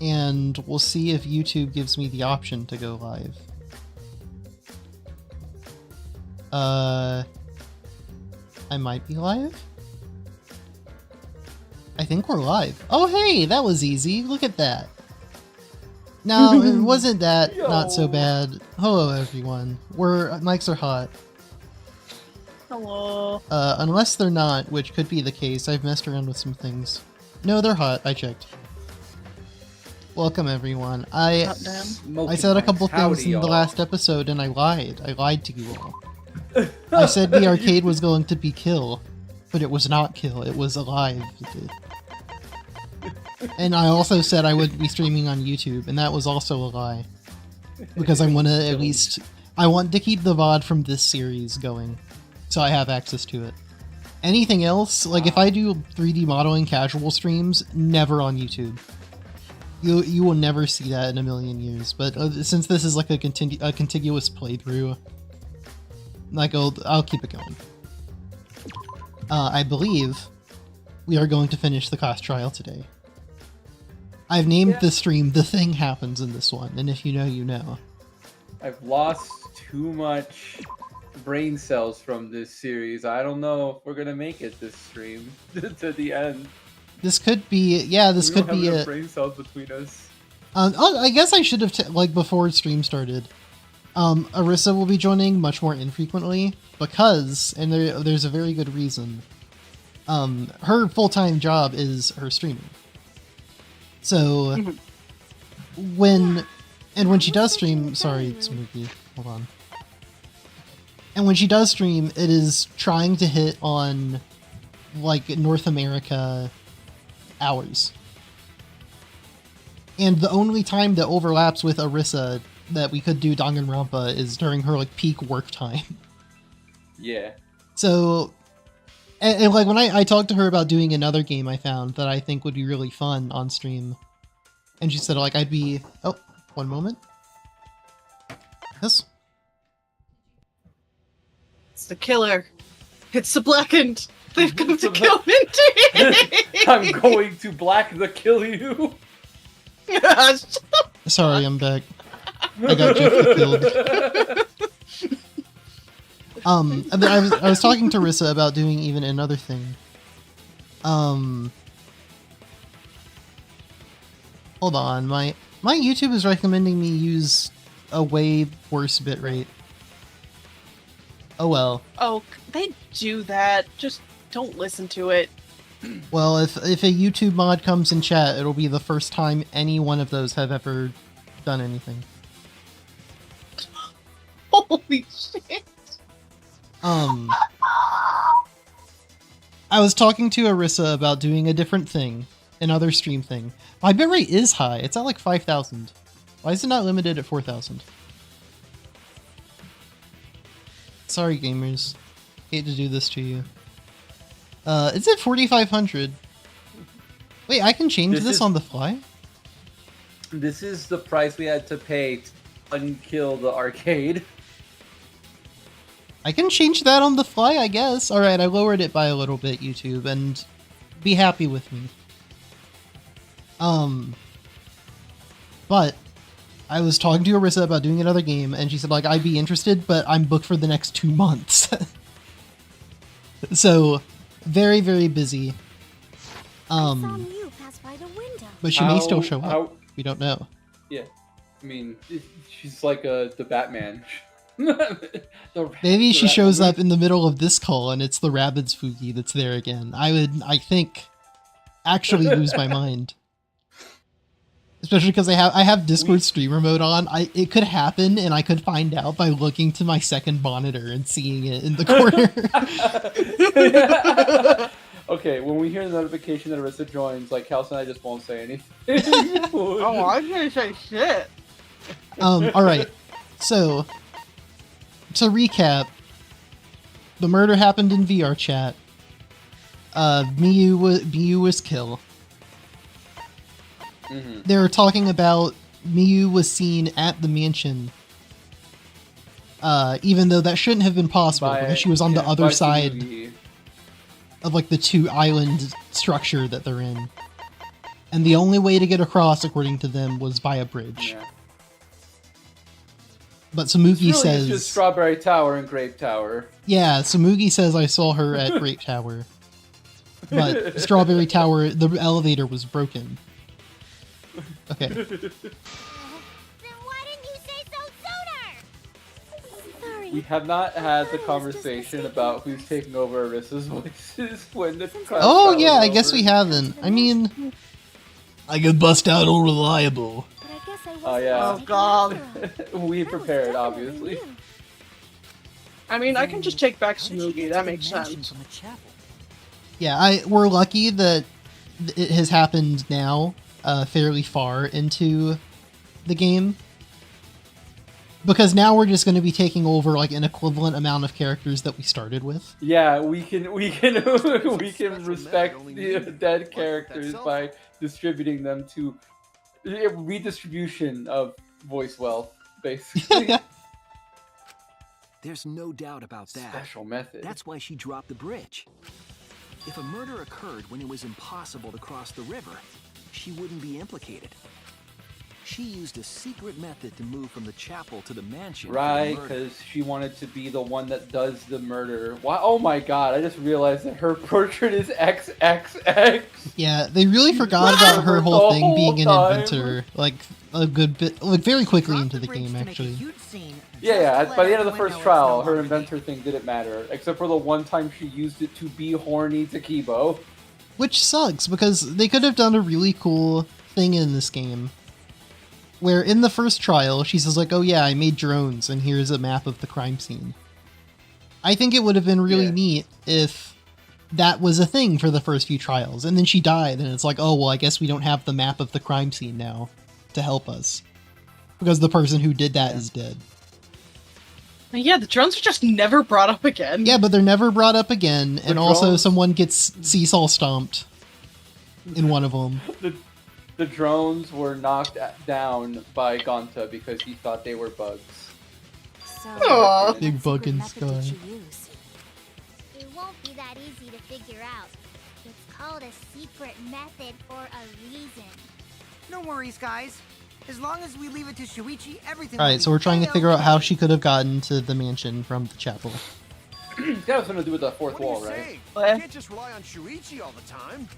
and we'll see if YouTube gives me the option to go live. I might be live? I think we're live. Oh hey, that was easy. Look at that. No, it wasn't that not so bad. Hello everyone. Mics are hot. Hello. Unless they're not, which could be the case. I've messed around with some things. No, they're hot. I checked. Welcome everyone. I said a couple things in the last episode and I lied. I lied to you all. I said the arcade was going to be kill, but it was not kill. It was alive. And I also said I would be streaming on YouTube, and that was also a lie. Because I want to I want to keep the VOD from this series going, so I have access to it. Anything else, like if I do 3D modeling casual streams, never on YouTube. You will never see that in a million years, but since this is like a contiguous playthrough, like I'll keep it going. I believe we are going to finish the class trial today. I've named the stream The Thing Happens in this one, and if you know, you know. I've lost too much brain cells from this series. I don't know if we're gonna make it this stream to the end. This could be, this could be it. Brain cells between us. I guess I should have, before stream started. Arisa will be joining much more infrequently because, and there's a very good reason. Her full-time job is her streaming. So, when she does stream, sorry, Smokey, hold on. And when she does stream, it is trying to hit on, North America hours. And the only time that overlaps with Arisa that we could do Danganronpa is during her, peak work time. Yeah. So, and when I talked to her about doing another game I found that I think would be really fun on stream, and she said, I'd be... Oh, one moment. Yes? It's the killer. It's the blackened. They've come to kill Minty. I'm going to black the kill you. Sorry, I'm back. I got Jeffrey killed. I was talking to Rissa about doing even another thing. Hold on, my YouTube is recommending me use a way worse bitrate. Oh well. Oh, they do that. Just don't listen to it. Well, if a YouTube mod comes in chat, it'll be the first time any one of those have ever done anything. Holy shit. I was talking to Arisa about doing a different thing, another stream thing. My bitrate is high. It's at 5,000. Why is it not limited at 4,000? Sorry, gamers. Hate to do this to you. It's at 4,500. Wait, I can change this on the fly? This is the price we had to pay to unkill the arcade. I can change that on the fly, I guess. Alright, I lowered it by a little bit, YouTube, and be happy with me. But I was talking to Arisa about doing another game, and she said, I'd be interested, but I'm booked for the next 2 months. So, very, very busy. But she may still show up. We don't know. Yeah. I mean, she's like the Batman. Maybe she shows up in the middle of this call and it's the Rabbids Fugi that's there again. I would, I think, actually lose my mind. Especially because I have Discord streamer mode on. It could happen and I could find out by looking to my second monitor and seeing it in the corner. Okay, when we hear the notification that Arisa joins, Kelsey and I just won't say anything. Oh, I'm gonna say shit. Alright. So, to recap, the murder happened in VR chat. Miyu was killed. Mm-hmm. They were talking about Miyu was seen at the mansion. Even though that shouldn't have been possible because she was on the other side of the 2 island structure that they're in. And the only way to get across, according to them, was by a bridge. Yeah. But Samugi Really, says... it's just Strawberry Tower and Grape Tower. Yeah, Samugi says I saw her at Grape Tower. But Strawberry Tower, the elevator was broken. Okay. Then why didn't you say so sooner? Sorry. We have not had the conversation about who's taking over Arisa's voices when the class Oh trial yeah, is I guess over. we haven't. I mean... I could bust out all reliable. But I guess I wasn't Oh, yeah. Oh, God. We prepared, obviously. I mean, I can just take back Smoogie. That makes sense. From the chapel. Yeah, we're lucky that it has happened now, fairly far into the game. Because now we're just going to be taking over like an equivalent amount of characters that we started with. Yeah, we can we can respect the dead characters by distributing them to redistribution of voice wealth, basically. There's no doubt about that. Special method. That's why she dropped the bridge. If a murder occurred when it was impossible to cross the river, she wouldn't be implicated. She used a secret method to move from the chapel to the mansion. for the Right, murder. because she wanted to be the one that does the murder. Why? Oh my god, I just realized that her portrait is XXX. Yeah, they really forgot about her The whole thing whole being an time. inventor, like a good bit, like very quickly Drop into the bridge game to make a actually. huge scene, Yeah, just yeah. to let By the end of the everyone first know it's trial, no her longer inventor thing didn't matter, except for the one time she used it to be horny to Kibo. Which sucks because they could have done a really cool thing in this game. Where in the first trial, she says like, oh yeah, I made drones and here's a map of the crime scene. I think it would have been really Yeah. neat if that was a thing for the first few trials. And then she died and it's like, oh well, I guess we don't have the map of the crime scene now to help us. Because the person who did that is dead. Yeah, the drones are just never brought up again. Yeah, but they're never brought up again, and also drones- someone gets seesaw stomped in one of them. The drones were knocked down by Gonta because he thought they were bugs. So, Aw. what Big bug secret in method sky. did she use? It won't be that easy to figure out. It's called a secret method for a reason. No worries, guys. As long as we leave it to Shuichi, everything. Alright, so we're trying to figure out how she could have gotten to the mansion from the chapel. It's got something to do with the fourth What are you wall, right? saying? What? You can't just rely on Shuichi all the time.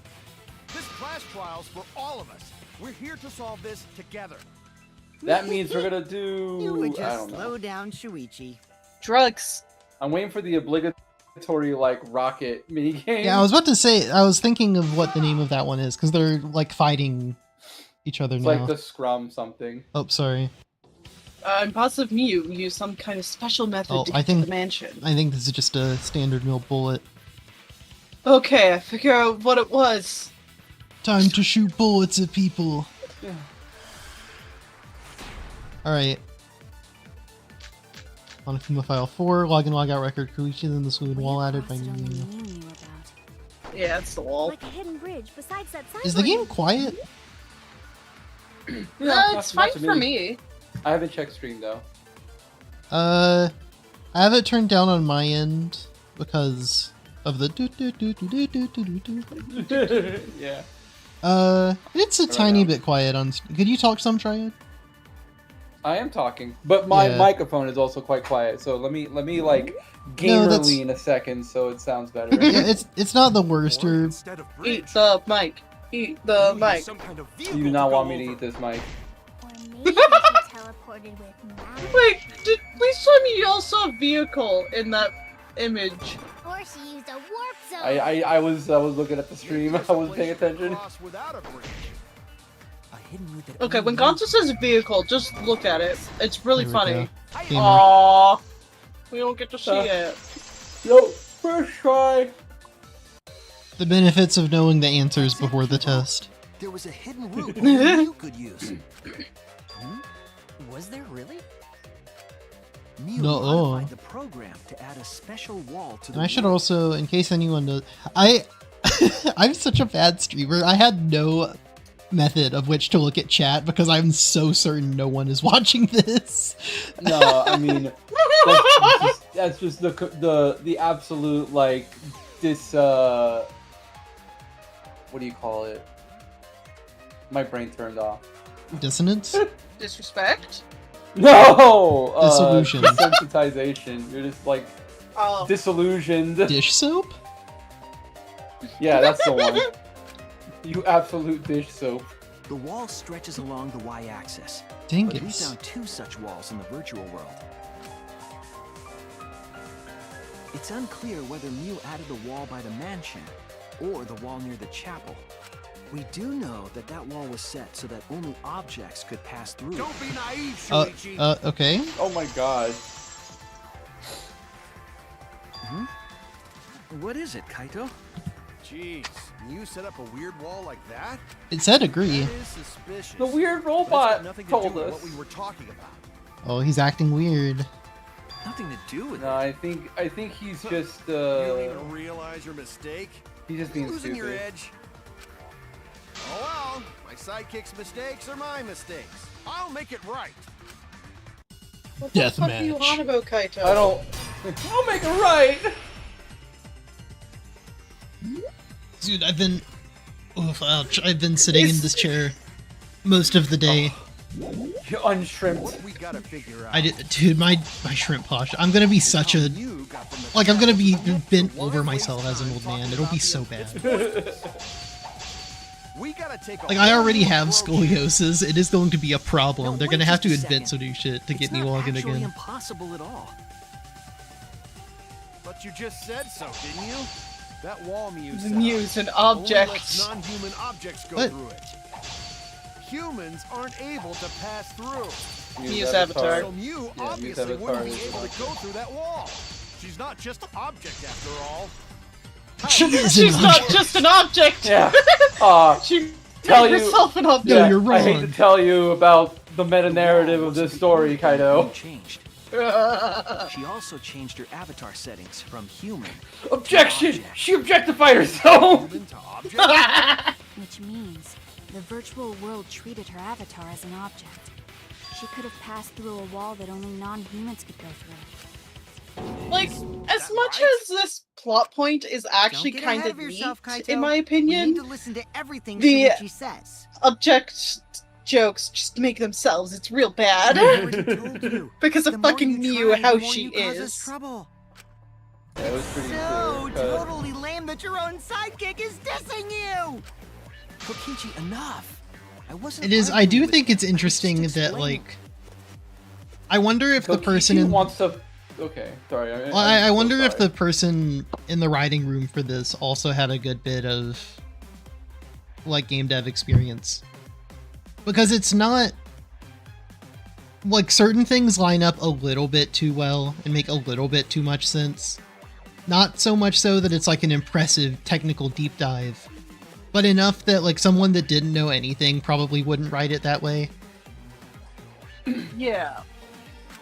This class trial's for all of us. We're here to solve this together. That means we're gonna You would do. I just don't know. slow down Shuichi. Drugs. I'm waiting for the obligatory like rocket minigame. Yeah, I was about to say, I was thinking of what the name of that one is, because they're like fighting each other It's now. like the scrum something. Oh, sorry. I'm positive Mew used some kind of special method Oh, to I get to think- the mansion. I think this is just a standard mill bullet. Okay, I figure out what it was. Time to shoot bullets at people. Yeah. Alright. Monokuma file 4, login logout record, creation in the fluid wall added by new. Yeah, it's the wall. Like a hidden bridge besides that sign. Is the game quiet? Yeah, It's not fine to for me. I haven't checked stream though. I have it turned down on my end because of the do do do do do do do do do. Yeah. It's a don't tiny know. bit quiet on. Could you talk some, Triad? I am talking, but my Yeah. microphone is also quite quiet. So let me like gamerly that's- in a second, so it sounds better. Yeah, it's not the worst. Or Or instead of Eat bridge, the mic. Eat the you use mic. some kind of You vehicle do not to want go me to over. eat this mic. Or maybe she teleported with magic. Wait, please tell me you all saw a vehicle in that image. Or she used a warp zone. I was looking at the stream. I wasn't paying attention. Cross without a bridge. A hidden route that Okay, only when you Gonzo says vehicle, just look at it. It's really There we funny. Gamer. Aww. We don't get to see it. Yo, first try. The benefits of knowing the answers before the test. There was a hidden route only you could use. Was there really? Mew No. modified the program to add a special wall to the And I should wall. also, in case anyone knows, I'm such a bad streamer. I had no method of which to look at chat because I'm so certain no one is watching this. No, I mean that's just the absolute like this what do you call it? My brain turned off. Dissonance? Disrespect? No! Disillusion. Desensitization. You're just like Oh. disillusioned. Dish soap? Yeah, that's the one. You absolute dish soap. The wall stretches along the y-axis, but we Dingus. found 2 such walls in the virtual world. It's unclear whether Mew added the wall by the mansion or the wall near the chapel. We do know that that wall was set so that only objects could pass through. Don't be naive, Shuichi. Okay. Oh my god. What is it, Kaito? Jeez, you set up a weird wall like that? It said agree. That is suspicious. The weird But it's robot got nothing to told do with us. what we were talking about. Oh, he's acting weird. Nothing to do with No, it. I think he's just You don't even realize your mistake? he's just being Losing your stupid. edge. Oh well, my sidekick's mistakes are my mistakes. I'll make it right. What the Death fuck are you match. on about, Kaito? I don't. I'll make it right. Dude, I've been... Oof, ouch. I've been sitting in this chair most of the day. You unshrimped. What we gotta figure out. I did... Dude, my shrimp posture. I'm gonna be such a... You got from the Like, I'm gonna be chapel. bent Why over waste myself as an time old talking man. It'll be about so the bad. We gotta take a Like, I whole already new have approach. scoliosis. It is going to be a problem. No, They're wait gonna have to just a invent second. some new shit to It's get me not walking actually again. impossible at all. But you just said so, didn't you? That wall Mew set Muse an up only object. lets non-human objects go What? through it. Humans aren't able to pass through. Muse avatar. So Mew Muse obviously avatar wouldn't be is able an to go through that wall. She's not just an object after all. She is She's an not object. just an object! Yeah. She Tell made you- herself an object! No, you're I hate to wrong. tell you about the meta narrative of this story, Mew Kaido. changed. She also changed her avatar settings from human. Objection! She objectified herself. Human to object? Which means the virtual world treated her avatar as an object. She could have passed through a wall that only non-humans could go through. Like, as that much right? as this plot point is actually Don't get kind ahead of of neat, yourself, Kaito. in my We opinion, need to listen to everything The- Shuichi says. object jokes just make themselves. It's real bad. I already told you. because The of more fucking you Mew, try, how the more she you cause us is. trouble. That was pretty So good. totally lame that your own sidekick is dissing you. Kokichi, enough. I wasn't. It is. I arguing do with think you. it's I was interesting just that, explaining. like... I wonder if the Kokichi person in... wants to. Okay, sorry. Well, I I'm so wonder if sorry. the person in the writing room for this also had a good bit of, like, game dev experience. Because it's not... Like, certain things line up a little bit too well and make a little bit too much sense. Not so much so that it's, like, an impressive technical deep dive, but enough that, like, someone that didn't know anything probably wouldn't write it that way. Yeah.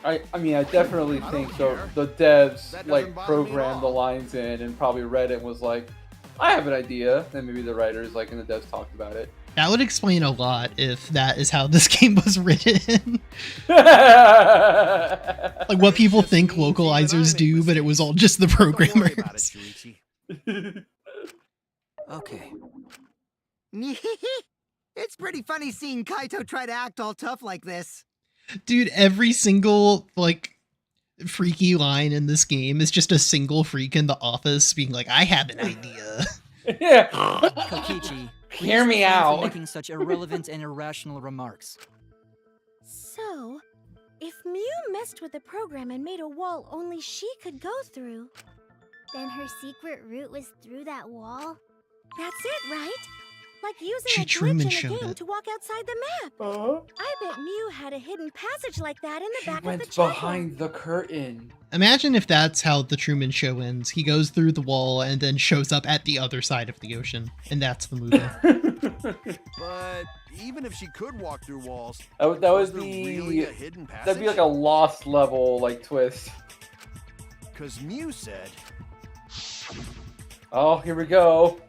I mean, I definitely I think don't the care. devs That like doesn't bother me at programmed the all. lines in and probably read it and was like, I have an idea. Then maybe the writers like and the devs talked about it. That would explain a lot if that is how this game was written. Like Like what people Just think means even I localizers make do, but it was all just the Don't worry about it, programmers. Shuichi. Okay. It's pretty funny seeing Kaito try to act all tough like this. Dude, every single, like, freaky line in this game is just a single freak in the office being like, I have an idea. Yeah. Kokichi, Hear me please refrain from out. making such irrelevant and irrational remarks. So, if Mew messed with the program and made a wall only she could go through, then her secret route was through that wall? That's it, right? Like using She a Truman glitch in showed a game it. to walk outside the map. I bet Mew had a hidden passage like that in the She back of the went chapel. behind the curtain. Imagine if that's how the Truman Show ends. He goes through the wall and then shows up at the other side of the ocean. And that's the movie. But even if she could walk through walls, That would was there be really a hidden passage? that'd be like a lost level like twist. Because Mew said, Oh, here we go.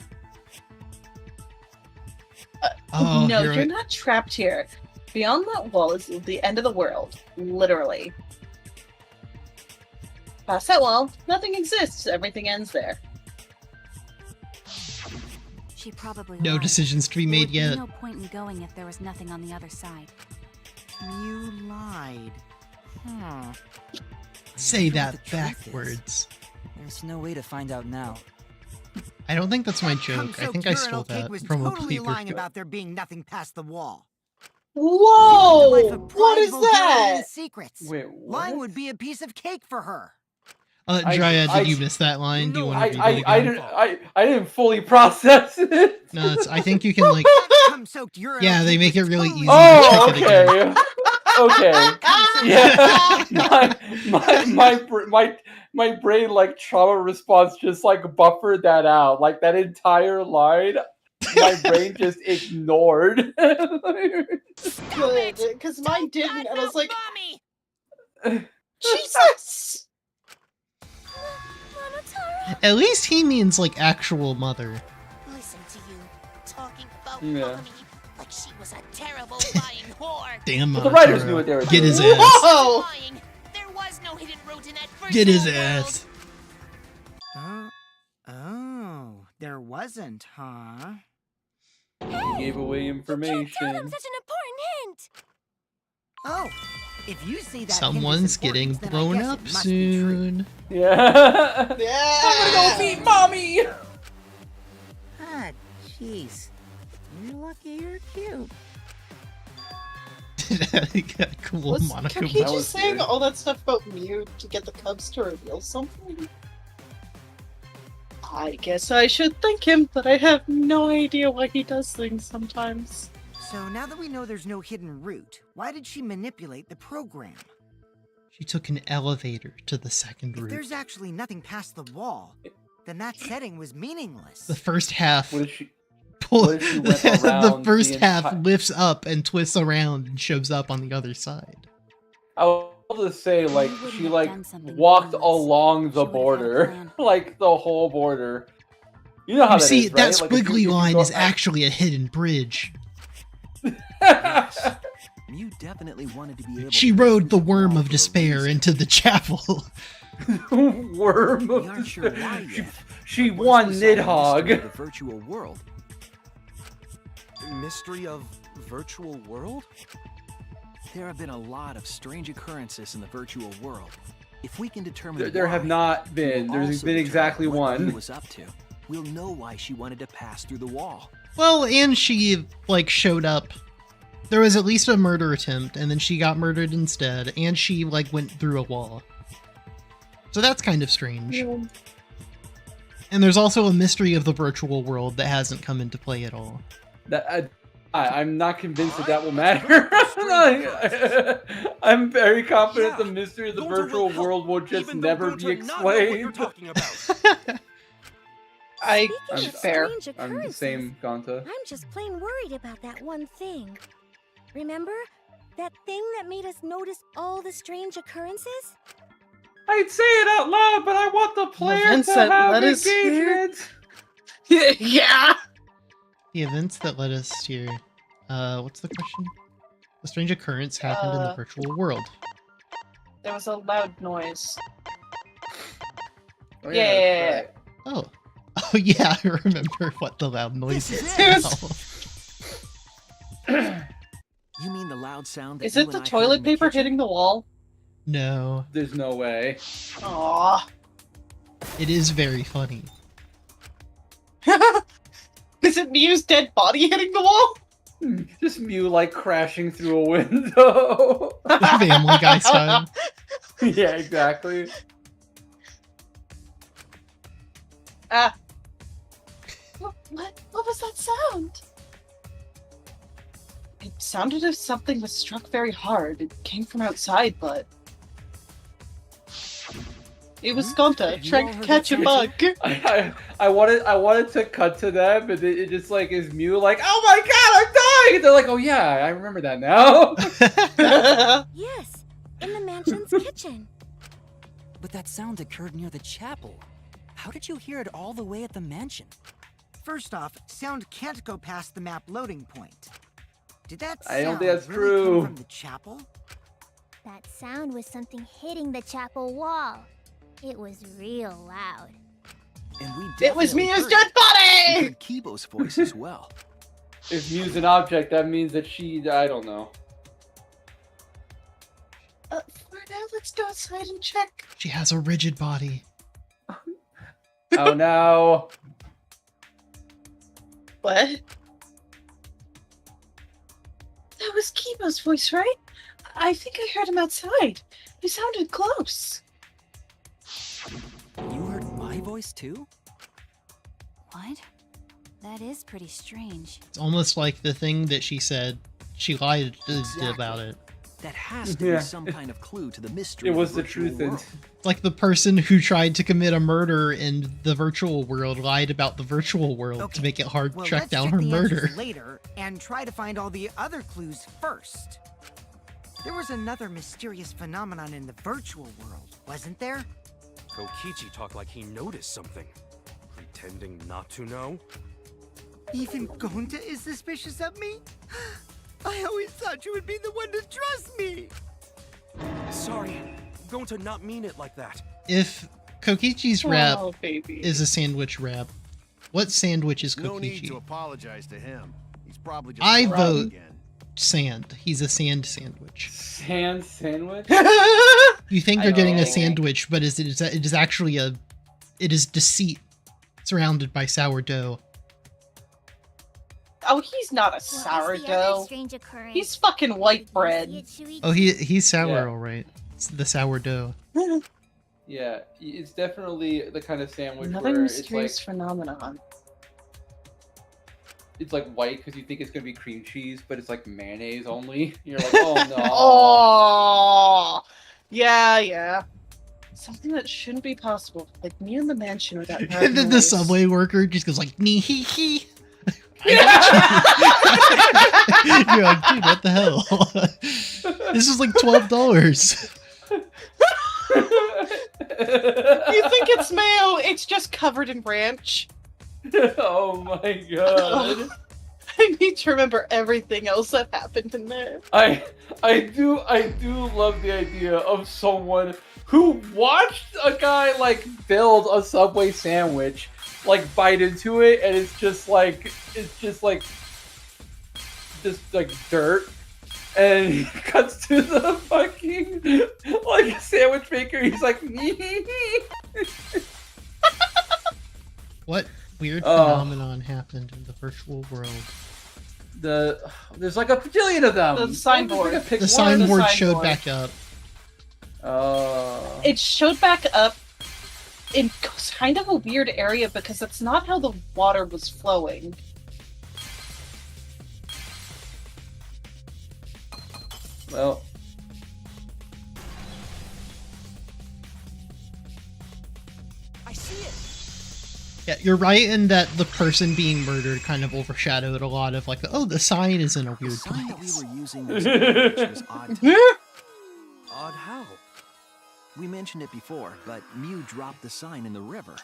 Oh, no, you're you're right. not trapped here. Beyond that wall is the end of the world, literally. Past that wall, nothing exists. Everything ends there. She probably No lied. decisions to be made There would yet. be no point in going if there was nothing on the other side. You lied. Say sure what that the truth is. backwards. There's no way to find out now. I don't think that's my Come joke. I so think I pure and stole oat cake that was from a totally lying bleeper. about there being nothing past the wall. The Whoa! life of What pride, is vulgarity, that? and secrets. Wait, Lying what? would be a piece of cake for her. Dryad, I- did you miss that line? Do you No, want to read it I again? didn't fully process it. No, I think you can like. That cum-soaked urine Yeah, oat they cake make was it really totally easy Oh, to check it again. okay. Okay. Yeah. My brain like trauma response just like buffered that out. Like that entire line, my brain just ignored. Good, because mine didn't, and I was like, Mommy! Jesus! Monotaro? At least he means like actual mother. Listen to you, talking about Yeah. Mommy like she was a terrible lying whore. Damn, But the writers Monotaro. knew what they were Get doing. his Whoa! ass. Lying. There was no hidden route in that first Get his world. ass. Oh, there wasn't, huh? Gave away You can't tell them information. such an important hint. Oh, if you see that Someone's getting blown up soon. Yeah. Yeah! I'm gonna go meet mommy. Ah, jeez. You're lucky you're cute. Cool Was Monaco. Kakiji That was saying good. all that stuff about Mew to get the Cubs to reveal something? I guess I should thank him, but I have no idea why he does things sometimes. So now that we know there's no hidden route, why did she manipulate the program? She took an elevator to the second If route. there's actually nothing past the wall, then that setting was meaningless. The first half. What did she? Pull, what if she went the around first the half entire- lifts up and twists around and shows up on the other side. I was able to say like wouldn't she have like done something walked meaningless. along the She would've had a border, plan. like the whole border. You know how You that see, is, that right? Like, if you- squiggly if you line go- is actually a hidden bridge. Yes. Mew definitely wanted to be able She to rode the use worm wall of for a despair reason. into the chapel. Worm We of aren't sure despair. why yet. She But once won we solve the mystery of Nidhogg. The virtual world. Mystery of virtual world? There have been a lot of strange occurrences in the virtual world. If we can determine There have why, not been. we'll There's also been determine exactly what Mew one. was up to. We'll know why she wanted to pass through the wall. Well, and she, like, showed up. There was at least a murder attempt, and then she got murdered instead, and she, like, went through a wall. So that's kind of strange. And there's also a mystery of the virtual world that hasn't come into play at all. That I'm not convinced that will matter. I'm very confident the mystery of the Gonta will virtual help, world will just even though never Gonta be not know what you're explained. talking about. I Speaking of fair. strange I'm the occurrences, same, Gonta. I'm just plain worried about that one thing. Remember? That thing that made us notice all the strange occurrences? I'd say it out loud, but I want the player to Vincent, have let us hear- engagement. Yeah! The events that led us here. What's the question? A strange occurrence happened in the virtual world. There was a loud noise. Oh, Yeah. that's right. Oh. Oh, yeah, I remember what the loud noise This is. is now. You mean the loud sound that Is you it and the I heard toilet in the paper kitchen? hitting the wall? No. There's no way. Aww. It is very funny. Is it Mew's dead body hitting the wall? Just Mew like crashing through a window. Family Guy style. Yeah, exactly. Ah. What was that sound? It sounded as if something was struck very hard. It came from outside, but... It was Gonta Have you trying all to heard catch a that bug. I wanted to cut to them, but it just like is Mew like, oh my god, I'm dying. They're like, oh yeah, I remember that now. Yes, in the mansion's kitchen. But that sound occurred near the chapel. How did you hear it all the way at the mansion? First off, sound can't go past the map loading point. Did that I don't sound think that's really true. come from the chapel? That sound was something hitting the chapel wall. It was real loud. And we It was definitely Mia's heard dead it. We body! heard Kibo's voice as well. If Mew's an object, that means that I don't know. For now, let's go outside and check. She has a rigid body. Oh no. What? That was Kibo's voice, right? I think I heard him outside. He sounded close. You heard my voice too? What? That is pretty strange. It's almost like the thing that she said, she lied Exactly. about it. That has to Yeah. be some kind of clue to the mystery. It of was the virtual truth. world. It's like the person who tried to commit a murder in the virtual world lied about the virtual world to Okay, make it hard to Well, track let's down check her the murder. answers later and try to find all the other clues first. There was another mysterious phenomenon in the virtual world, wasn't there? Kokichi talked like he noticed something. Pretending not to know? Even Gonta is suspicious of me? I always thought you would be the one to trust me! Sorry, going to not mean it like that. If Kokichi's rap Oh, baby. is a sandwich rap, what sandwich is No need to Kokichi? apologize to him. He's probably just I lying vote again. Sand. He's a sand sandwich. Sand sandwich? You think I you're getting a know. sandwich, but it is actually it is deceit surrounded by sourdough. Oh, he's not a What was the sourdough. other strange occurrence? He's fucking white bread. Did you see it, Shuichi? Oh, he's sour, Yeah. all right. It's the sourdough. Yeah, it's definitely the kind of sandwich Another where it's mysterious like phenomenon. it's like white because you think it's gonna be cream cheese, but it's like mayonnaise only. You're like, oh no. Oh, yeah. Something that shouldn't be possible, like me in the mansion without. And then the subway worker just goes like, nee hee hee. You're like, dude, what the hell? This is like $12. You think it's mayo? It's just covered in ranch. Oh my god. I need to remember everything else that happened in there. I do love the idea of someone who watched a guy like build a Subway sandwich, like bite into it, and it's just like dirt, and he cuts to the fucking like sandwich maker. He's like, What weird Oh. phenomenon happened in the virtual world? there's like a bajillion of them. The signboard. Just pick The one. signboard showed signboard. back up. It showed back up in kind of a weird area because that's not how the water was flowing. Well, I see it! Yeah, you're right in that the person being murdered kind of overshadowed a lot of like, oh, the sign is in a The weird sign that we place. were using was odd. to me. Odd how? We mentioned it before, but Mew dropped the sign in the river.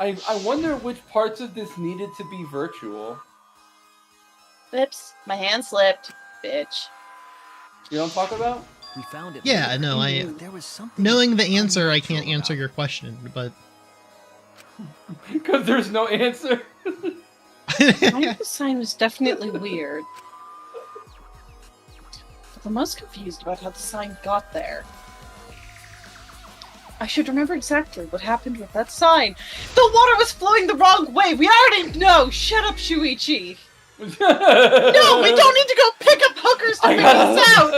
I wonder which parts of this needed to be virtual. Oops, my hand slipped, bitch. You know what I'm talking about? We found it. Yeah, later, no, but there was something Knowing the answer, I can't unnatural answer about your it. question, but Because there's no answer. I think the sign was definitely weird. But I'm most confused about how the sign got there. I should remember exactly what happened with that sign. The water was flowing the wrong way! We already know! Shut up, Shuichi! No, we don't need to go pick up hookers to figure this out!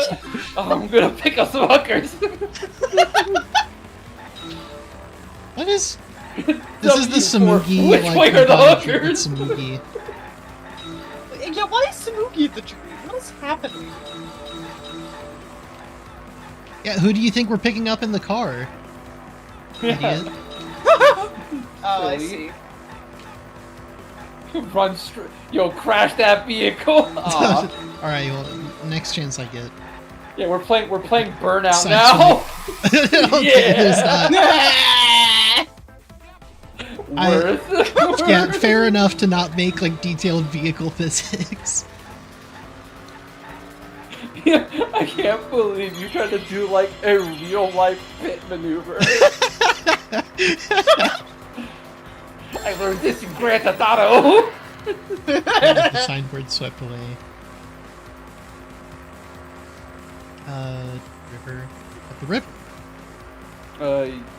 Oh, I'm gonna pick up some hookers. what is? This is the W4. Samugi. Which like, way are the combined with hookers? Samugi. Yeah, why is Samugi at the tree? What is happening? Yeah, who do you think we're picking up in the car? Idiot. Oh, I Silly. see. Run straight. Yo, crash that vehicle. Aw. All right, well, next chance I get. Yeah, we're playing Burnout Sounds now. Okay, there's that. Worth. Yeah, fair enough to not make like detailed vehicle physics. Yeah, I can't believe you tried to do like a real life pit maneuver. I learned this in Grand Theft Auto. The signboard swept away. River. At the river.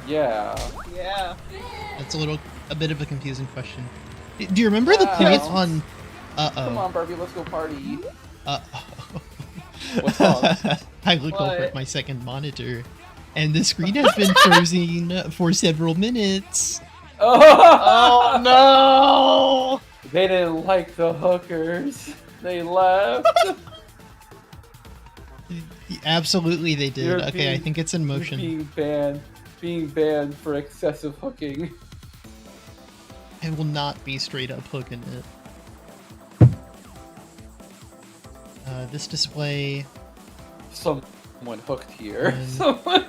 Yeah. Yeah. That's a bit of a confusing question. Do you remember the point on? Come on, Barbie, let's go party. What's wrong? I looked over at What? my second monitor, and the screen has been frozen for several minutes. Oh no! They didn't like the hookers. They left. Absolutely, they did. You're Okay, being- I think it's in motion. Being banned for excessive hooking. I will not be straight up hooking it. This display. Someone hooked here. Um, Someone.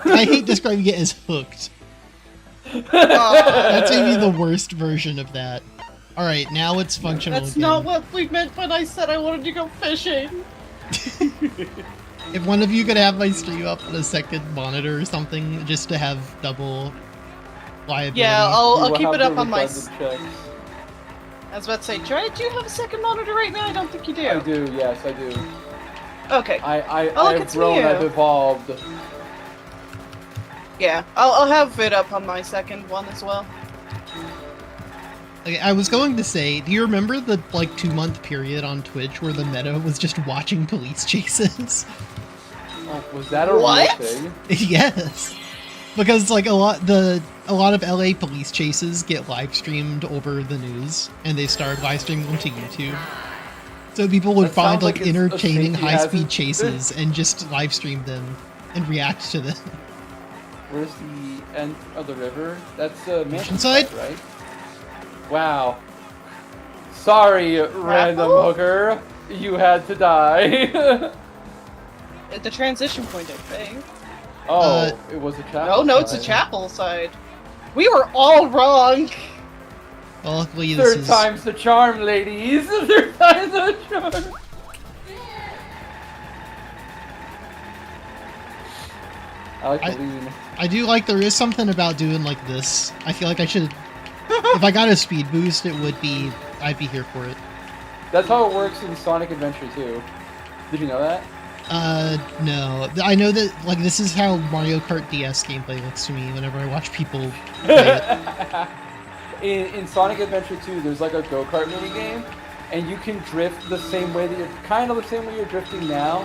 I hate describing it as hooked. That's maybe the worst version of that. Alright, now it's functional That's again. not what we meant when I said I wanted to go fishing. If one of you could have my stream up on a second monitor or something, just to have double liability. Yeah, We I'll will keep have it up the on my. redundant checks. I was about to say, Joy, do you have a second monitor right now? I don't think you do. I do, yes, I do. Okay. I Oh, look, have it's grown, you. I've evolved. Yeah, I'll have it up on my second one as well. Okay, I was going to say, do you remember the 2-month period on Twitch where the meta was just watching police chases? Oh, was that a real What? thing? Yes, because a lot of LA police chases get live streamed over the news, and they started live streaming them to YouTube. So people would That find sounds like it's a entertaining safety high-speed hazard. chases and just live stream them and react to them. Where's the end of the river? That's Mansion Inside? Side, right? Wow. Sorry, random hooker. You had to die. At the transition point, I think. Oh, it was a chapel. No, it's a side. chapel side. We were all wrong. Well, luckily this Third is... time's the charm, ladies. Third time's the charm. I like the lean. I do like there is something about doing like this. I feel like I should... if I got a speed boost, I'd be here for it. That's how it works in Sonic Adventure 2. Did you know that? No. I know that, this is how Mario Kart DS gameplay looks to me whenever I watch people play it. In Sonic Adventure 2, there's a go-kart minigame, and you can drift the same way that the same way you're drifting now.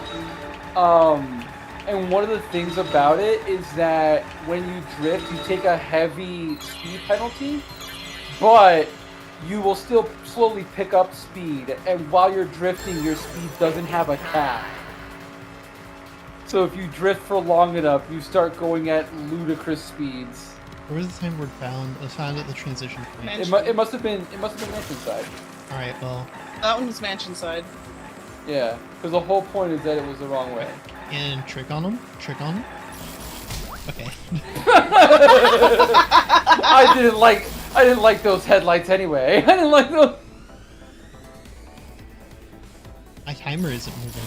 And one of the things about it is that when you drift, you take a heavy speed penalty, but you will still slowly pick up speed, and while you're drifting, your speed doesn't have a cap. So if you drift for long enough, you start going at ludicrous speeds. Where was the time word found? It was found at the transition point. It must have been Mansion Side. Alright, well... That one was Mansion side. Yeah, because the whole point is that it was the wrong way. And trick on him? Trick on him? Okay. I didn't like those headlights anyway. I didn't like those. My timer isn't moving.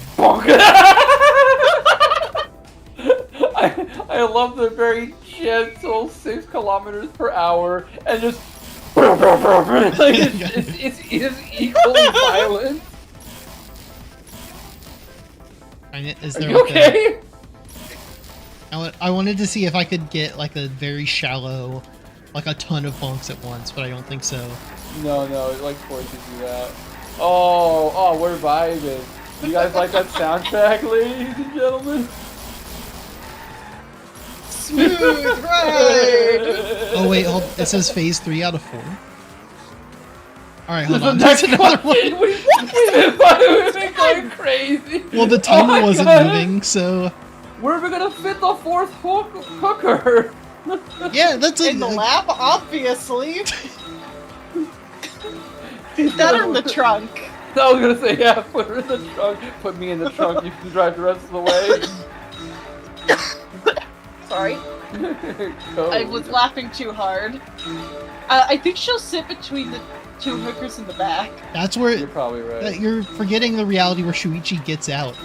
I love the very gentle 6 kilometers per hour and just it's equally violent. Is Are there you okay? I wanted to see if I could get a very shallow, a ton of bonks at once, but I don't think so. No, it forces you that. Oh, we're vibing. You guys like that soundtrack, ladies and gentlemen? Smooth ride. Oh wait, it says phase 3 out of 4. Alright, hold The on. next There's another one. We've been going crazy. Well, the timer my wasn't God. moving, so... Where are we gonna fit the 4th hooker? Yeah, that's In the lab, obviously. That or in the trunk. I was gonna say, yeah, put her in the trunk. Put me in the trunk. You can drive the rest of the way. Sorry. Code. I was laughing too hard. I think she'll sit between the 2 hookers in the back. That's where... You're probably right. You're forgetting the reality where Shuichi gets out.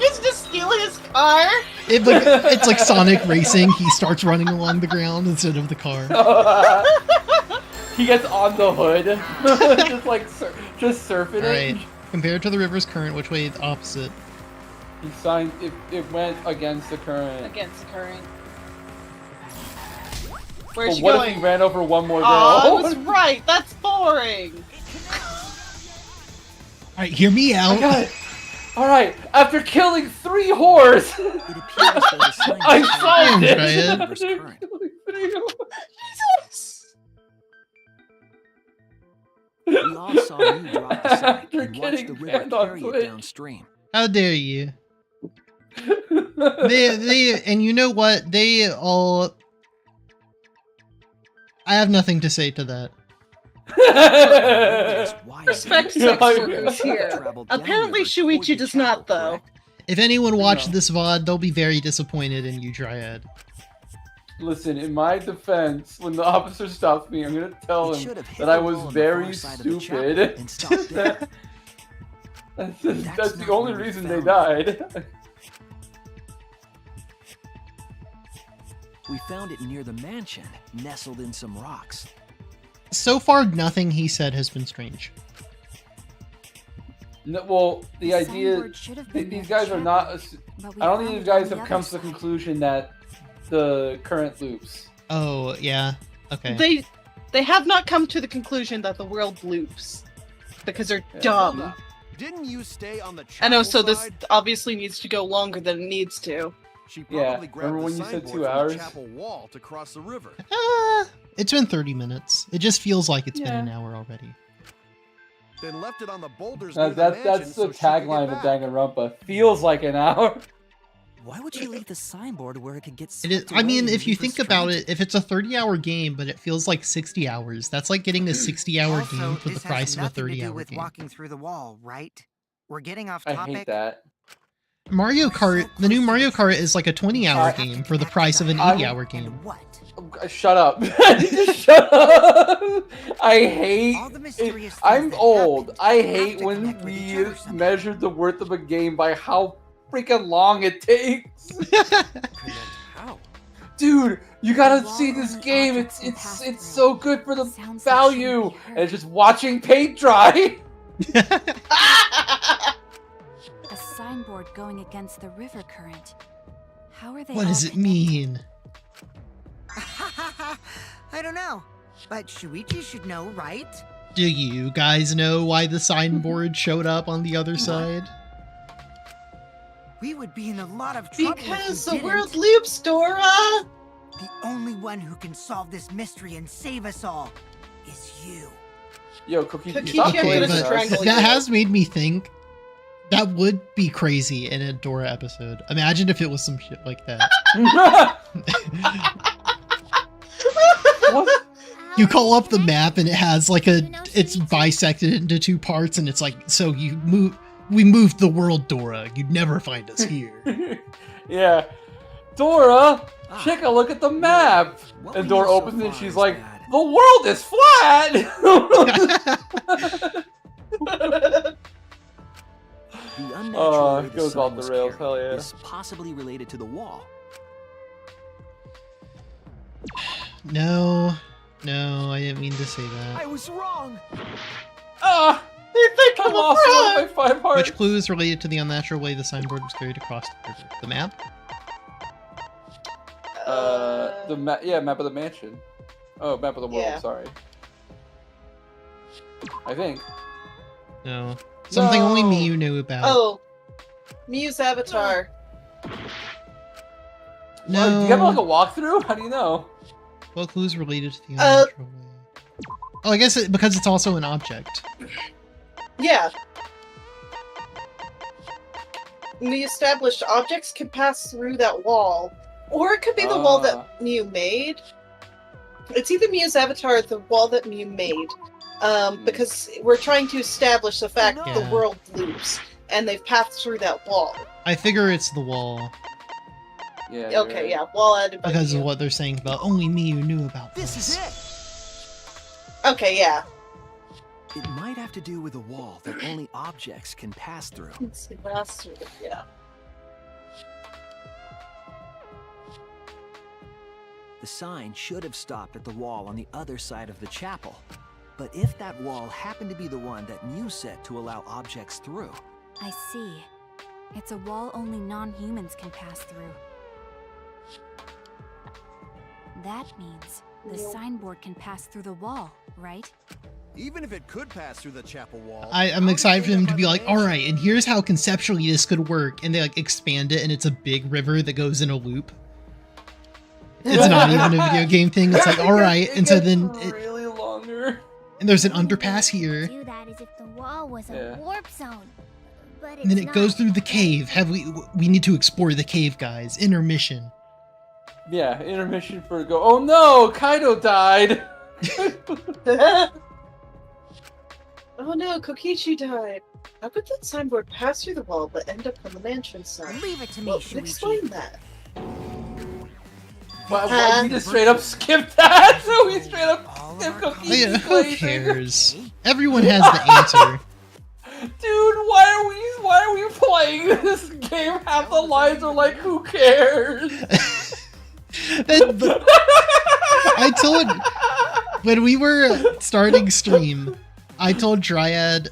He's just stealing his car. It's like Sonic racing. He starts running along the ground instead of the car. He gets on the hood, just surfing Alright. it. Compared to the river's current, which way the opposite? He signed. It went against the current. Against the current. Where's But she what going? if he ran over one more girl? Oh, I was right. That's boring. Alright, hear me out. Alright, after killing 3 whores, It appears as though the sign I solved Damn, it! Brian. river's current. Jesus. We all saw you drop the sign You're and watch the getting river banned on carry Twitch. it downstream. How dare you? And you know what? They all. I have nothing to say to that. Respect sex workers here. Apparently Shuichi does not, though. If anyone watched this VOD, they'll be very disappointed in you, Dryad. Listen, in my defense, when the officer stopped me, I'm gonna tell him that I was very stupid. That's the only reason they died. We found it near the mansion, nestled in some rocks. So far, nothing he said has been strange. No, well, the idea signboard should have been these near guys the are not. But we I don't found think these it on guys the have other come to the side. conclusion that the current loops. Oh, yeah. Okay. They have not come to the conclusion that the world loops. Because they're dumb. Didn't you stay on the I know, so chapel this side? obviously needs to go longer than it needs to. She Yeah, probably grabbed remember the when you said signboard 2 from the hours? chapel wall to cross the river. It's been 30 minutes. It just feels like it's been Yeah. an hour already. Then left it on the boulders near the That's mansion the so she could get tagline of back. Danganronpa. Feels like an hour. Why would you leave the signboard where it could get It is. swept I mean, away if and you leave us think about stranded? it, if it's a 30-hour game, but it feels like 60 hours, that's like getting a 60-hour Also, game for the this has price of a nothing to do 30-hour with game. walking through the wall, right? We're getting off I topic. hate that. Mario Kart, the new Mario Kart is like a 20-hour I- game for the price of an I- 80-hour game. And what? Shut up. Just shut up. I hate. All the mysterious things I'm that old. happened I have hate to when connect with we each other somehow. measured the worth of a game by how freaking long it takes. How? Dude, you gotta The see wall this only game. objects It's can it's pass it's through. so good for the Sounds like value, shouldn't be and it's heard. just watching paint dry. A signboard going against the river current. How are they What all does it connected? mean? I don't know. But Shuichi should know, right? Do you guys know why the signboard showed up on the other side? We would be in a lot of trouble Because if the we didn't. world loops, Dora! The only one who can solve this mystery and save us all is you. Yo, Cookie, Cookie, stop I'm Okay, gonna blaming but us. strangle that you. has made me think that would be crazy in a Dora episode. Imagine if it was some shit like that. What? You call up the map and it has like it's bisected into 2 parts and it's like, so we moved the world, Dora. You'd never find us here. Yeah. Dora, Ah. take a look at the map. What And we Dora know so opens it and far she's is like, that- the world is flat! The unnatural Oh, way it the goes sign off the was rails, carried hell yeah. is possibly related to the wall. No, I didn't mean to say that. I was wrong. Ah! You think I I'm a lost one fraud? of my 5 hearts. Which clue is related to the unnatural way the signboard was carried across the river? The map? Map of the mansion. Oh, map of the world, Yeah. sorry. I think. No. Something only No. Miyu knew about. Oh, Miu's avatar. No. Oh, do you have like a walkthrough? How do you know? What clue is related to the unnatural way? Oh, I guess because it's also an object. Yeah. We established objects can pass through that wall. Or it could be the wall that Miu made. It's either Miu's avatar or the wall that Miu made. Because we're trying to establish the fact that Yeah. the world loops. And they've passed through that wall. I figure it's the wall Yeah. you're Okay, right. yeah, wall added by because of Miu. what they're saying about only Miyu knew about This is it. Okay, yeah. It might have to do with a wall that only objects can pass through. It's the bastard, yeah. The sign should have stopped at the wall on the other side of the chapel. But if that wall happened to be the one that Mew set to allow objects through... I see. It's a wall only non-humans can pass through. That means the signboard can pass through the wall, right? Even if it could pass through the chapel wall, I'm excited for them to be like, all right, and here's how conceptually this could work, and they like expand it, and it's a big river that goes in a loop. It's not even a video game thing. It's like, all right, and so then really longer. And there's an underpass here, Do that as if the wall was a warp zone. But it's and then it goes not. through the cave. We need to explore the cave, guys. Intermission. Yeah, intermission for go. Oh no, Kaido died. Oh no, Kokichi died. How could that signboard pass through the wall but end up on the mansion side? Leave it to me, Well, Shuichi. explain that. Why we just straight up skip that? So we straight up skip Oh, yeah, Kokichi's who glazing. cares? Everyone has the answer. Dude, why are we playing this game? Half the lines are like, who cares? I told when we were starting stream, I told Dryad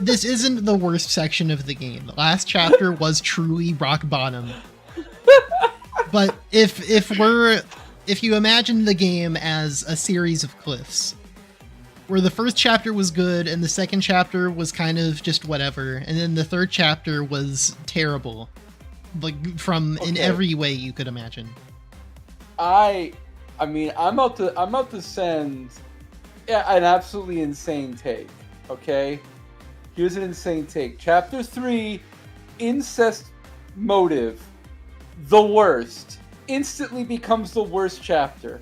this isn't the worst section of the game. The last chapter was truly rock bottom. But if you imagine the game as a series of cliffs, where the first chapter was good and the second chapter was kind of just whatever, and then the third chapter was terrible, like in every way you could imagine. I mean, I'm about to send an absolutely insane take. Okay, here's an insane take. Chapter 3, incest motive, the worst, instantly becomes the worst chapter.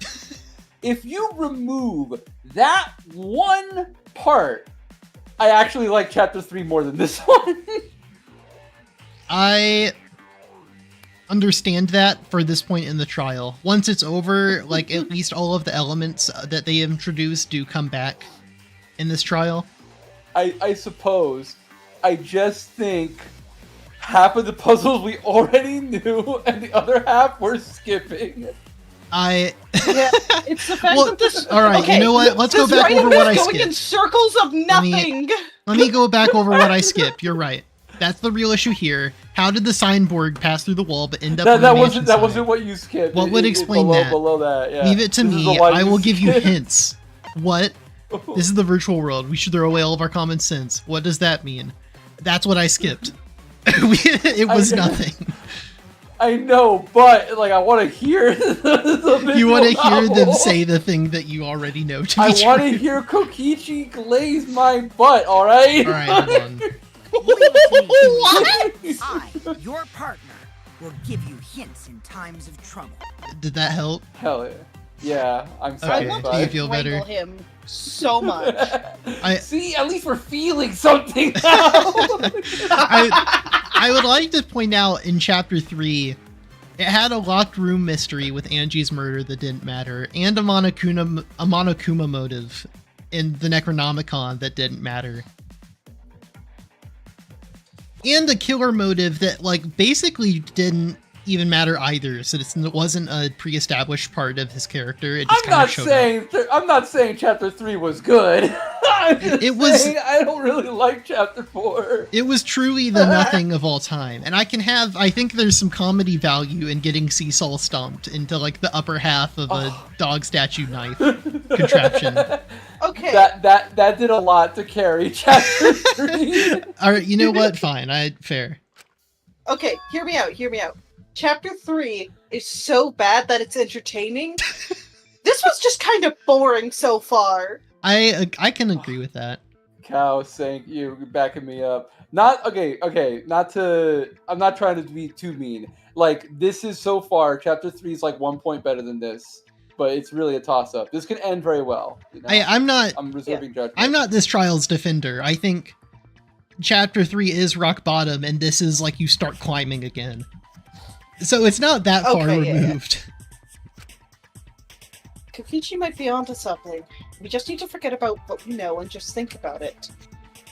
If you remove that one part, I actually like chapter 3 more than this one. I understand that for this point in the trial. Once it's over, like, at least all of the elements that they introduced do come back in this trial. I suppose. I just think half of the puzzles we already knew, and the other half we're skipping. Yeah, it's the fact Well, that this. all right, you know what? Let's go this back writing over what I is going in skipped. circles of nothing. Let me go back over what I skipped. You're right. That's the real issue here. How did the signboard pass through the wall but end up on the mansion That side? wasn't what you skipped. What would explain that? Below that, yeah. Leave it to This is me. the one I will give you skipped. hints. What? This is the virtual world. We should throw away all of our common sense. What does that mean? That's what I skipped. It was nothing. I know, but like I want to hear the You want to hear novel. them say the thing that you already know to be I true. want to hear Kokichi glaze my butt. All right. All right, hold on. I, your partner, will give you hints in times of trouble. Did that help? Hell yeah. Yeah, I'm Okay, satisfied. do you feel better? Strangle him so much. See, at least we're feeling something now. I would like to point out in chapter 3, it had a locked room mystery with Angie's murder that didn't matter, and a Monokuma motive in the Necronomicon that didn't matter. And a killer motive that, like, basically didn't even matter either, so it wasn't a pre-established part of his character. It just I'm not saying chapter 3 was good. It was. I don't really like chapter 4. It was truly the nothing of all time, and I think there's some comedy value in getting Seesaw stomped into like the upper half of a dog statue knife contraption. Okay. That did a lot to carry chapter 3. All right, you know what? Fine, fair. Okay, hear me out. Chapter 3 is so bad that it's entertaining. This was just kind of boring so far. I can agree with that. Cow saying you're backing me up. I'm not trying to be too mean. Like, this is so far, chapter 3 is like 1 point better than this, but it's really a toss-up. This can end very well. You know? I'm reserving judgment. I'm not this trial's defender. I think chapter 3 is rock bottom, and this is like you start climbing again. So it's not that far removed. Kokichi might be onto something. We just need to forget about what we know and just think about it.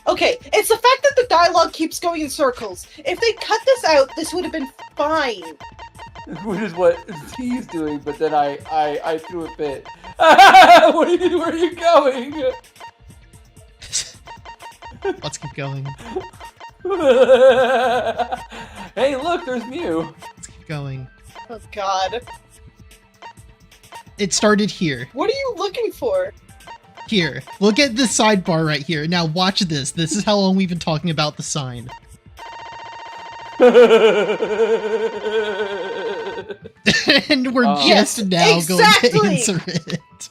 Okay, it's the fact that the dialogue keeps going in circles. If they cut this out, this would have been fine. Which is what he's doing, but then I threw a fit. Where are you going? Let's keep going. Hey, look, there's Mew. Let's keep going. Oh god. It started here. What are you looking for? Here. Look at the sidebar right here. Now watch this. This is how long we've been talking about the sign. And we're just now going to answer it.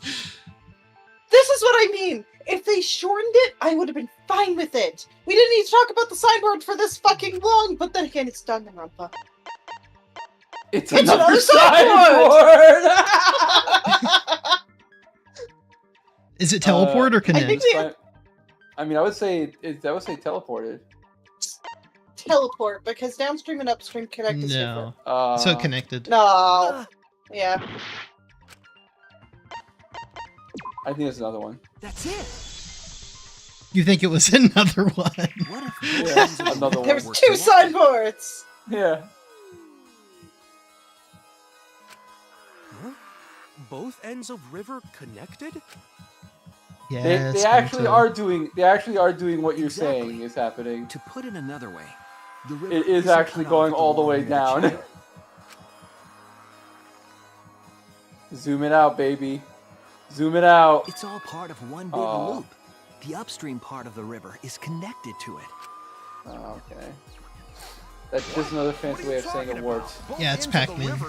This is what I mean. If they shortened it, I would have been fine with it. We didn't need to talk about the signboard for this fucking long, but then again, it's Danganronpa. It's another signboard! Is it teleport or connect? I mean, I would say teleported. Teleport, because downstream and upstream connect is different. So it connected. No. Yeah. I think it's another one. That's it. You think it was another one? What if Yeah, another one. There's two signboards! Yeah. Huh? Both ends of river connected? Yes, They actually are doing what you're saying is happening. To put it another way, the river It is isn't actually cut off going at all the wall way near down. channel. Zoom it out, baby. Zoom it out. It's all part of one big loop. The upstream part of the river is connected to it. Oh, okay. That's just another fancy way of saying it works. Yeah, it's Pac-Man.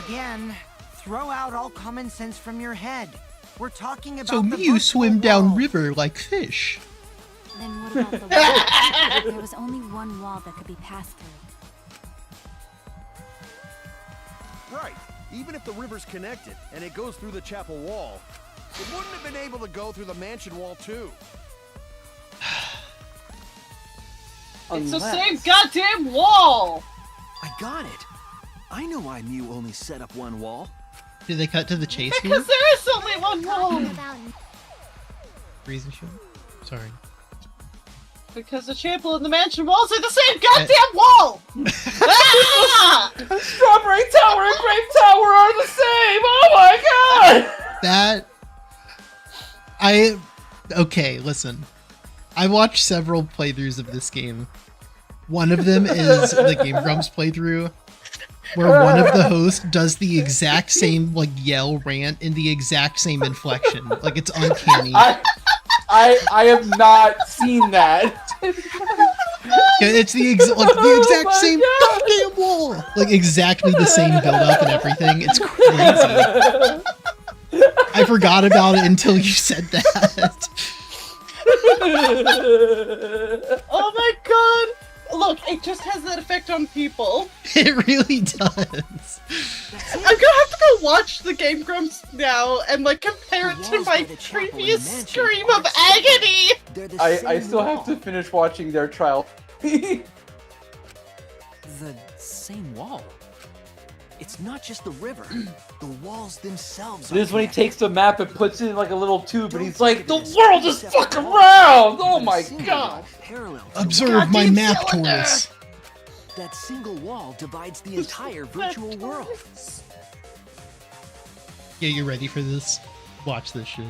Again, throw out all common sense from your head. We're talking about So the Mew virtual swim down world. river like fish. Then what about the wall? There was only one wall that could be passed through. Right. Even if the river's connected and it goes through the chapel wall, it wouldn't have been able to go through the mansion wall too. It's the same goddamn wall! I got it. I know why Mew only set up one wall. Did they cut to the chase here? Because there is only one wall! Talking about Reason show? Sorry. Because the chapel and the mansion walls are the same goddamn wall! Ah! Strawberry Tower and Grape Tower are the same! Oh my god! Okay, listen. I watched several playthroughs of this game. One of them is the Game Grumps playthrough, where one of the hosts does the exact same yell rant in the exact same inflection. Like, it's uncanny. I have not seen that. It's the exact same goddamn wall. Like, exactly the same build up and everything. It's crazy. I forgot about it until you said that. Oh my god! Look, it just has that effect on people. It really does. I'm gonna have to go watch the Game Grumps now and compare it to my previous scream of agony! I still have to finish watching their trial. The same wall. It's not just the river. The walls themselves. This is when he takes the map and puts it in a little tube, and he's like, "The world is fucking round!" Oh my god! Observe my map tours. That single wall divides the entire virtual world. Yeah, you ready for this? Watch this shit.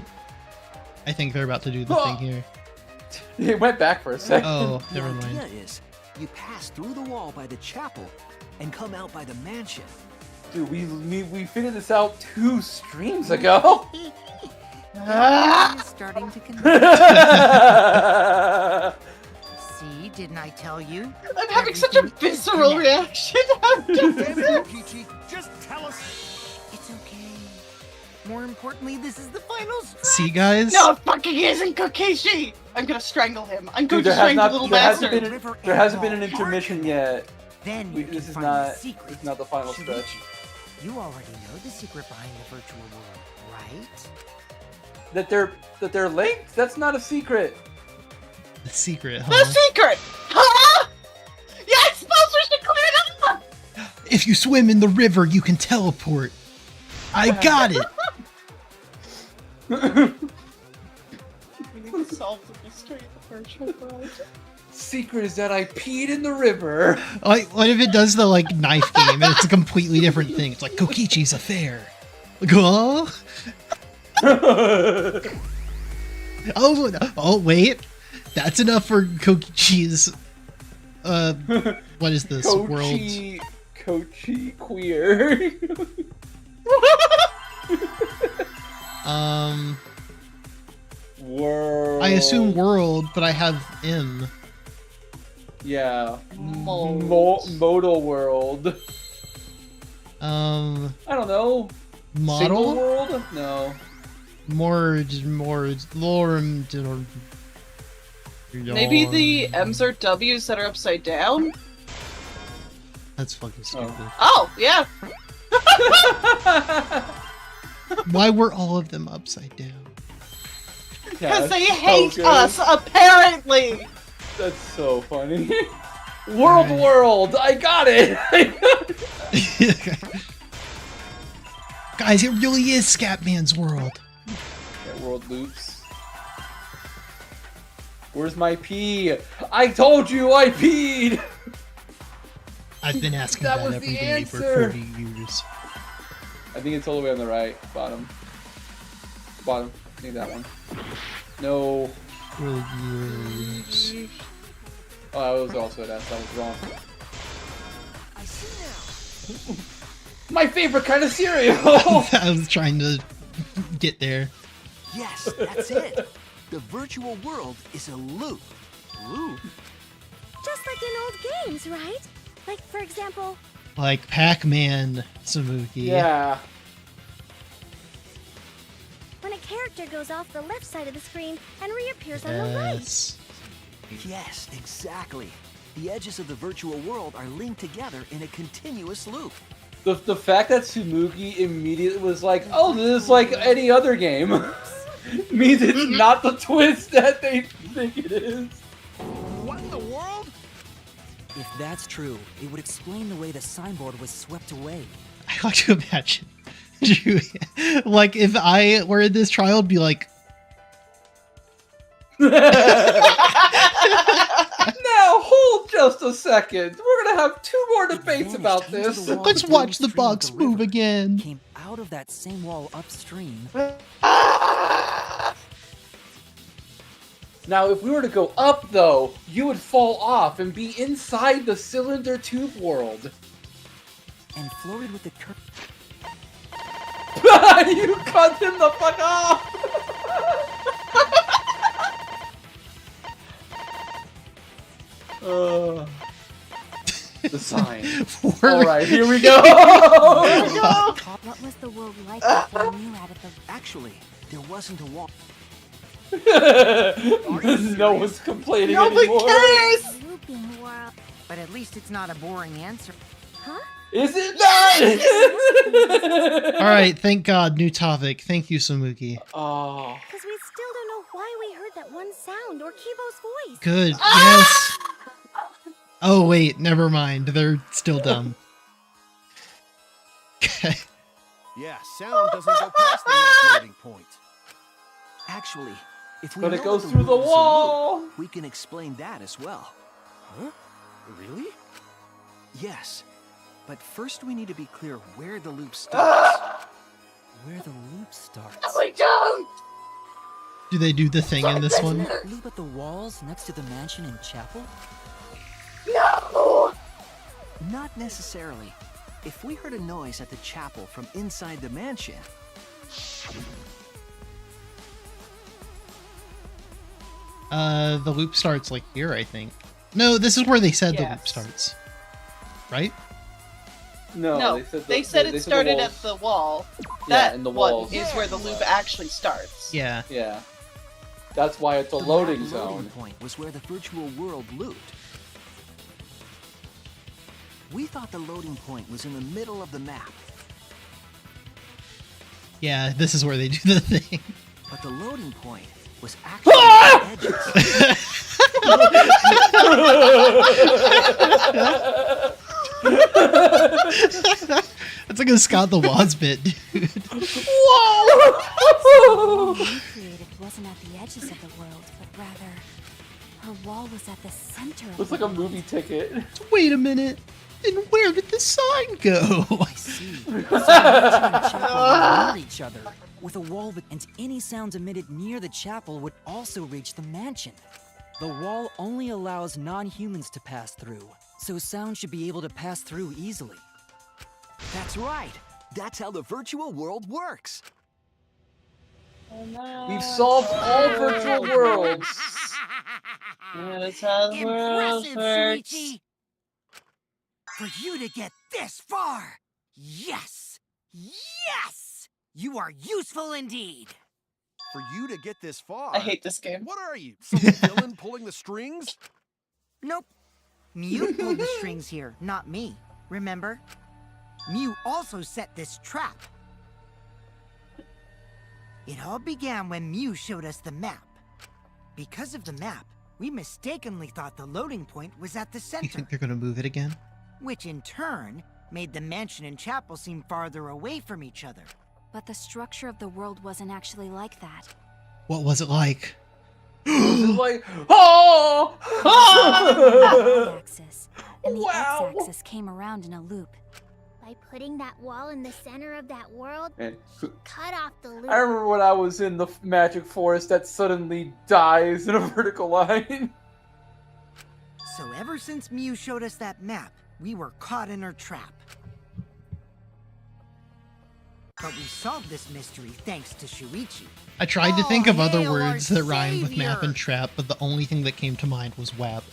I think they're about to do the thing here. It went back for a second. Oh, The never mind. idea is, you pass through the wall by the chapel and come out by the mansion. Dude, we figured this out 2 streams ago. I'm starting to convince. See, didn't I tell you? I'm having such a visceral reaction after this. Kokichi, just tell us. It's okay. More importantly, this is the final stretch. See, guys? No, it fucking isn't Kokishi! I'm gonna strangle him. I'm going Dude, to strangle little there hasn't bastard. been an intermission yet. Then you This can is find not. the secret. It's not the final Shuichi, stretch. You already know the secret behind the virtual world, right? That they're linked. That's not a secret. The secret, The huh? secret! Huh? Yeah, I suppose we should clear it up! If you swim in the river, you can teleport. I got it. We need to solve the mystery of the virtual world. Secret is that I peed in the river. Like, what if it does the like knife game and it's a completely different thing? It's like Kokichi's affair. Like, oh, oh, wait, that's enough for Kokichi's. What is this world? Kochi queer. World. I assume world, but I have M. Yeah. Mold. Modal world. Um, I don't know. Single model? world? No. Lorem. Maybe the M's are W's that are upside down? That's fucking stupid. Oh, yeah. Why were all of them upside down? Because they so hate good. us, apparently! That's so funny. World! I got it! Guys, it really is Scatman's world. That world loops. Where's my pee? I told you I peed! I've been asking That that, was every the day for answer. 40 years. I think it's all the way on the right. Bottom. Bottom. I think that one. No. Oh, I was also that. That was wrong. I see now. My favorite kind of cereal! I was trying to get there. Yes, that's it. The virtual world is a loop. Loop? Just like in old games, right? Like, for example, Like Pac-Man, Samuki. Yeah. when a character goes off the left side of the screen and reappears on the right. Yes. Yes, exactly. The edges of the virtual world are linked together in a continuous loop. The fact that Tsumugi immediately was like, oh, this is like any other game, means it's not the twist that they think it is. What in the world? If that's true, it would explain the way the signboard was swept away. I like to imagine. Like, if I were in this trial, I'd be like, Now, hold just a second. We're gonna have 2 more It debates vanished about into this. the wall let's watch the downstream of box the move river, again. Came out of that same wall upstream. Now, if we were to go up, though, you would fall off and be inside the cylinder tube world. And floated with the current. You cut him the fuck off! The sign. Alright, here we go! What was the world like before Mew added the... Actually, there wasn't a wall. No one's complaining Nobody anymore. cares! Looping world. But at least it's not a boring answer. Huh? Is it not? Alright, thank God, new topic. Thank you, Samuki. Oh. Because we still don't know why we heard that one sound or Kibo's voice. Good, yes. Oh, wait, never mind. They're still dumb. Okay. Yeah, sound doesn't go past the next loading point. Actually, if we But know it goes that through the world is a wall. loop, we can explain that as well. Huh? Really? Yes. But first we need to be clear where the loop starts. Where the loop starts. I don't! Do they do the thing in this one? Loop at the walls next to the mansion and chapel? No! Not necessarily. If we heard a noise at the chapel from inside the mansion, The loop starts like here, I think. No, this is where they said the loop Yes. starts. Right? No, No, they said it started at the wall. Yeah, That in the one walls. is where the loop actually starts. Yeah. Yeah. That's why it's a the loading map zone. loading point was where the virtual world looped. We thought the loading point was in the middle of the map, Yeah, this is where they do the thing. but the loading point was actually at the edges. That's like a Scott the Woz bit, dude. Whoa! The wall Mew created wasn't at the edges of the world, but rather, her wall was at the center of Looks the like a world. movie ticket. Wait a minute. And where did the sign go? I see. So the mansion and chapel were near each other, with a wall and any sounds emitted near the chapel would also reach the mansion. The wall only allows non-humans to pass through, so sound should be able to pass through easily. That's right. That's how the virtual world works. We've solved all virtual worlds. That's how the world Impressive, works. Shuichi! For you to get this far! Yes! Yes! You are useful indeed! For you to get this far. I hate this game. What are you? Some villain pulling the strings? Nope. Mew pulled the strings here, not me. Remember? Mew also set this trap. It all began when Mew showed us the map. Because of the map, we mistakenly thought the loading point was at the You center, think they're gonna move it again? which in turn made the mansion and chapel seem farther away from each other. But the structure of the world wasn't actually like that. What was it like? It's like, oh! The Y-axis, and the Wow. X-axis came around in a loop. By putting that wall in the center of that world, Man, cut off the loop. I remember when I was in the magic forest that suddenly dies in a vertical line. So ever since Mew showed us that map, we were caught in her trap. But we solved this mystery thanks to Shuichi. I tried to think of other hail our words that rhyme with map savior. and trap, but the only thing that came to mind was WAP.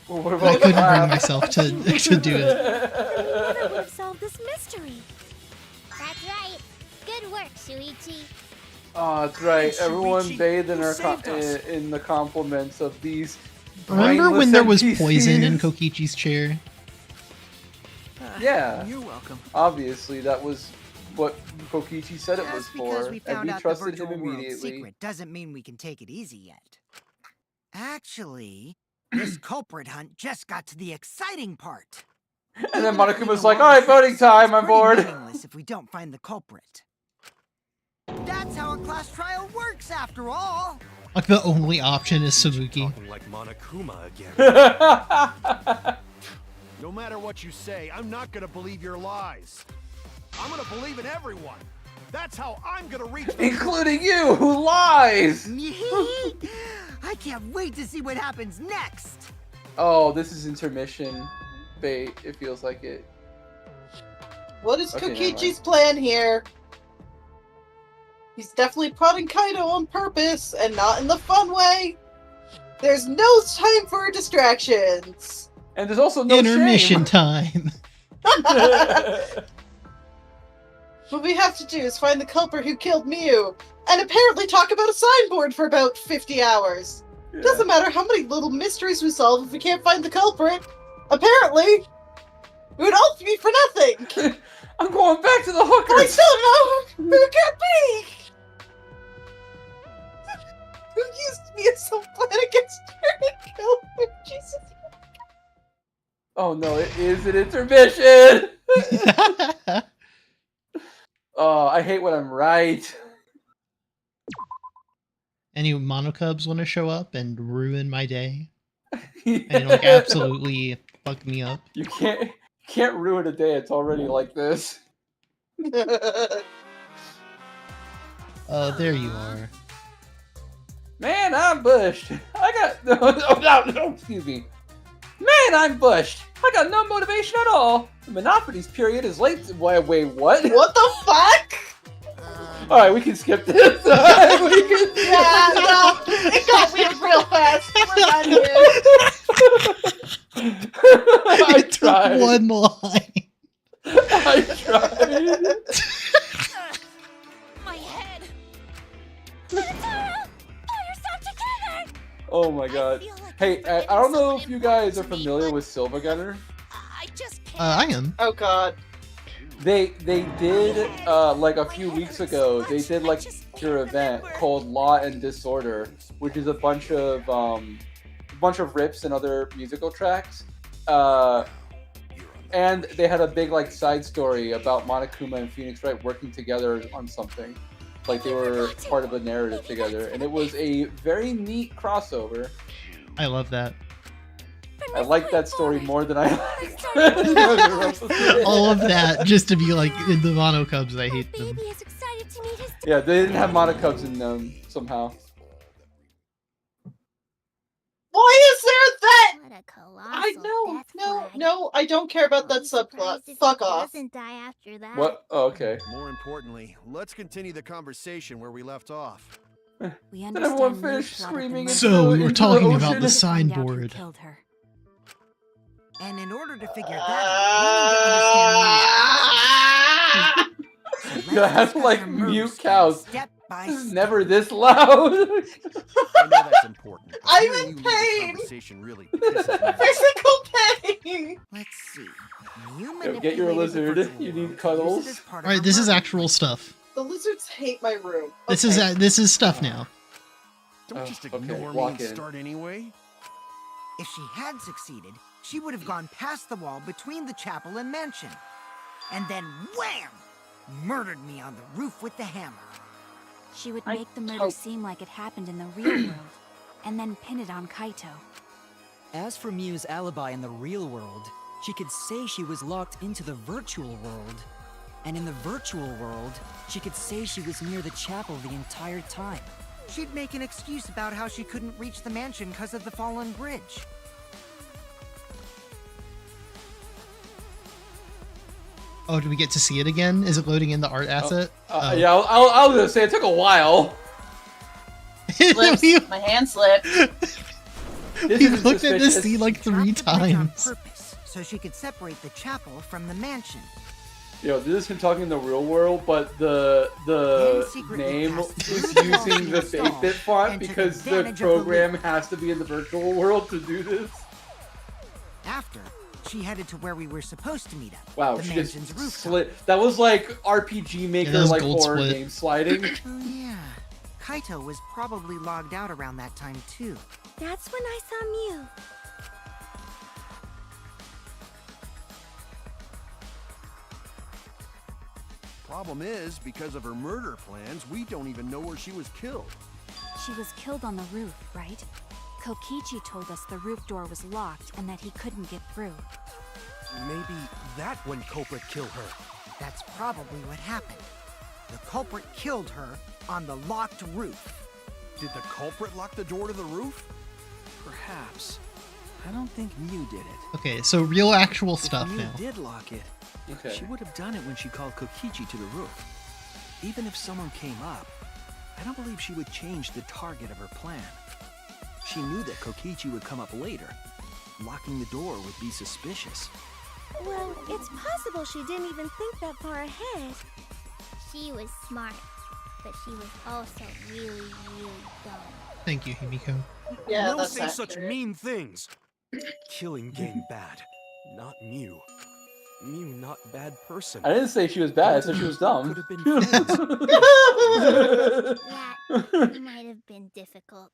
Well, what And I about couldn't that? bring myself to do it. Mother would have solved this mystery. That's right. Good work, Shuichi. Oh, that's right. Everyone Shuichi, bathed in, you our saved us. in the compliments of these. Remember when brainless there was NPCs? poison in Kokichi's chair? Yeah. You're welcome. Obviously, that was what Kokichi said it was Just because for, we and found we out the trusted virtual him world immediately. secret doesn't mean we can take it easy yet. Actually, this culprit hunt just got to the exciting part. And then Even if Monokuma we was know like, all "All the right, voting facts, time. it's I'm pretty bored." meaningless if we don't find the culprit. That's how a class trial works, after all. Like the only option is Suzuki. Talking like Monokuma again. No matter what you say, I'm not gonna believe your lies. I'm gonna believe in everyone. That's how I'm gonna reach the Including you, who lies. I can't wait to see what happens next. Oh, this is intermission bait. It feels like it. What is Okay, never Kokichi's plan here? He's definitely prodding Kaido on purpose, and not in the fun way. There's no time for distractions. And there's also no Intermission time. What we have to do is find the culprit who killed Mew, and apparently talk about a signboard for about 50 hours. Yeah. Doesn't matter how many little mysteries we solve if we can't find the culprit. Apparently, it would all be for nothing. I'm going back to the I hookers. still know who it could be. Who used to be a self-plan against Jericho? Jesus. Oh no, it is an intermission. Oh, I hate when I'm right. Any Monocubs want to show up and ruin my day? And like absolutely fuck me up? You can't ruin a day. It's already like this. There you are. Man, I'm bushed. I got no, excuse me. Man, I'm bushed. I got no motivation at all. The Monopoly's period is late. Wait, what? What the fuck? All right, we can skip this. All right, we can. Yeah, no, it got weird real fast. We're done here. I It took tried. one line. I tried. My head! Natara! Pull yourself together! Oh my god. Hey, I don't know if you guys are familiar with Silva Gunner. I just can't. I am. Oh god. They did like a few weeks ago. They did like their event called Law and Disorder, which is a bunch of rips and other musical tracks. and they had a big like side story about Monokuma and Phoenix Wright working together on something. Like they were part of a narrative together, and it was a very neat crossover. I love that. I like that story more than I liked All of that just to be like in the Mono Cubs. I hate them. Baby is excited to meet his Yeah, they didn't have Monokubs in them somehow. Why is there that? What a colossal I know. death No, flag. no, I don't care about that I'll be surprised subplot. if Fuck he off. doesn't die after that. What? Oh, okay. More importantly, let's continue the conversation where we left off. We And everyone understand Mew's finished plot of the screaming murder. So we were into talking the about ocean. the To find out who signboard. killed her. And in order to figure that out, we need to understand Mew's. So You let's have discuss like her murder mute scheme cows. step by This is step. never this loud. I know that's important. but I'm hearing in you lead the pain. conversation really pisses me off. Physical pain. Let's see. Mew Yo, get your manipulated the lizard. virtual You need world to use cuddles. it as part of All right, her this is murder actual plan. stuff. The lizards hate my room. This Okay. is stuff now. Don't just okay, ignore me walk and in. start anyway. If she had succeeded, she would have gone past the wall between the chapel and mansion. And then wham! Murdered me on the roof with the hammer. She would I make the murder hope- seem like it happened in the real world, and then pin it on Kaito. As for Mew's alibi in the real world, she could say she was locked into the virtual world. And in the virtual world, she could say she was near the chapel the entire time. She'd make an excuse about how she couldn't reach the mansion because of the fallen bridge. Oh, do we get to see it again? Is it loading in the art asset? Oh. Yeah, I was gonna say it took a while. Slips. My hand slipped. This We is looked at this suspicious. scene like 3 Dropped the bridge on times. purpose, so she could separate the chapel from the mansion. Yo, this is him talking in the real world, but the Then secretly name passed is through the walls using she the installed 8-bit font and took because the advantage of the program loop. has to be in the virtual world to do this. After, she headed to where we were supposed to meet up. Wow, the she mansion's just rooftop. slid. That was like RPG Maker, that was like gold horror split. game sliding. Oh yeah, Kaito was probably logged out around that time too. That's when I saw Mew. Problem is, because of her murder plans, we don't even know where she was killed. She was killed on the roof, right? Kokichi told us the roof door was locked and that he couldn't get through. Maybe that when culprit killed her. That's probably what happened. The culprit killed her on the locked roof. Did the culprit lock the door to the roof? Perhaps. I don't think Mew did it. Okay, so real actual stuff If Mew now. did lock it, Okay. she would have done it when she called Kokichi to the roof. Even if someone came up, I don't believe she would change the target of her plan. She knew that Kokichi would come up later. Locking the door would be suspicious. Well, it's possible she didn't even think that far ahead. She was smart, but she was also really, really dumb. Thank you, Himiko. Yeah, Don't that's say such accurate. mean things. Killing game bad, not Mew. Mew not bad person. I didn't say she was bad. I said she was dumb. Could have been friends. That might have been difficult,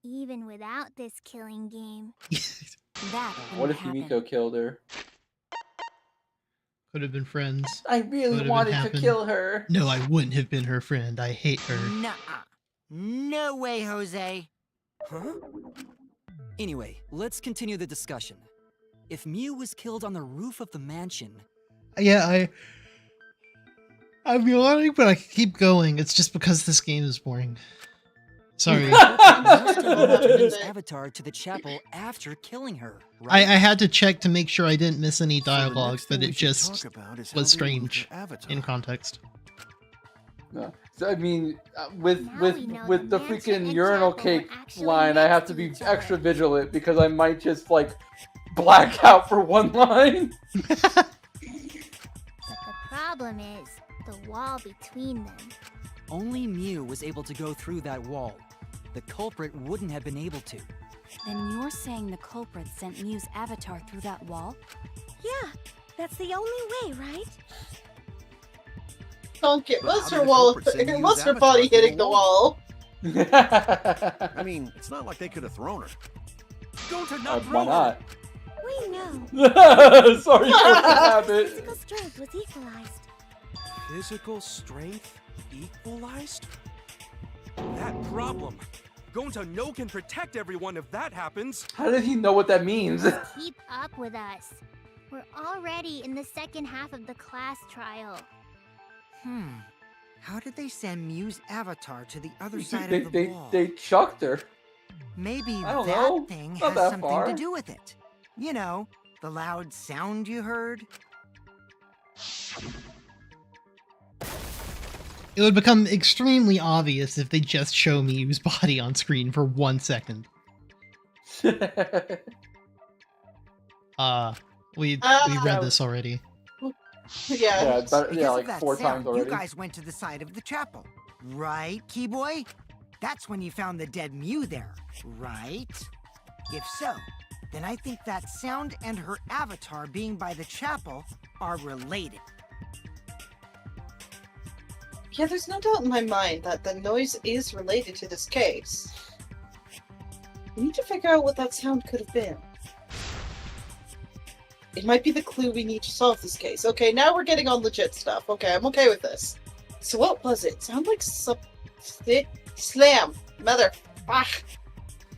even without this killing game. That What wouldn't if happen. Yumiko killed her? Could have been friends. I Would've really been wanted to happened. kill her. No, I wouldn't have been her friend. I hate her. Nuh-uh. No way, Jose. Huh? Anyway, let's continue the discussion. If Mew was killed on the roof of the mansion, Yeah, I'm yawning, but I keep going. It's just because this game is boring. Sorry. must have moved Did Mew's it? avatar to the chapel after killing her, I right? had to check to make sure I didn't miss any So the dialogue, next but thing it we should just talk about is how was they moved strange her avatar. in context. No. So I mean, with Now with we know with the the mansion freaking and urinal chapel were cake actually line, I next have to to be each other. extra vigilant because I might just like black out for one line. But the problem is the wall between them. Only Mew was able to go through that wall. The culprit wouldn't have been able to. Then you're saying the culprit sent Mew's avatar through that wall? Yeah, that's the only way, right? Don't get. But how What's did her the wall? culprit send you What's his her avatar body through hitting the the wall? wall? I mean, it's not like they could have thrown her. Don't have Why not? We know. Sorry for the habit. Physical strength was equalized. Physical strength equalized? That problem. Gonta no can protect everyone if that happens. How did he know what that means? Keep up with us. We're already in the second half of the class trial. How did they send Mew's avatar to the other side of the they wall? they chucked her. Maybe I don't that know. thing Not has that something far. to do with it. You know, the loud sound you heard. It would become extremely obvious if they just show Mew's body on screen for 1 second. We read this already. Yeah. Because like of that 4 sound, times already. You guys went to the side of the chapel, right, Keyboy? That's when you found the dead Mew there, right? If so, then I think that sound and her avatar being by the chapel are related. Yeah, there's no doubt in my mind that the noise is related to this case. We need to figure out what that sound could have been. It might be the clue we need to solve this case. Okay, now we're getting on legit stuff. Okay, I'm okay with this. So what was it? Sound like slam. Mother.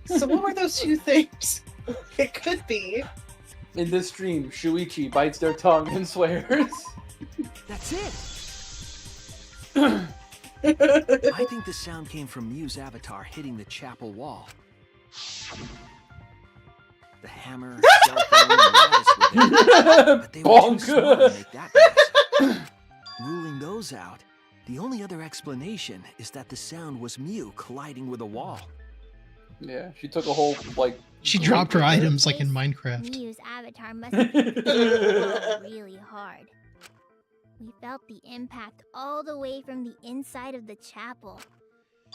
So what were those two things? It could be. In this stream, Shuichi bites their tongue and swears. That's it! I think the sound came from Mew's avatar hitting the chapel wall. The hammer, cell phone, and lattice were there, but they were too small to make that noise. Ruling those out, the only other explanation is that the sound was Mew colliding with a wall. Yeah, she took a whole, like... She dropped her items like in Minecraft. Mew's avatar must have hit the wall really hard. We felt the impact all the way from the inside of the chapel.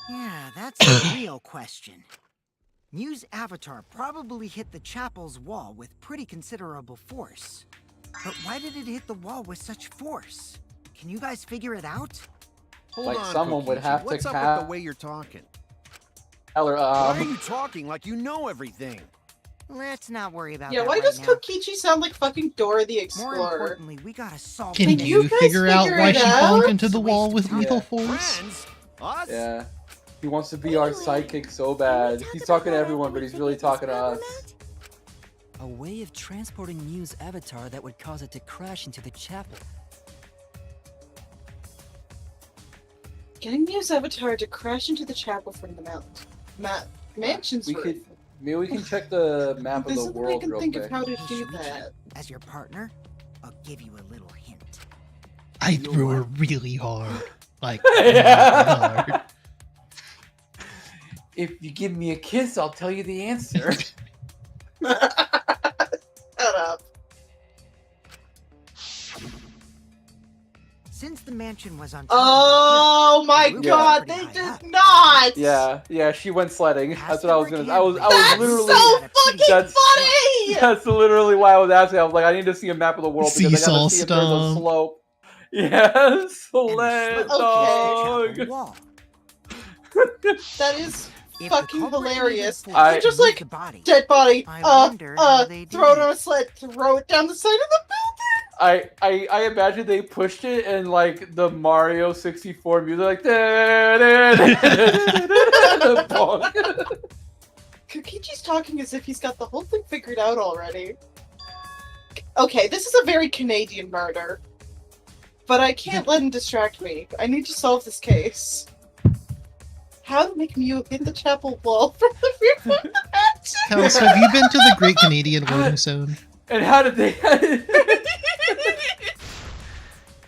Yeah, that's a real question. Mew's avatar probably hit the chapel's wall with pretty considerable force. But why did it hit the wall with such force? Can you guys figure it out? Hold Like on, someone would Kokichi. have to What's up cap- with the way you're talking? Tell her, Why are you talking like you know everything? Let's not worry about Yeah, that why right does now. Kokichi sound like fucking Dora the More Explorer? importantly, we gotta solve Can the you you guys figure out figure why it she out? bonked into the It's a wall waste with of lethal time. force? Friends? Us? yeah. He wants to be our sidekick so bad. He's talking to everyone, but he's really talking to us. A way of transporting Mew's avatar that would cause it to crash into the chapel. Getting Mew's avatar to crash into the chapel from the mansion's We roof. could, maybe we can check the map of This the is what I world can real think quick. of how to Hey, do Shuichi, that. As your partner, I'll give you a little hint. I threw her really hard. Like, Yeah. really hard. If you give me a kiss, I'll tell you the answer. Shut up. Since the mansion was on top Oh of my the hill, god, pretty they high did up. not! yeah, she went sledding. That's what I was gonna. I was That's literally. so fucking That's- funny! That's literally why I was asking. I was like, I need to see a map of the world because I Seesaw gotta see if there's a stomp. slope. Yes, and the sled slope dog. against the chapel wall. That is If the fucking culprit needed hilarious. force I- They're just to move like, the body. dead body, I wonder how they did throw it it. on a sled, throw it down the side of the I imagine they pushed it and like the Mario 64 music, like. Da, da, da, da, da, building! Kokichi's talking as if he's got the whole thing figured out already. Okay, this is a very Canadian murder. But I can't let him distract me. I need to solve this case. How to make Mew hit the chapel wall from the rear of the mansion? Kels, have you been to the Great Canadian Loading Zone? And how did they?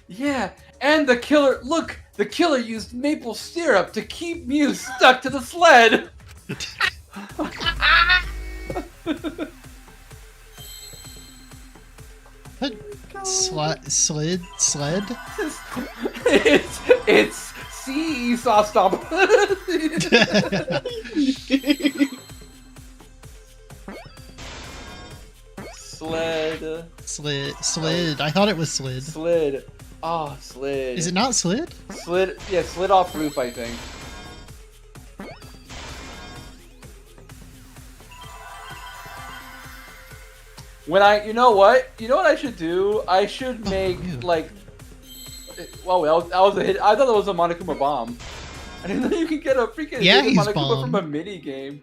Yeah, and the killer. Look, the killer used maple syrup to keep Mew stuck to the sled. What? Sled? It's seesaw stomp. Slid. I thought it was slid. Slid. Oh, slid. Is it not slid? Slid. Yeah, slid off roof, I think. you know what I should do? I should make like. Whoa, that was a hit. I thought that was a Monokuma bomb. I didn't know you can get a freaking Monokuma bomb. from a mini game.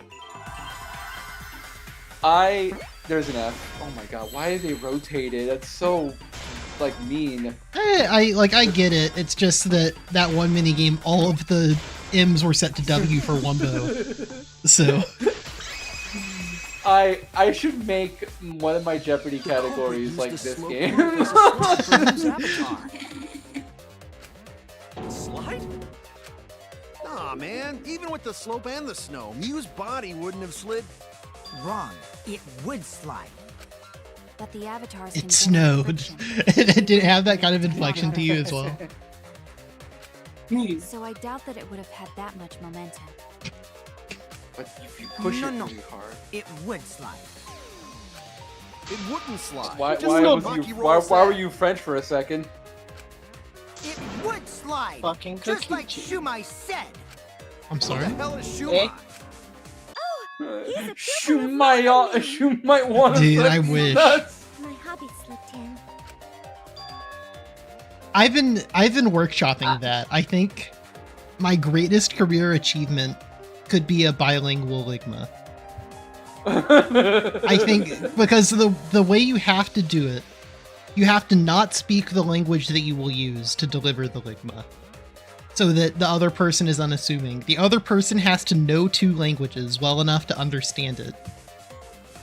There's an F. Oh my god, why are they rotated? That's so like mean. I get it. It's just that one mini game, all of the M's were set to W for Wumbo. So I should make one of my Jeopardy categories like this game. Slide? Aw, man. Even with the slope and the snow, Mew's body wouldn't have slid. Wrong. It would slide. But the avatars it can snowed. It didn't have that kind of inflection to you as well. So I doubt that it would have had that much momentum. But if you push it No. really hard. It would slide. It wouldn't slide. Why Just were you French for a second? It would slide. Fucking just like Kokichi. Shumai said. I'm sorry. What the hell is Shumai? You might want to. Dude, I wish. My hobby slipped in. I've been workshopping that. I think my greatest career achievement could be a bilingual Ligma. I think because the way you have to do it, you have to not speak the language that you will use to deliver the Ligma, so that the other person is unassuming. The other person has to know two languages well enough to understand it.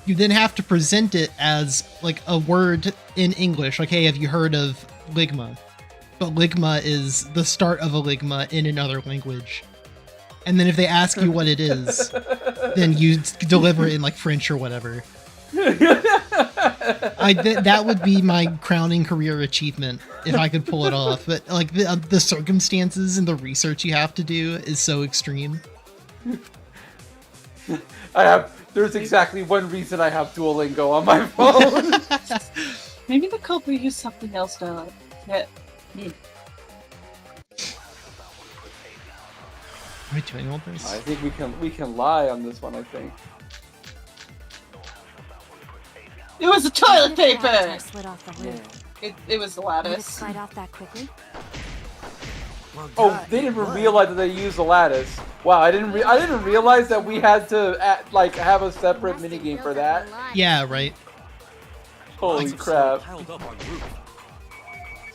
You then have to present it as like a word in English, like, hey, have you heard of Ligma? But Ligma is the start of a Ligma in another language. And then if they ask you what it is, then you deliver it in like French or whatever. That would be my crowning career achievement if I could pull it off. But like the circumstances and the research you have to do is so extreme. There's exactly one reason I have Duolingo on my phone. Maybe the culprit used something else to hit. Are we doing all this? I think we can lie on this one. I think It was the toilet The avatar paper! slid off the roof. It was the Would it lattice. slide off that quickly? Well, Oh, duh, they it didn't would. realize that they used the lattice. Wow, I didn't realize that we had to have a separate minigame for that. Yeah, right. Holy crap! Piled up on the roof.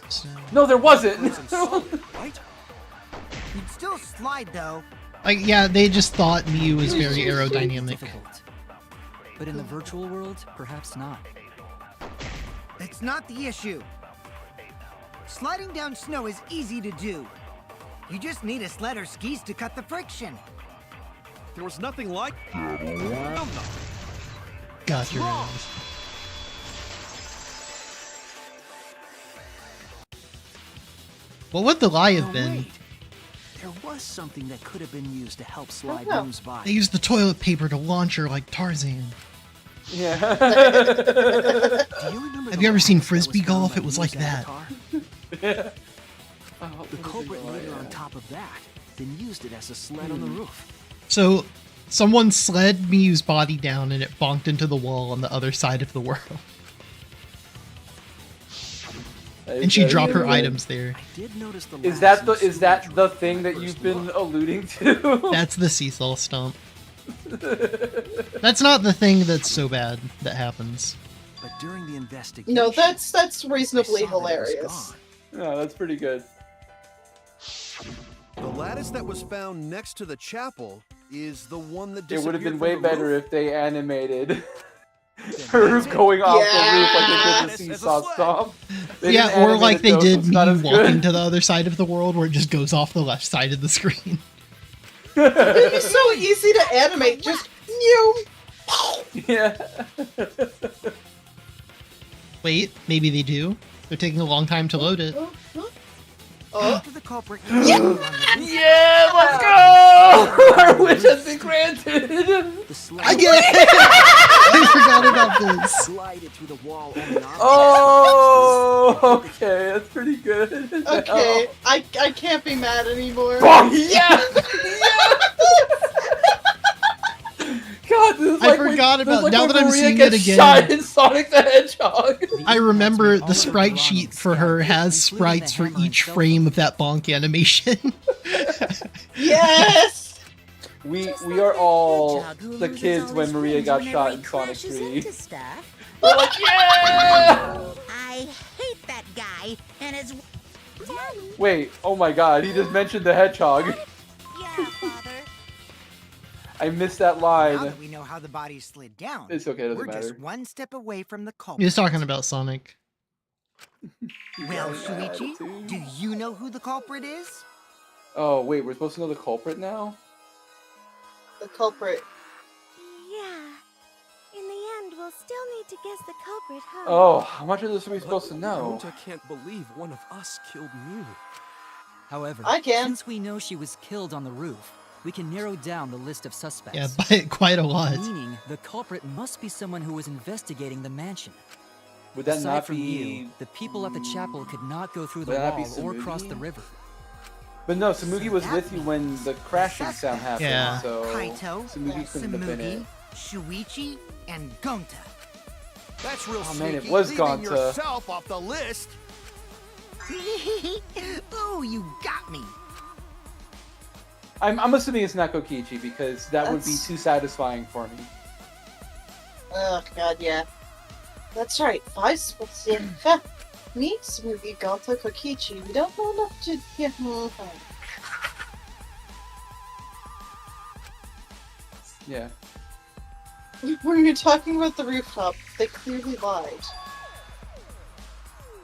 So, No, there wasn't. Right? You'd still slide though. like, yeah, they just thought Mew was very aerodynamic. Difficult. But in the virtual world, perhaps not. That's not the issue. Sliding down snow is easy to do. You just need a sled or skis to cut the friction. There was nothing like. Got your Wrong. ass. What would the lie have No, been? wait. There was something that could have been used to help slide Oh. Mew's body. They used the toilet paper to launch her like Tarzan. Yeah. Do you remember Have the you ever seen lattice that Frisbee found golf? by It was like Mew's that. avatar? Oh, The culprit laid her on top of that, then used it as a sled on the roof. So, someone slid Mew's body down and it bonked into the wall on the other side of the world. And she dropped her items there. I did notice the Is lattice that in the sewage roof thing that at you've first been look. alluding to? That's the seesaw stump. That's not the thing that's so bad that happens. But during the investigation, No, that's I reasonably saw that it was hilarious. gone. Yeah, that's pretty good. The lattice that was found next to the chapel is the one that It disappeared would have been from way the better roof? if they animated Then her that's it. going off the roof like they did Yes, the as a seesaw sled. stomp. They Yeah, didn't or animate like it they though, so did it's not Mew as walking good. to the other side of the world where it just goes off the left side of the screen. It'd be so easy to animate. Just you. Yeah. Wait, maybe they do? They're taking a long time to load it. After the culprit came down on the roof, Yeah, let's go! Our wish has been granted. The sled I get it! I forgot about this. glided through the wall on the opposite Oh, okay, that's pretty good. Okay, I can't be mad anymore. Oh, yeah! God I forgot about now that I'm Maria seeing it gets again. shot in Sonic the Hedgehog. I remember the sprite sheet for her has sprites for each frame of that bonk animation. Yes! We are all the kids when Maria got shot in Sonic 3. We're like, yeah! I hate that guy and his... Wait, oh my god, he just mentioned the hedgehog. Yeah, Father. I missed that Now line. that we know how the body slid down, It's okay, it doesn't we're matter. just one step away from the culprit. He was talking about Sonic. Well, Shuichi, do you know who the culprit is? Oh, wait, we're supposed to know the culprit now? The culprit. Yeah. In the end, we'll still need to guess the culprit, huh? Oh, how much of this are we supposed to know? I can't believe one of us killed Mew. However, I can. since we know she was killed on the roof, we can narrow down the list of suspects. Yeah, by quite a lot. Meaning, the culprit must be someone who was investigating the mansion. Would that Aside not from be... you, the people at the chapel could not go through the Would that wall not be or Samugi? cross the river. But no, Samugi was with you when the crashing sound happened, Yeah. so... Kaito, Samugi couldn't have been it. Shuichi, and Gonta. That's real Oh, man, it sneaky, was leaving Gonta. yourself off the list. Oh, you got me. I'm assuming it's not Kokichi, because that would be That's- too satisfying for me. Oh god, yeah. That's right. 5 spots in. Me, Smoothie, Gonta, Kokichi. We don't know enough to. Yeah. Yeah. When you're talking about the rooftop, they clearly lied.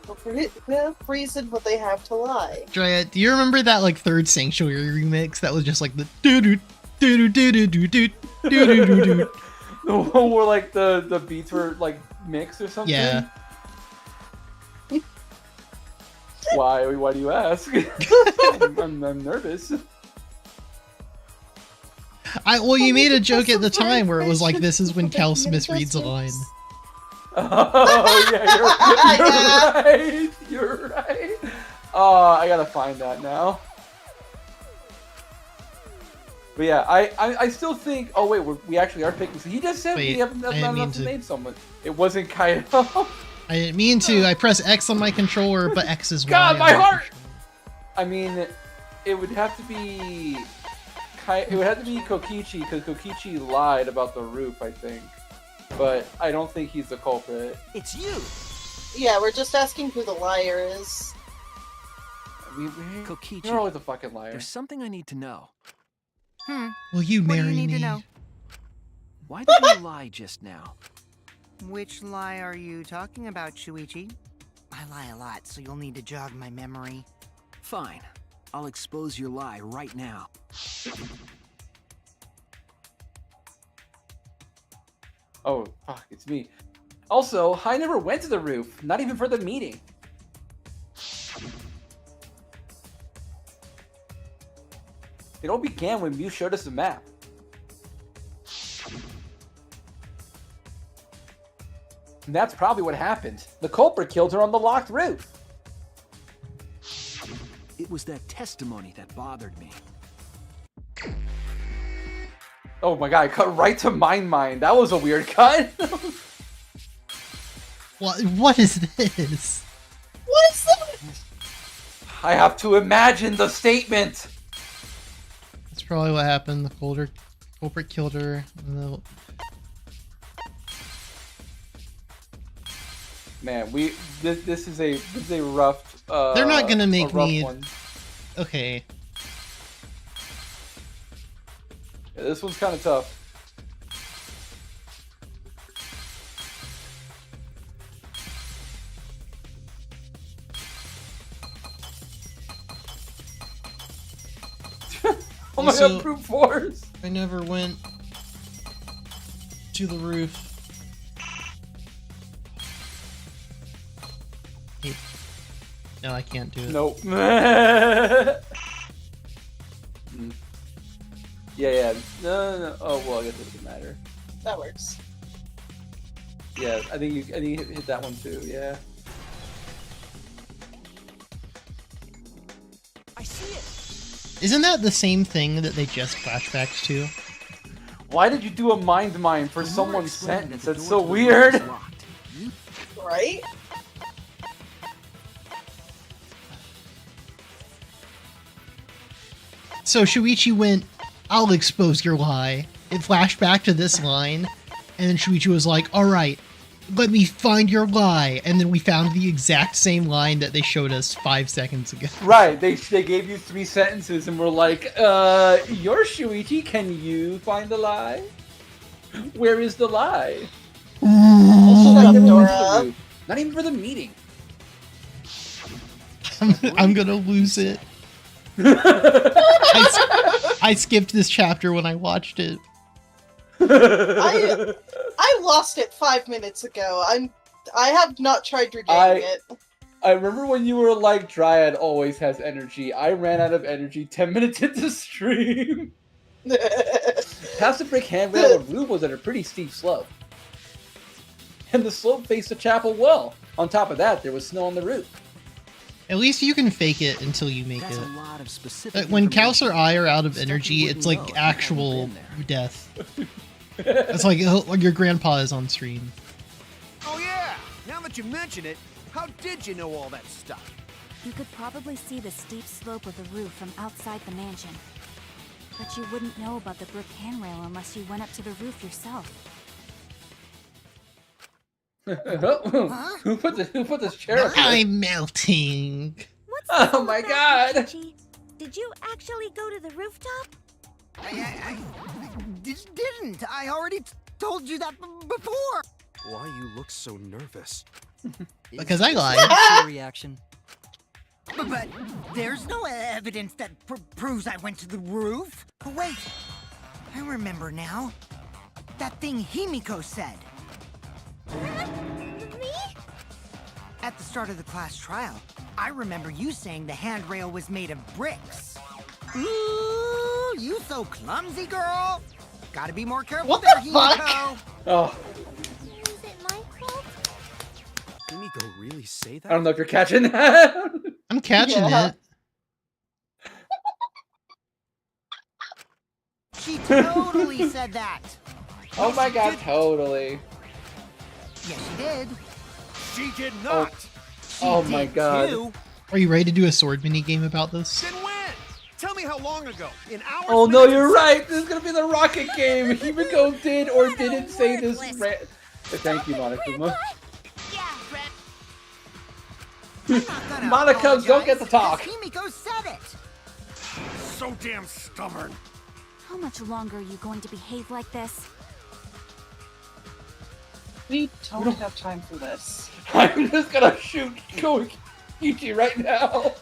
But for what reason would they have to lie? Drea, do you remember that like third Sanctuary remix that was just like the doo doo doo doo doo doo doo doo doo doo doo? The one where like the beats were like mixed or something? Yeah. Why do you ask? I'm nervous. Well, you made a joke at the time where it was like, this is when Cal Smith reads a line. Oh yeah, you're right. You're right. Oh, I gotta find that now. But yeah, I still think. Oh wait, we actually are picking. So he just said Wait, we have I didn't not mean enough to to- name someone. It wasn't Kaito. I didn't mean to. I press X on my controller, but X is Y. God, on my heart! controller. I mean, it would have to be. It would have to be Kokichi because Kokichi lied about the roof, I think. But I don't think he's the culprit. It's you. Yeah, we're just asking who the liar is. Kokichi, You're always a fucking liar. there's something I need to know. Will you What do marry you need me? to know? Why did you lie just now? Which lie are you talking about, Shuichi? I lie a lot, so you'll need to jog my memory. Fine. I'll expose your lie right now. Oh, fuck, it's me. Also, I never went to the roof, not even for the meeting. It all began when Mew showed us the map. And that's probably what happened. The culprit killed her on the locked roof. It was that testimony that bothered me. Oh my god, I cut right to mind. That was a weird cut. What is this? What is that? I have to imagine the statement. That's probably what happened. The culprit killed her. And Man, this is a rough. They're not gonna make a rough me. one. Okay. Yeah, this one's kind of tough. Oh my Also- god, brute force! I never went to the roof. Wait. No, I can't do it. Nope. Mm. Yeah. No. Oh well, I guess it doesn't matter. That works. Yeah, I think you hit that one too. Yeah. I see it. Isn't that the same thing that they just flashbacked to? Why did you do a mind mine for When Nora someone's explained sentence? that the That's door so to the room weird. was locked, you Right? So Shuichi went, "I'll expose your lie." It flashed back to this line, and then Shuichi was like, "Alright, let me find your lie." And then we found the exact same line that they showed us 5 seconds ago. Right, they gave you 3 sentences and were like, you're Shuichi, can you find the lie? Where is the lie? Also, Shut I up, never went to Dora. the roof. Not even for the meeting. I'm gonna lose it. I skipped this chapter when I watched it. I lost it 5 minutes ago. I have not tried regaining it. I remember when you were like, Dryad always has energy. I ran out of energy 10 minutes into stream. Past the brick handrail, the roof was at a pretty steep slope. And the slope faced the chapel well. On top of that, there was snow on the roof. At least you can fake it until you make That's it. a lot of specific When information. Kaus or I are out of Stuff energy, you it's wouldn't like know if you hadn't actual been there. death. It's like your grandpa is on stream. Oh yeah! Now that you mention it, how did you know all that stuff? You could probably see the steep slope of the roof from outside the mansion. But you wouldn't know about the brick handrail unless you went up to the roof yourself. Who put this chair up there? I'm melting. What's Oh so my about God. Kokichi? Did you actually go to the rooftop? I didn't. I already told you that before. Why you look so nervous? Because I lied. What's your reaction? But there's no evidence that proves I went to the roof. Oh, wait, I remember now. That thing Himiko said. Me? At the start of the class trial, I remember you saying the handrail was made of bricks. Ooh, you so clumsy, girl. Gotta be more careful What there, the fuck? Himiko. Oh, Is it my fault? Himiko really say that? I don't know if you're catching that. I'm catching Yeah. it. She totally said that. Oh my god, totally. Yes, she did. She did not! She Oh my did God. too. Are you ready to do a sword mini game about this? Then when? Tell me how long ago. In hours? Oh no, minutes, you're and right. This is gonna be the rocket game. Himiko did or didn't say this. Thank you, Monokuma. I'm not gonna Monica, don't apologize, get to talk. 'cause Himiko said it. So damn stubborn. How much longer are you going to behave like this? We don't have time for this. I'm just gonna shoot Koichi right now.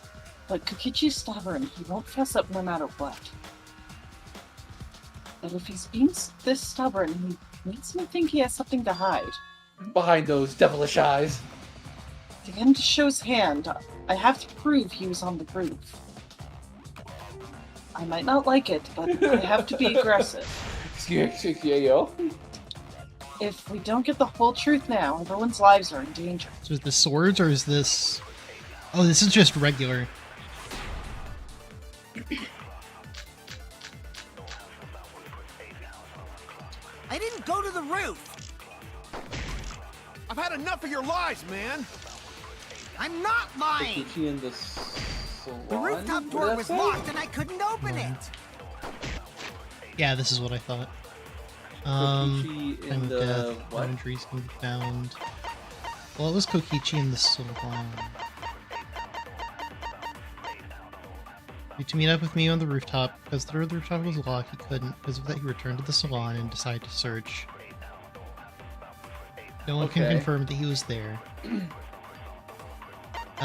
But Kokichi's stubborn. He won't fess up no matter what. And if he's being this stubborn, he makes me think he has something to hide. Behind those devilish eyes. To get him to show his hand, I have to prove he was on the roof. I might not like it, but I have to be aggressive. Excuse yo. If we don't get the whole truth now, everyone's lives are in danger. So is this swords or is this... Oh, this is just regular. I didn't go to the roof. I've had enough of your lies, man. I'm not lying. Koichi in the salon? The rooftop What door did was that say? locked and I couldn't open it. Yeah, this is what I thought. Kokichi Time in of the death, what? injuries can be found. Well, it was Kokichi in the salon. To meet up with me on the rooftop. Because the rooftop was locked, he couldn't. Because of that, he returned to the salon and decided to search. No one can Okay. confirm that he was there.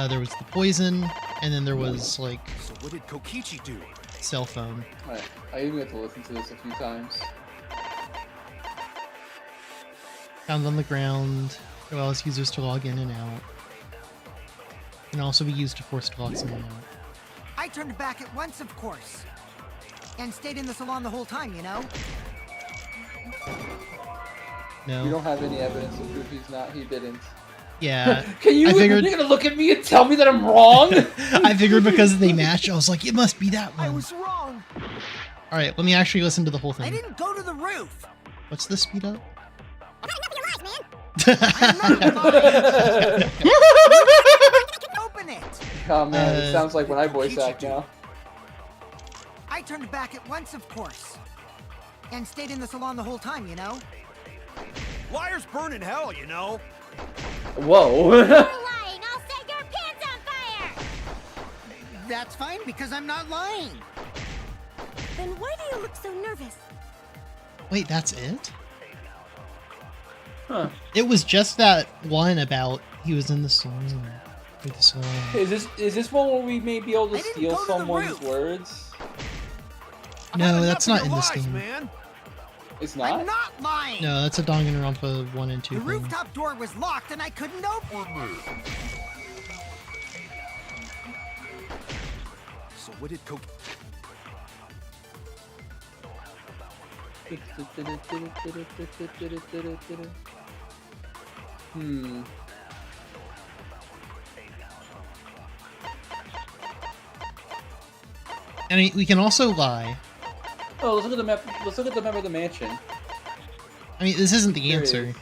There was the poison, and then there was, like, So what did Kokichi do? cell phone. Alright, I even got to listen to this a few times. Found on the ground. It allows users to log in and out. Can also be used to force to log someone out. I turned back at once, of course. And stayed in the salon the whole time, you know? No. You don't have any evidence to prove he didn't. Yeah. Can you? I figured- You're gonna look at me and tell me that I'm wrong? I figured because they matched, I was like, it must be that I one. was wrong. All right, let me actually listen to the whole I thing. didn't go to the roof. What's the speed up? I'm not lying. Open it. Oh man, it sounds like when I Kokichi voice act do? now. I turned back at once, of course. And stayed in the salon the whole time, you know? Liars burn in hell, you know. Whoa. You're lying! I'll set your pants on fire! That's fine because I'm not lying. Then why do you look so nervous? Wait, that's it? Huh. It was just that one about he was in the salon. With the salon. Is this one where we may be able to I didn't steal go to the someone's roof. words? I've No, had that's enough not of in your this lies, game. man. It's I'm not? not lying. No, that's a Danganronpa 1 and 2 The thing. rooftop door was locked and I couldn't open it. So what did Coke? Hmm. And we can also lie. Oh, let's look at the map. Let's look at the map of the mansion. I mean, this isn't the There it answer. is.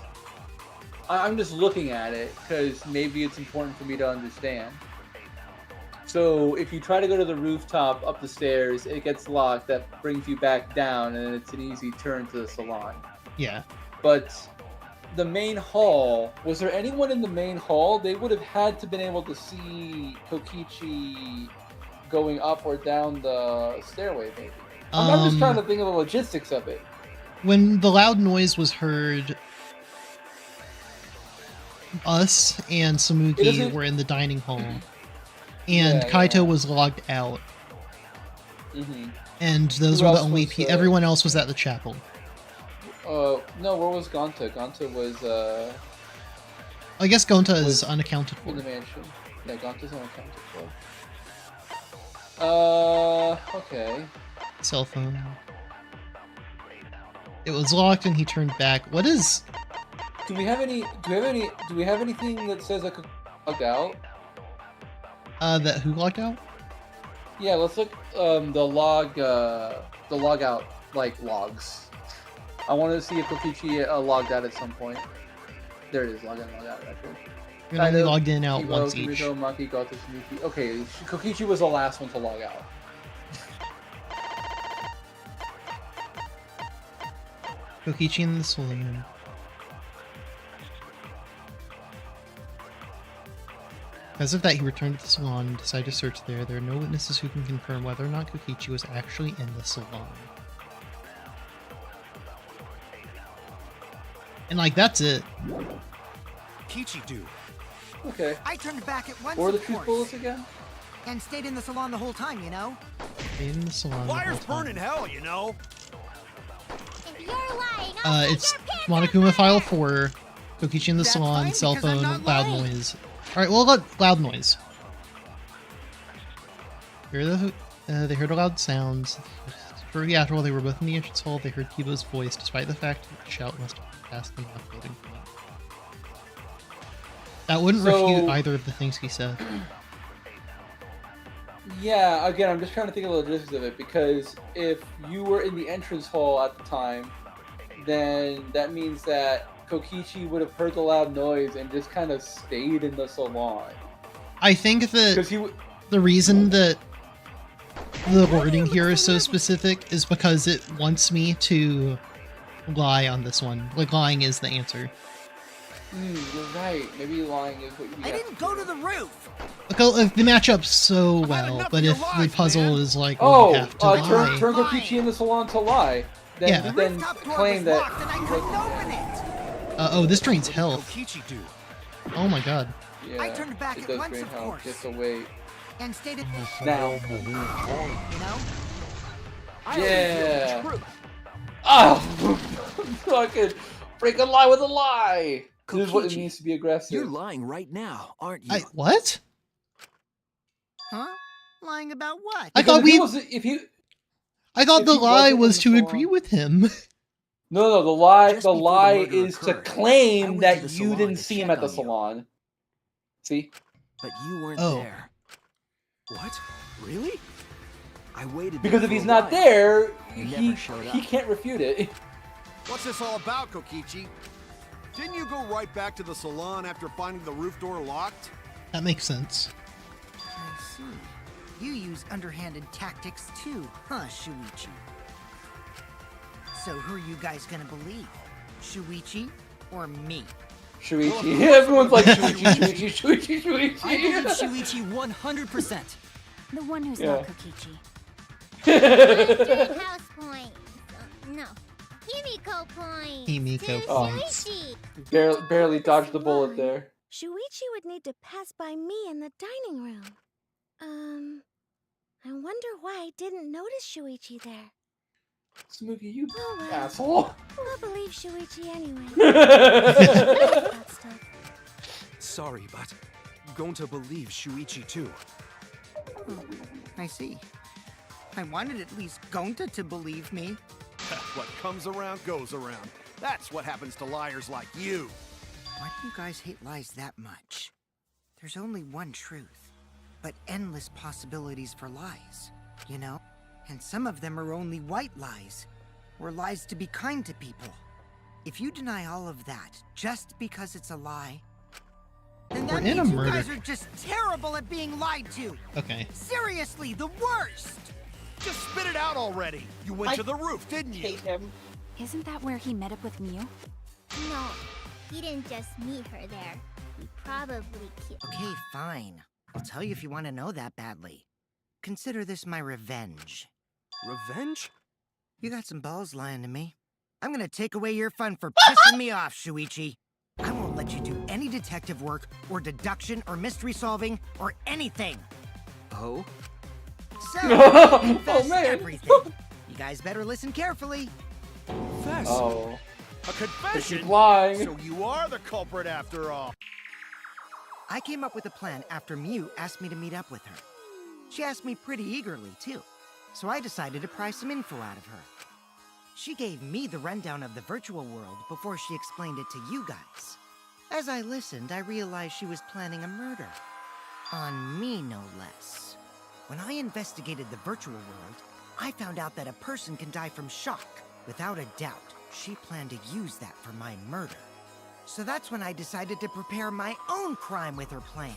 I'm just looking at it because maybe it's important for me to understand. So if you try to go to the rooftop up the stairs, it gets locked. That brings you back down, and it's an easy turn to the salon. Yeah. But the main hall, was there anyone in the main hall? They would have had to been able to see Kokichi going up or down the stairway, maybe. I'm just trying to think of the logistics of it. When the loud noise was heard, us and Samugi were in the dining hall, and Yeah, Kaito yeah. was logged out, Mm-hmm. and those Who were the else only was, everyone else was at the chapel. No, where was Gonta? Gonta was, I guess Gonta is Was unaccounted in the for. mansion. Yeah, Gonta's unaccounted for. Okay. Cell phone. It was locked, and he turned back. What is? Do we have anything that says I could log out? That who logged out? Yeah, let's look the log out like logs. I want to see if Kokichi logged out at some point. There it is, log in, log out record. You're only Kaido, logged in out Kibo, once each. Kirito, Maki, Goto, Shimichi. Okay, Kokichi was the last one to log out. Kokichi in the saloon. Because of that, he returned to the salon and decided to search there. There are no witnesses who can confirm whether or not Kokichi was actually in the salon. And like, that's it. Kichi do. Okay. I turned back at once, What were the of truth course. bullets again? And stayed in the salon the whole time, you know? Stayed in the salon the Liars whole burn in time. hell, you know. If you're lying, I'll set It's your pants on Monokuma fire! File 4, Kokichi in the That's salon, fine, cell because I'm phone, not loud lying. noise. Alright, well, loud noise. They heard a loud sounds. Shortly after, they were both in the entrance hall. They heard Kibo's voice, despite the fact that the shout must have passed them off building point. That wouldn't refute either of the things he said. Yeah, again, I'm just trying to think of the logistics of it, because if you were in the entrance hall at the time, then that means that Kokichi would have heard the loud noise and just kind of stayed in the salon. I think that Because he would. the reason that the wording here is so specific is because it wants me to lie on this one. Like, lying is the answer. You're right. Maybe lying is what you I have didn't go to the roof. Like, the matchup's so I've had well, enough but of your if lies, the puzzle man. is like, Oh, we have to lie. turn Kokichi in the salon to lie. Then, Yeah. The then rooftop door claim was that. locked and I couldn't open it. Oh, this drains What did health. Kokichi do? Oh my god. Yeah, I turned back it at does once, drain of health. course. Just to wait. And stayed in Now. you know? Yeah. Oh, fucking break a lie with a lie. This is what it Kokichi, means to be aggressive. You're lying right now, aren't you? What? Huh? Lying about what? I Because thought if he we. was, if he, I thought if the he lie wasn't in was the to salon- agree with him. no, the lie, Just the before the lie murder is to occurred, I claim went that to the you salon didn't to see him check at the on you. salon. See? But you weren't Oh. there. What? Really? I waited Because there if for he's a not while. there, never showed up. He can't refute it. What's this all about, Kokichi? Didn't you go right back to the salon after finding the roof door locked? That makes sense. I see. You use underhanded tactics too, huh, Shuichi? So who are you guys gonna believe? Shuichi or me? Shuichi. Everyone's like Shuichi. I believe Shuichi 100%. The one who's Yeah. not Kokichi. House points. No. Himiko points. Himiko to points. Shuichi. Barely dodged the bullet there. Shuichi would need to pass by me in the dining room. I wonder why I didn't notice Shuichi there. Smokey, you Oh well. asshole. I'll believe Shuichi anyway. Oh, That stuff. Sorry, but I'm going to believe Shuichi too. Oh, I see. I wanted at least Gonta to believe me. What comes around goes around. That's what happens to liars like you. Why do you guys hate lies that much? There's only one truth, but endless possibilities for lies, you know? And some of them are only white lies, or lies to be kind to people. If you deny all of that just because it's a lie, then that We're in a means you murder. guys are just terrible at being lied to. Okay. Seriously, the worst! Just spit it out already. You went to the roof, didn't you? Hate him. Isn't that where he met up with Mew? No, he didn't just meet her there. He probably killed. Okay, fine. I'll tell you if you want to know that badly. Consider this my revenge. Revenge? You got some balls lying to me. I'm gonna take away your fun for pissing me off, Shuichi. I won't let you do any detective work, or deduction, or mystery solving, or anything. Oh? So, Oh, confess man. everything. You guys better listen carefully. Confess. Oh. A confession? She's lying. So you are the culprit after all. I came up with a plan after Mew asked me to meet up with her. She asked me pretty eagerly, too. So I decided to pry some info out of her. She gave me the rundown of the virtual world before she explained it to you guys. As I listened, I realized she was planning a murder. On me, no less. When I investigated the virtual world, I found out that a person can die from shock. Without a doubt, she planned to use that for my murder. So that's when I decided to prepare my own crime with her plan.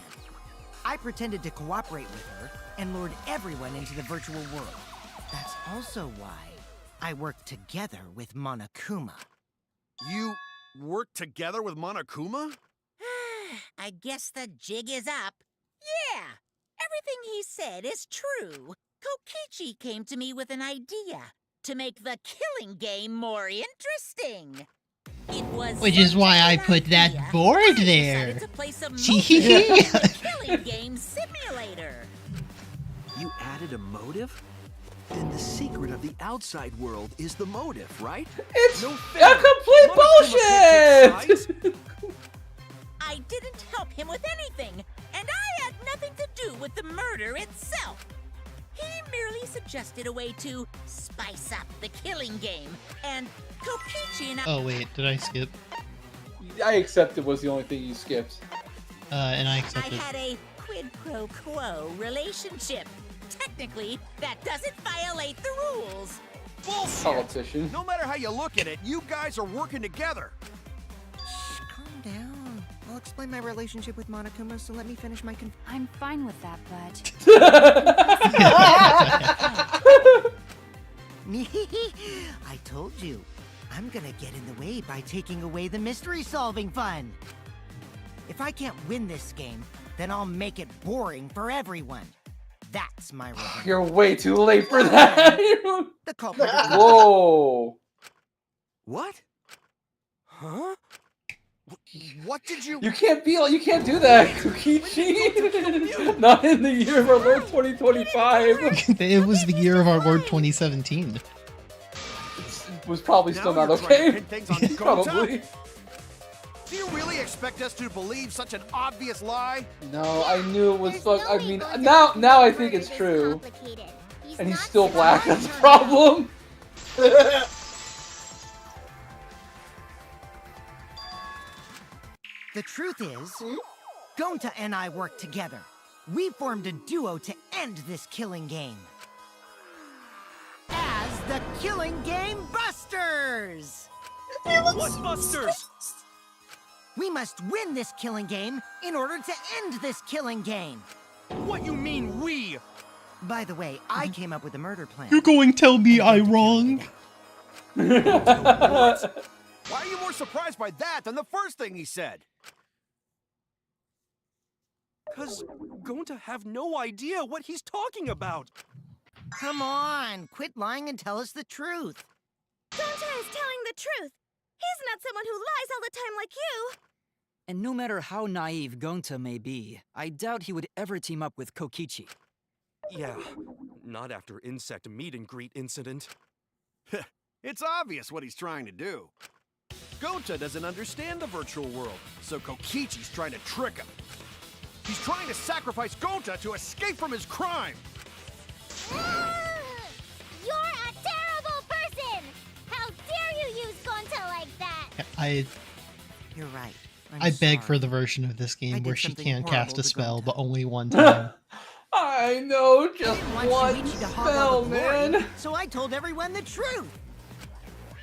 I pretended to cooperate with her and lured everyone into the virtual world. That's also why I worked together with Monokuma. You worked together with Monokuma? I guess the jig is up. Yeah, everything he said is true. Kokichi came to me with an idea to make the killing game more interesting. It was Which is such why a I good put that idea, board I there. decided to place a motive Gee. in the killing game simulator. You added a motive? Then the secret of the outside world is the motive, right? It's No a fair. complete Monokuma can't take bullshit! I didn't help him with anything, and I had nothing to do with the murder itself. He merely suggested a way to spice up the killing game, and Kokichi and I... Oh wait, did I skip? I accept it was the only thing you skipped. And I I accepted. had a quid pro quo relationship. Technically, that doesn't violate the rules. Bullshit! Politician. No matter how you look at it, you guys are working together. Shh, calm down. I'll explain my relationship with Monokuma, so let me finish my I'm fine with that, but I told you. I'm gonna get in the way by taking away the mystery-solving fun. If I can't win this game, then I'll make it boring for everyone. That's my revenge. You're way too late for that. The culprit. Whoa. What? Huh? What did you... You can't do that, Kokichi. Not in the year of our Lord 2025. It was the year of our Lord 2017. It was probably still Now not you're trying to okay. pin things on Gonta? Probably. Do you really expect us to believe such an obvious lie? No, I knew it was There's fuck. no I way mean, Gonta now I murdered think it's this true. complicated. And he's not still black. smart That's the enough. problem. The truth is, Gonta and I worked together. We formed a duo to end this killing game. As the Killing Game Busters! What busters? We must win this killing game in order to end this killing game. What you mean, we? By the way, I came up with a murder plan. You're going to tell me I wrong? Why are you more surprised by that than the first thing he said? Because going to have no idea what he's talking about. Come on, quit lying and tell us the truth. Gonta is telling the truth. He's not someone who lies all the time like you. And no matter how naive Gonta may be, I doubt he would ever team up with Kokichi. Yeah, not after insect meet and greet incident. It's obvious what he's trying to do. Gonta doesn't understand the virtual world, so Kokichi's trying to trick him. He's trying to sacrifice Gonta to escape from his crime. You're a terrible person! How dare you use Gonta like that? You're right. I beg for the version of this game where she can cast a spell, but only one time. I know, just one Shuichi to hog spell, all the glory, man. So I told everyone the truth.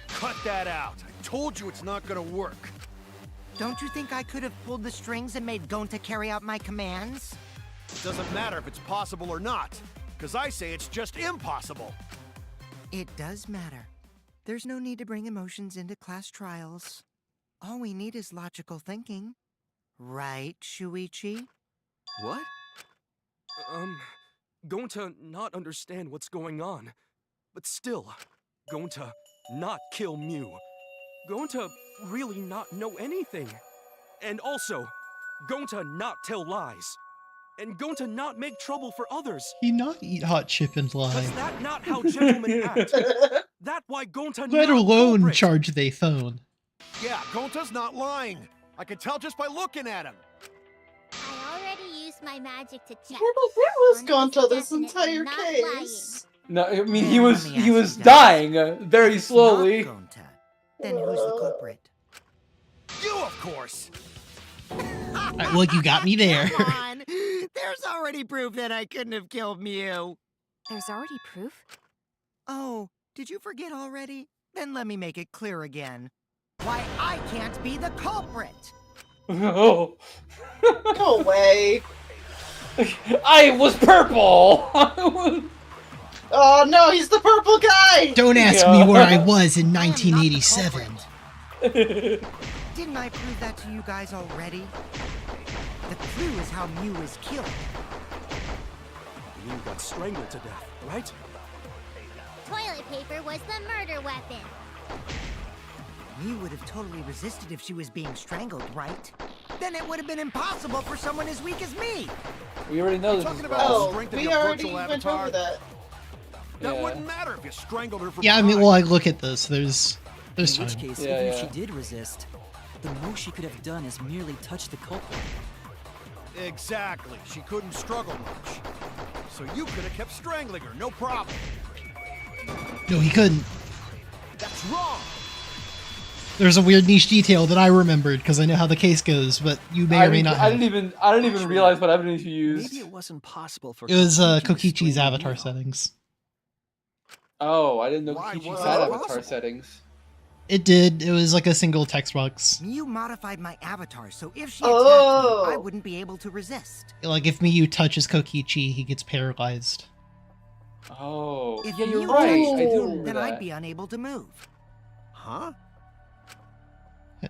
Cut that out. I told you it's not gonna work. Don't you think I could have pulled the strings and made Gonta carry out my commands? It doesn't matter if it's possible or not, because I say it's just impossible. It does matter. There's no need to bring emotions into class trials. All we need is logical thinking. Right, Shuichi? What? Going to not understand what's going on. But still, going to not kill Mew. Going to really not know anything. And also, going to not tell lies. And going to not make trouble for others. He not eat hot chip and lie. Is that not how gentlemen act? That why going to Let not alone cooperate. charge they phone. Yeah, Gonta's not lying. I can tell just by looking at him. I already used my magic to check. Where was Gonta this Definitely entire not case? No, I mean Let he me was ask he you was guys. dying very It's slowly. not Gonta. Then who's the culprit? You, of course. Alright, well, you got me there. Come on. There's already proof that I couldn't have killed Mew. There's already proof? Oh, did you forget already? Then let me make it clear again. Why I can't be the culprit. Oh, Go away. I was purple. Oh no, he's the purple guy! Don't ask Yeah. me where I was in 1987. Didn't I prove that to you guys already? The clue is how Mew is killed. Mew got strangled to death, right? Toilet paper was the murder weapon. Mew would have totally resisted if she was being strangled, right? Then it would have been impossible for someone as weak as me. We already know this is Talking about wrong. Oh, strength of we your already virtual went avatar. over that. That Yeah. wouldn't matter if you strangled her from Yeah, I mean, behind. well, I look at this. There's In time. which case, Yeah, even yeah. if she did resist, the most she could have done is merely touch the culprit. Exactly. She couldn't struggle much. So you could have kept strangling her, no problem. No, he couldn't. That's wrong. There's a weird niche detail that I remembered because I know how the case goes, but you may or may not I have. didn't even realize what evidence you used. Maybe it wasn't possible for It was Kokichi to Kokichi's strangle avatar Mew. settings. Oh, I didn't know Why Kichi's was had that avatar possible? settings. It did. It was like a single text box. Mew modified my avatar, so if she Oh. attacked me, I wouldn't be able to resist. Like if Miyu touches Kokichi, he gets paralyzed. Oh, If yeah, you're Mew right. touched I do me, remember then that. I'd be unable to move. Huh?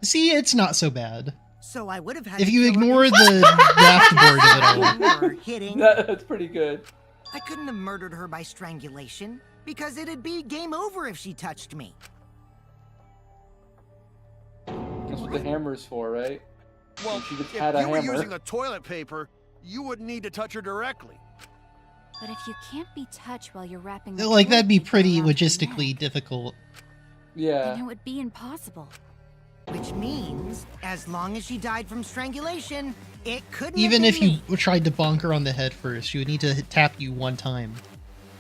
See, it's not so bad. So I would have had If to you kill her ignore the draft board of it all. or hitting. That's pretty good. I couldn't have murdered her by strangulation, because it'd be game over if she touched me. That's what the hammer's for, right? Well, She just if had a you were hammer. using the toilet paper, you wouldn't need to touch her directly. But if you can't be touched while you're wrapping the Like, that'd be toilet paper pretty around her logistically neck, difficult. then Yeah. it would be impossible. Which means, as long as she died from strangulation, it couldn't Even have if been you me. tried to bonk her on the head first, she would need to tap you one time.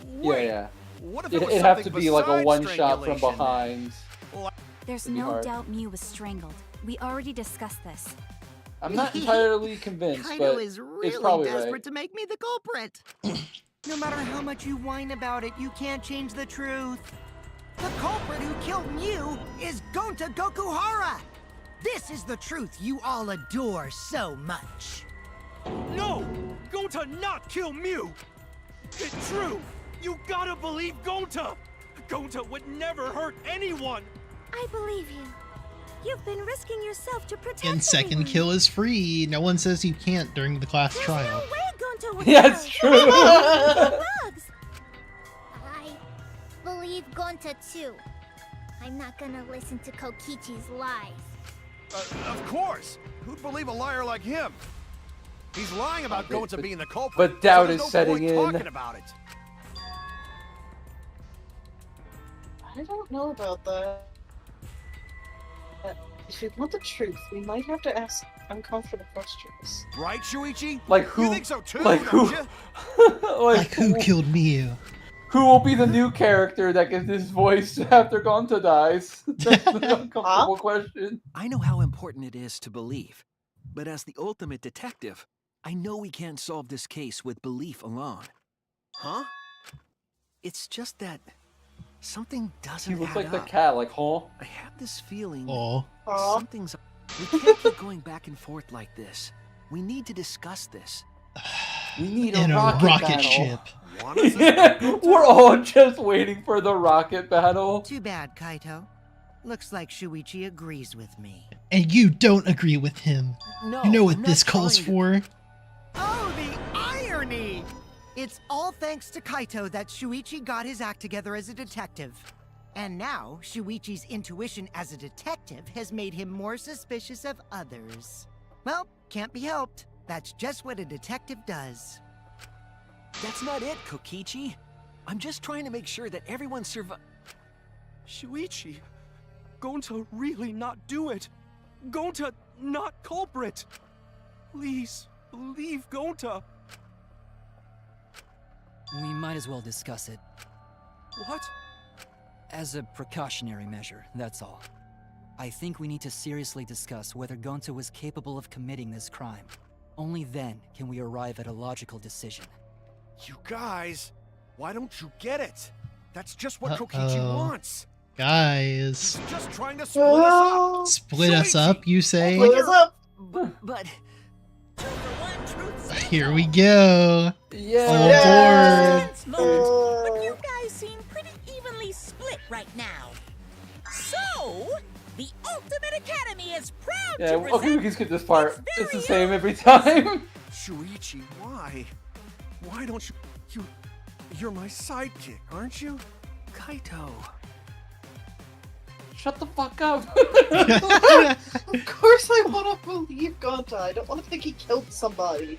Yeah, Wait, yeah. What if It'd was have to something be like a besides one shot from strangulation? behind. There's It'd be no hard. doubt Mew was strangled. We already discussed this. I'm not entirely convinced, Kaido but is really probably desperate right. to make me the culprit. No matter how much you whine about it, you can't change the truth. The culprit who killed Mew is Gonta Gokuhara! This is the truth you all adore so much. No! Gonta not kill Mew! It's true! You gotta believe Gonta! Gonta would never hurt anyone! I believe you. You've been risking yourself to protect And second everyone. kill is free. No one says you can't during the class There's trial. no way Gonta would Yeah, it's kill. true. Bugs. I believe Gonta too. I'm not gonna listen to Kokichi's lies. Of course! Who'd believe a liar like him? He's lying about Okay, Gonta being the culprit. but doubt so there's is no setting point in. talking about it. I don't know about that. If we want the truth, we might have to ask uncomfortable questions. Right, Shuichi? Like who? You think so too, like don't who? you? Like who killed Mew? Who will be the new character that gets his voice after Gonta dies? That's the uncomfortable question. I know how important it is to believe, but as the ultimate detective, I know we can't solve this case with belief alone. Huh? It's just that something doesn't He looks add like the up. cat, like, huh? I have this feeling Oh. something's... We can't keep going back and forth like this. We need to discuss this. We need In a a rocket, rocket battle. ship. Wanna suspect Yeah, Gonta? we're all just waiting for the rocket battle. Too bad, Kaito. Looks like Shuichi agrees with me. And you don't agree with him. No, You know what I'm this not calls trying to- for? Oh, the irony! It's all thanks to Kaito that Shuichi got his act together as a detective. And now, Shuichi's intuition as a detective has made him more suspicious of others. Well, can't be helped. That's just what a detective does. That's not it, Kokichi. I'm just trying to make sure that everyone Shuichi, Gonta really not do it. Gonta not culprit. Please, believe Gonta. We might as well discuss it. What? As a precautionary measure, that's all. I think we need to seriously discuss whether Gonta was capable of committing this crime. Only then can we arrive at a logical decision. You guys, why don't you get it? That's just what Kokichi Uh-oh. wants. Guys. He's just trying to split us up. Split us up, you say? Split us up. But Two for one, truth Here we go. Yeah. All aboard. tense moment, but you guys seem pretty evenly split right now. So, the Ultimate Academy is proud Yeah, to okay, we present can skip this part. its It's the very same own- every time. Shuichi, why? Why don't you... You're my sidekick, aren't you? Kaito. Shut the fuck up. Of course I want to believe Gonta. I don't want to think he killed somebody.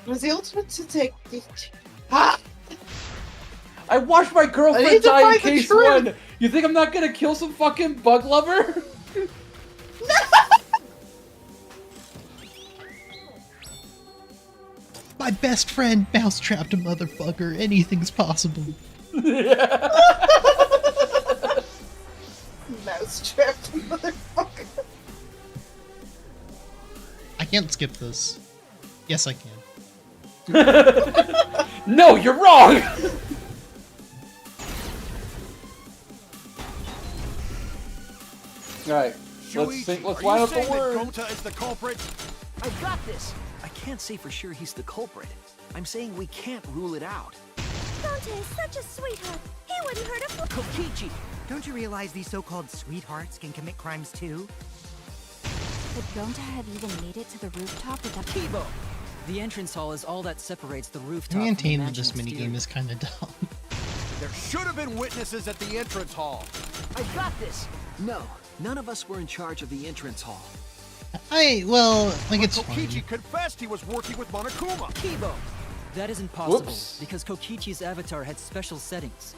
It was the ultimate to take... Ah! I watched my I girlfriend need to die in find the case truth. one. You think I'm not gonna kill some fucking bug lover? My best friend mouse-trapped a motherfucker. Anything's possible. Mouse-trapped motherfucker. I can't skip this. Yes, I can. No, you're wrong. Alright, Shuichi, let's are line you up the saying that words. Gonta is the culprit? I got this. I can't say for sure he's the culprit. I'm saying we can't rule it out. Gonta is such a sweetheart. He wouldn't hurt a Kokichi, don't you realize these so-called sweethearts can commit crimes too? Could Gonta have even made it to the rooftop without Kibo! The entrance hall is all that separates the rooftop from the Maintain that mansion this minigame exterior. is kind of dumb. There should have been witnesses at the entrance hall. I got this. No, none of us were in charge of the entrance hall. Well, like But it's Kokichi fine. confessed he was working with Monokuma. Kibo! That isn't possible, Whoops. because Kokichi's avatar had special settings.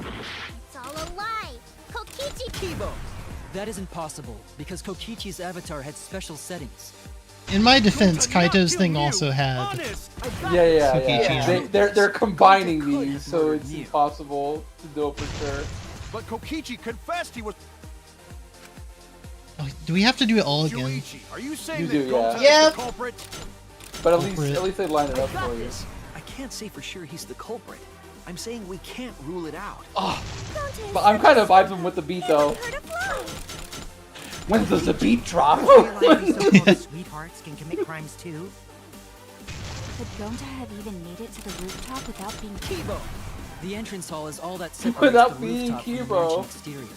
It's all a lie. Kokichi. Kibo! That isn't possible, because Kokichi's avatar had special settings. In my defense, Gonta not Kaito's kill thing you. also had. Honest. I got Yeah. Kokichi. They're combining Gonta could these, have so murdered it's you. impossible to do it for sure. But Kokichi confessed he was... Oh, do we have to do it all again? Shuichi, are you saying You that do, Gonta yeah. is the culprit? But at Culprit. least they line it I up got for you. this. I can't say for sure he's the culprit. I'm saying we can't rule it out. Oh, but I'm kind of vibing with the beat though. When does the beat drop? Realize these so-called sweethearts can commit crimes too? Could Gonta have even made it to the rooftop without being Kibo! The entrance hall is all that separates Without the being rooftop from the Kibo. mansion exterior.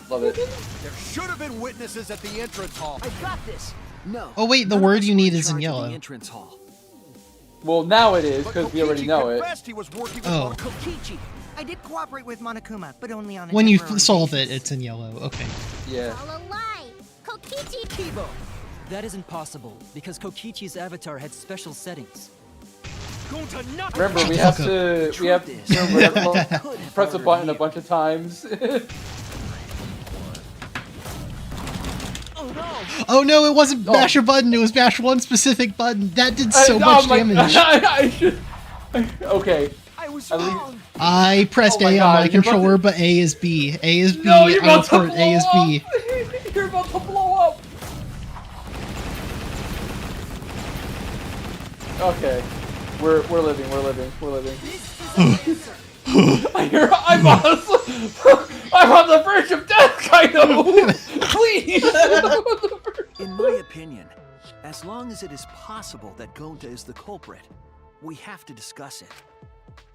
Love it. There should have been witnesses at the entrance hall. I got this. No. Oh wait, the none of word us you were need in is in charge of yellow. The entrance hall. Well, now it is, But because we already Kokichi know it. confessed he was working with Oh. Kokichi! I did cooperate with Monokuma, but only on a When you temporary solve basis. it, it's in yellow. Okay. Yeah. All a lie. Kokichi. Kibo! That isn't possible, because Kokichi's avatar had special settings. Remember, we have to. We have to press a button a bunch of times. Oh no, it wasn't mash a button, it was mash one specific button. That did so much damage. I should. Okay. I was At least- wrong. I pressed Oh my A God, on my you're about controller, but A is B. A is B, No, you're about to output, A is blow B. up. You're about to blow up. Okay. We're living. I'm on the verge of death, Kaido. Please. In my opinion, as long as it is possible that Gonta is the culprit, we have to discuss it.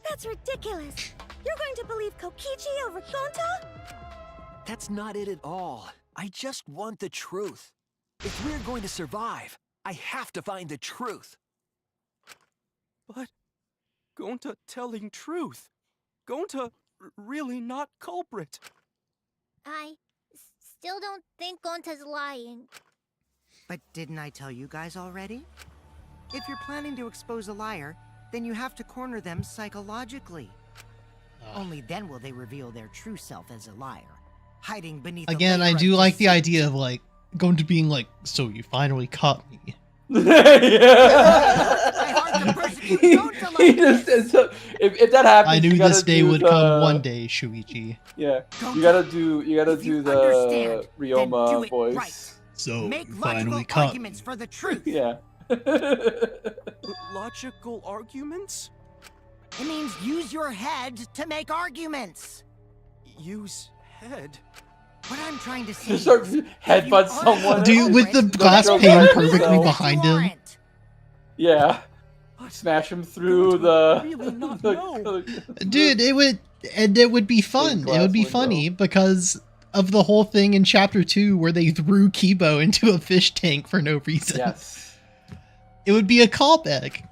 That's ridiculous. You're going to believe Kokichi over Gonta? That's not it at all. I just want the truth. If we're going to survive, I have to find the truth. But Gonta telling truth. Gonta really not culprit. I still don't think Gonta's lying. But didn't I tell you guys already? If you're planning to expose a liar, then you have to corner them psychologically. Only then will they reveal their true self as a liar, hiding beneath a Again, I layer of do like the deceit. idea of like going to being like, so you finally caught me. He just if that happens, I knew you gotta this day do would the- come one day, Shuichi. Yeah, you gotta do the understand, Ryoma then do it voice. right. So Make you logical finally caught me. arguments for the truth. Yeah. Logical arguments? It means use your head to make arguments. Use head? What I'm trying to say Just start is, headbutt someone. Dude, with the glass Go pane back perfectly yourself. behind him. Yeah. Smash him through the. Really not know. Dude, it would be fun. It would be glass funny because of the whole thing in chapter 2 where they threw Kibo into a fish tank for no reason. Yes. It would be a callback.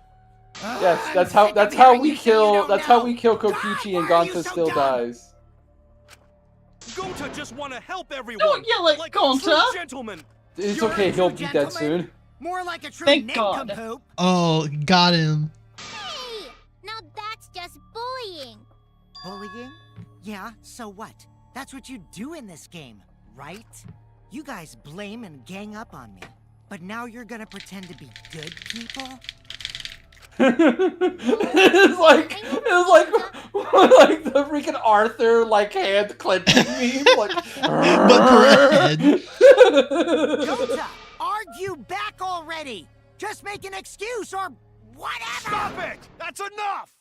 Yes, that's how we kill Kokichi and Gonta still dies. Gonta just want to help everyone. Don't yell at like a true Gonta. gentleman. It's You're okay, a he'll true be dead gentleman. soon. More like a true Thank God. nincompoop. Oh, got him. Hey! Now that's just bullying. Bullying? Yeah, so what? That's what you do in this game, right? You guys blame and gang up on me. But now you're gonna pretend to be good people? It's like the freaking Arthur like hand clenching meme, like. But for a head. Gonta, argue back already! Just make an excuse or whatever! Stop it! That's enough!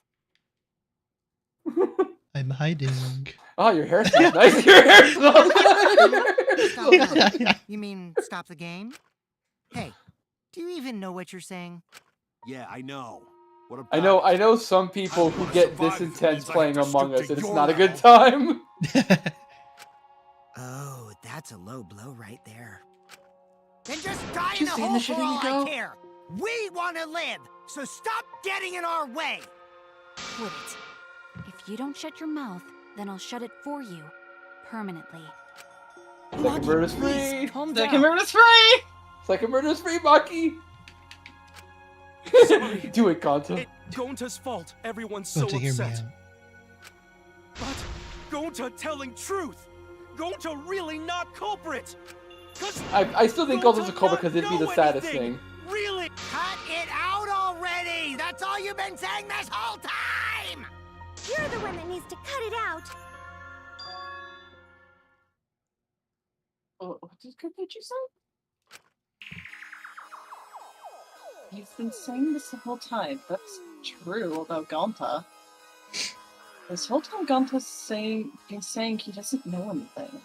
I'm hiding. Oh, your hair smells nice. Your hair smells Stop nice. what? You mean stop the game? Hey, do you even know what you're saying? Yeah, I know. What about I know some people who get this intense playing means I have to Among stoop Us, to and it's your not a good level. time. Oh, that's a low blow right there. Then just die Did in you a see hole the for shitting all I go? care. We want to live, so stop getting in our way. Quit it. If you don't shut your mouth, then I'll shut it for you. Permanently. Second murder's free. Calm Second down. murder's free! Second murder's free, Maki. Sorry. Do it, Gonta. It Gonta's fault. Everyone's Go so to hear me upset. out. But Gonta telling truth. Gonta really not culprit. 'Cause I still think Gonta's a culprit because it'd be the know saddest anything. thing. Really? Cut it out already! That's all you've been saying this whole time! You're the one that needs to cut it out. What did you say? You've been saying this the whole time. That's true about Gonta. This whole time Gonta's saying he doesn't know anything.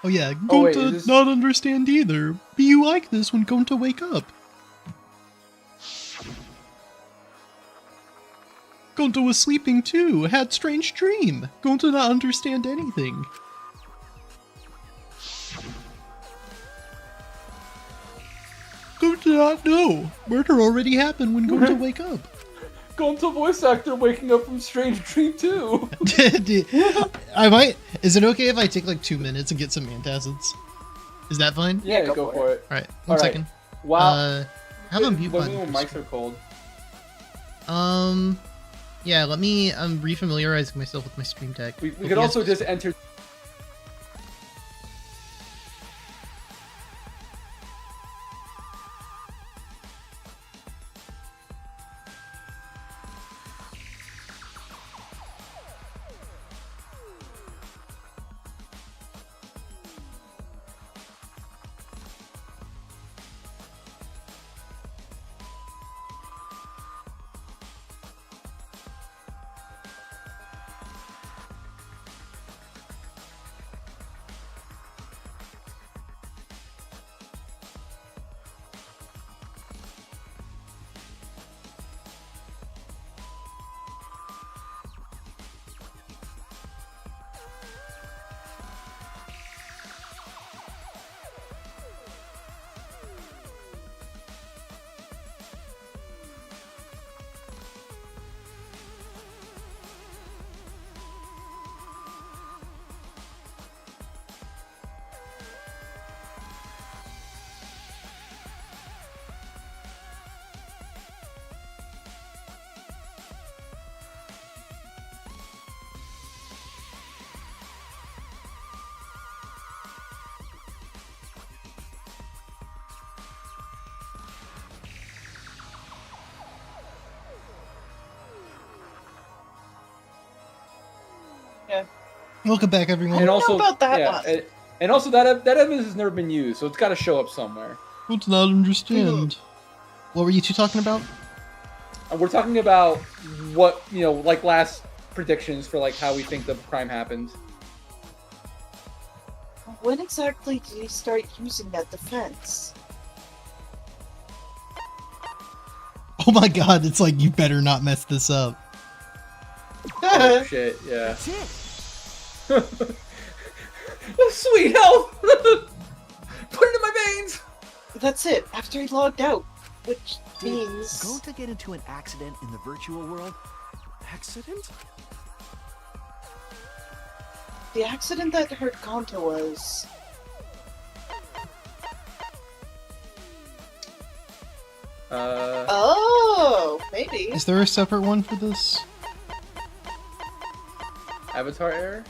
Oh yeah, Oh, wait, Gonta is this- not understand either. Be you like this when Gonta wake up? Gonta was sleeping too, had strange dream. Gonta not understand anything. Gonta not know. Murder already happened when Gonta wake up. Gonta voice actor waking up from strange dream too. I might. Is it okay if I take like 2 minutes and get some antacids? Is that fine? Yeah, go for it. All right, one All right. second. Wow. Have a mute button. When mics are cold. Yeah. Let me. I'm refamiliarizing myself with my stream deck. We could also just enter. Yeah. Welcome back, everyone. And also, about that yeah, one. and also that evidence has never been used, so it's got to show up somewhere. What's not understand? What were you two talking about? We're talking about what, like last predictions for like how we think the crime happened. When exactly did he start using that defense? Oh my god, it's like, you better not mess this up. Oh shit, yeah. That's it. Sweet health! Put it in my veins! That's it, after he logged out. Which Did means... Gonta get into an accident in the virtual world? Accident? The accident that hurt Gonta was... Oh, maybe. Is there a separate one for this? Avatar error?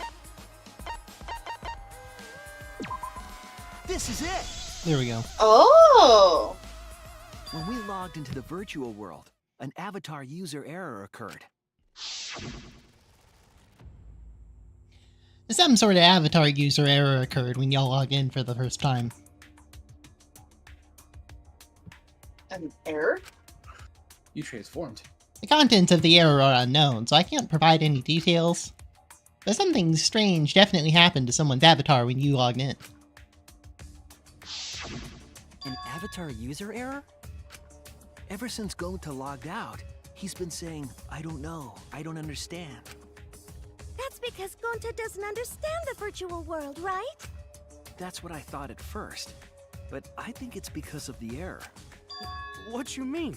This is it! There we go. Oh! When we logged into the virtual world, an avatar user error occurred. Some sort of avatar user error occurred when y'all log in for the first time. An error? You transformed. The contents of the error are unknown, so I can't provide any details. But something strange definitely happened to someone's avatar when you logged in. An avatar user error? Ever since Gonta logged out, he's been saying, I don't know, I don't understand. That's because Gonta doesn't understand the virtual world, right? That's what I thought at first, but I think it's because of the error. What you mean?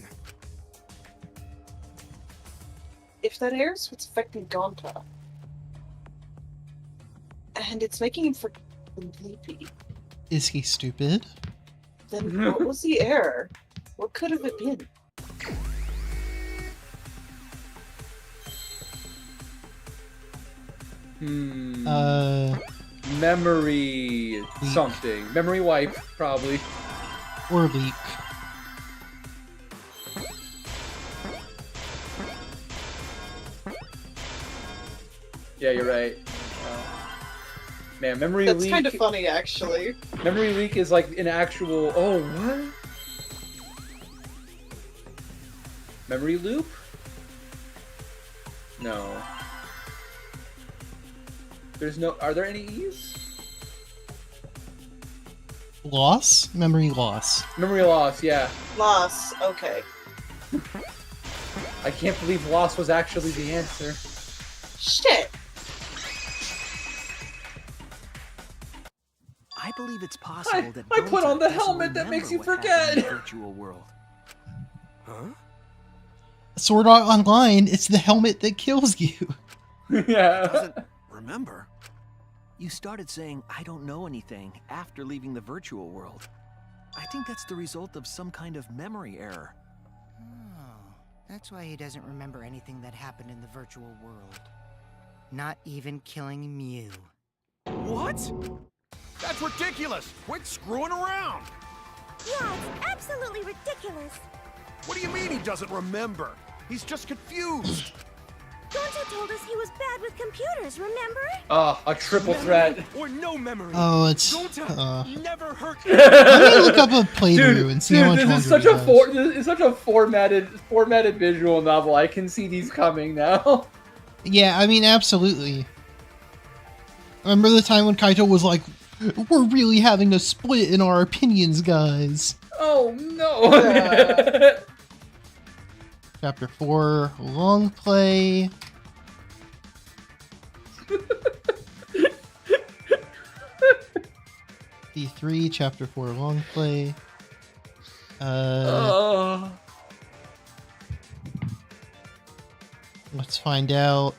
If that error is what's affecting Gonta, and it's making him freaking sleepy, Is he stupid? then what was the error? What could have it been? Memory something. Memory wipe, probably. Or leak. Yeah, you're right. Man, memory That's leak. kind of funny, actually. Memory leak is like an actual. Oh, what? Memory loop? No. There's no. Are there any E's? Loss? Memory loss. Memory loss, yeah. Loss. Okay. I can't believe loss was actually the answer. Shit. I believe it's possible that I put Gonta on the doesn't helmet that makes you remember what happened in forget. the virtual world. Huh? Sword Art Online, it's the helmet that kills you. Yeah. Doesn't remember? You started saying, I don't know anything, after leaving the virtual world. I think that's the result of some kind of memory error. Oh, that's why he doesn't remember anything that happened in the virtual world. Not even killing Mew. What? That's ridiculous! Quit screwing around! Yeah, it's absolutely ridiculous. What do you mean he doesn't remember? He's just confused. Gonta told us he was bad with computers, remember? Oh, a triple threat. Or no memory. Oh, it's. Never hurt. Let me look up a playthrough and see how much this is longer such it a has. this is such a formatted visual novel. I can see these coming now. Yeah, I mean, absolutely. Remember the time when Kaito was like, "We're really having a split in our opinions, guys." Oh no. Chapter 4, long play. D3, Chapter 4, long play. Let's find out.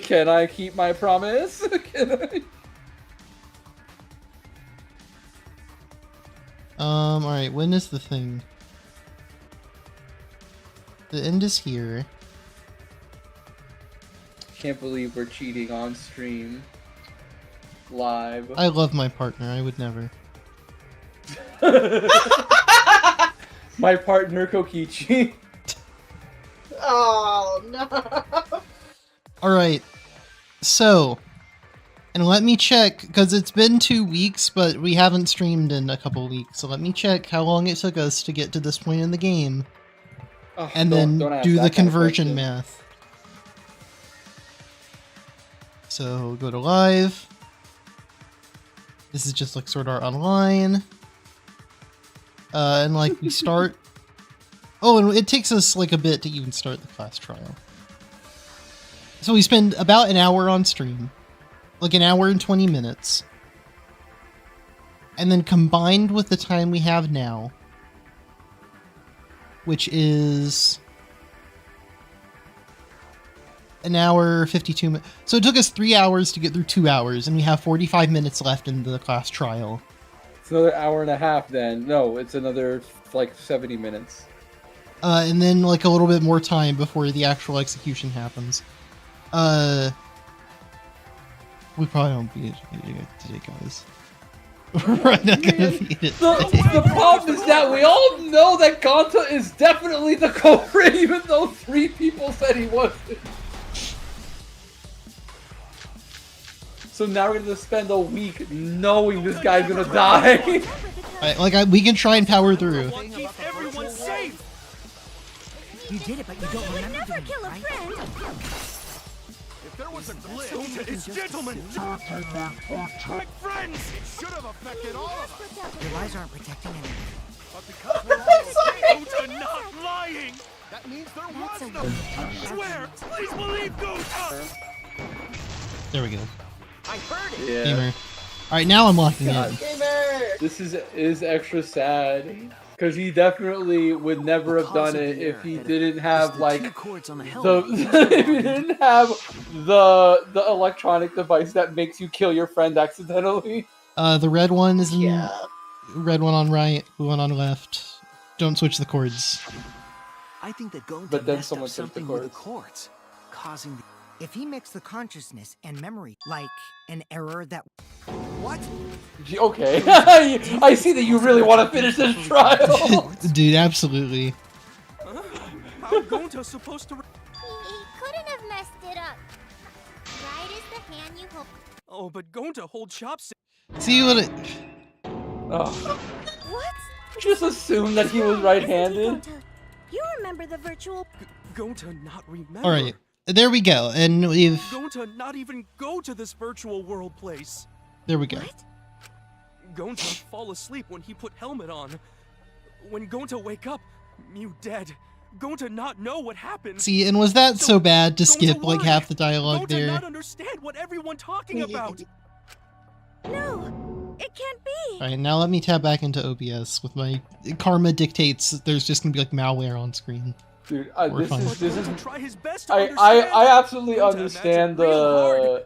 Can I keep my promise? Can I? Alright, when is the thing? The end is here. Can't believe we're cheating on stream. Live. I love my partner, I would never. My partner Kokichi. Oh no. Alright, so, and let me check, because it's been 2 weeks, but we haven't streamed in a couple weeks, so let me check how long it took us to get to this point in the game. Oh, And don't then ask do that the kind of conversion question. math. So go to live. This is just like Sword Art Online. And like we start. Oh, and it takes us like a bit to even start the class trial. So we spend about an hour on stream. Like an hour and 20 minutes. And then combined with the time we have now, which is an hour 52 minutes. So it took us 3 hours to get through 2 hours, and we have 45 minutes left in the class trial. It's another hour and a half then. No, it's another like 70 minutes. And then like a little bit more time before the actual execution happens. We probably won't beat it today, guys. We're not gonna beat it. The problem is that we all know that Gonta is definitely the culprit, even though 3 people said he wasn't. So now we're gonna spend a week knowing this guy's gonna die. We can try and power through. Keep everyone safe. You did it, but you don't remember Never doing it, kill a right? friend. If there was a glitch, Gonta is gentlemen. Protect friends. it should have affected all of us. Your lies aren't protecting anyone. But because we're all Gonta not lying. that means there That's was a no. Swear, please believe Gonta. There we go. I heard it. Yeah. Gamer. Alright, now I'm locking God. in. Gamer. This is extra sad. Because he definitely would never have done it if he didn't have like if he didn't have the electronic device that makes you kill your friend accidentally. The red one is in Yeah. red one on right, blue one on left. Don't switch the cords. I think that Gonta But then messed someone up took the something with the cords. cords, causing the... If he mixed the consciousness and memory, like an error that... What? Okay, I see that you really want to finish this trial. Dude, absolutely. How Gonta supposed to? He couldn't have messed it up. Right is the hand you hope. Oh, but Gonta hold chops. See what it... Oh, What? just assume that he was right-handed. remember the virtual... Gonta not remember. All right, there we go, and we've... Gonta not even go to this virtual world place. There we go. What? Gonta fall asleep when he put helmet on. When Gonta wake up, Mew dead. Gonta not know what happened. See, and was that so bad to skip like worry. half the dialogue Gonta there? not understand what everyone talking about. No, it can't be. Alright, now let me tab back into OBS with my karma dictates there's just gonna be like malware on screen. Dude, We're this fine. is Try his best to I understand. absolutely Gonta understand imagine real hard.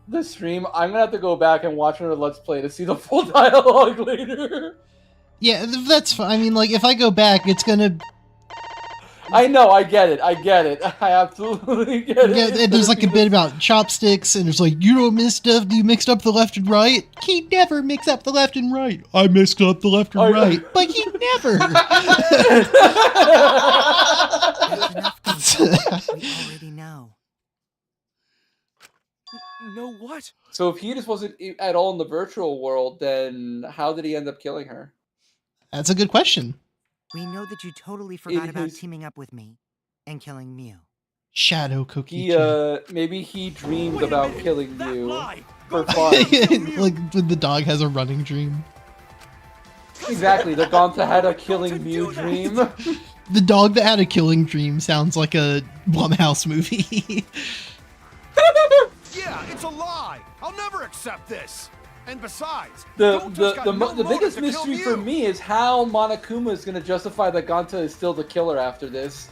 the stream. I'm gonna have to go back and watch another Let's Play to see the full dialogue later. Yeah, that's fine. I mean, like, if I go back, it's gonna... I know, I get it. I absolutely get it. Yeah, and there's like a bit about chopsticks, and there's like, you don't miss stuff, you mixed up the left and right? He never mixed up the left and right. I mixed up the left and right, but he never. We already know. No what? So if he just wasn't at all in the virtual world, then how did he end up killing her? That's a good question. We know that you totally forgot about his- teaming up with me and killing Mew. Shadow Kokichi. Maybe he dreamed Wait a about minute, killing that you lie. for Gonta fun. Like, when the dog has a running dream. Exactly, the Gonta had a killing Mew dream. The dog that had a killing dream sounds like a Blumhouse movie. Yeah, it's a lie. I'll never accept this. And besides, The Gonta's got no motive biggest to kill mystery for Mew. me is how Monokuma is going to justify that Gonta is still the killer after this.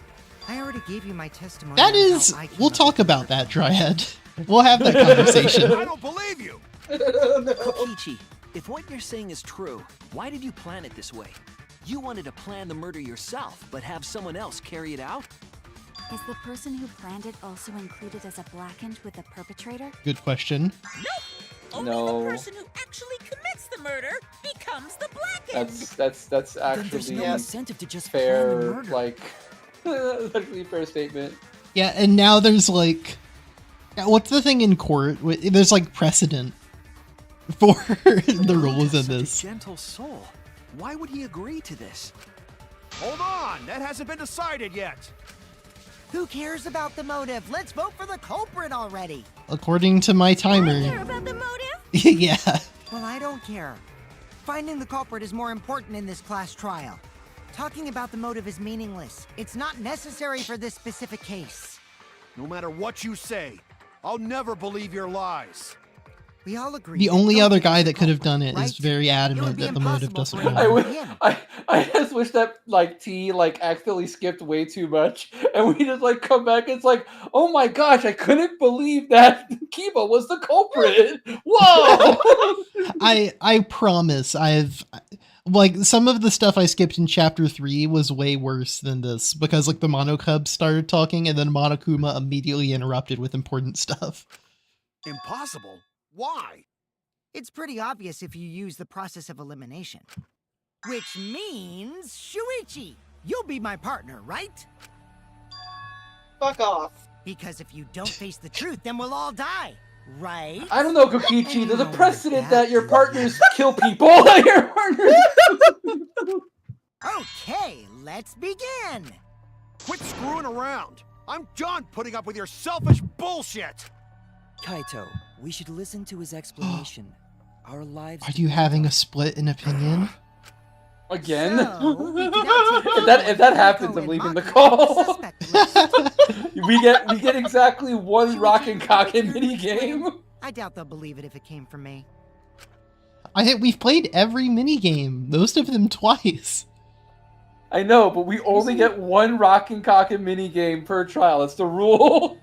I already gave you my testimony. That on how is... I came We'll up talk with the about that, murder. Dryad. We'll have that conversation. I don't believe you. Kokichi, if what you're saying is true, why did you plan it this way? You wanted to plan the murder yourself, but have someone else carry it out? Is the person who planned it also included as a blackened with the perpetrator? Good question. Only No. the person who actually commits the murder becomes the blackened. That's Then there's actually no a incentive to just plan the fair, murder. like, that's actually a fair statement. Yeah, and now there's like... What's the thing in court? There's like precedent for the rules in Such a this. gentle soul. Why would he agree to this? Hold on, that hasn't been decided yet. Who cares about the motive? Let's vote for the culprit already. According to my I care timer. about the motive? Yeah. Well, I don't care. Finding the culprit is more important in this class trial. Talking about the motive is meaningless. It's not necessary for this specific case. No matter what you say, I'll never believe your lies. We all agree. The that only Gonta other is guy the that could have culprit, done it right? is very It adamant would be that the motive impossible doesn't for anyone matter. but him. I just wish that like T like accidentally skipped way too much, and we just like come back. It's like, oh my gosh, I couldn't believe that Kiba was the culprit. Whoa! I promise I've... Like, some of the stuff I skipped in Chapter 3 was way worse than this, because, like, the Monocubs started talking, and then Monokuma immediately interrupted with important stuff. Impossible? Why? It's pretty obvious if you use the process of elimination. Which means, Shuichi, you'll be my partner, right? Fuck off. Because if you don't face the truth, then we'll all die, right? I don't know, Kokichi. There's a No, precedent that that your is- partners kill people. Your partners. Okay, let's begin. Quit screwing around. I'm done putting up with your selfish bullshit. Kaito, we should listen to his explanation. Our lives... Are you having a split in opinion? Again? So, we can now take If that Kaito happens, I'm and leaving the Maki call. off the suspect list. we get exactly one rock and cock in mini game. I doubt they'll believe it if it came from me. I think we've played every minigame, most of them twice. I know, but we only get one rock and cock in mini game per trial. That's the rule.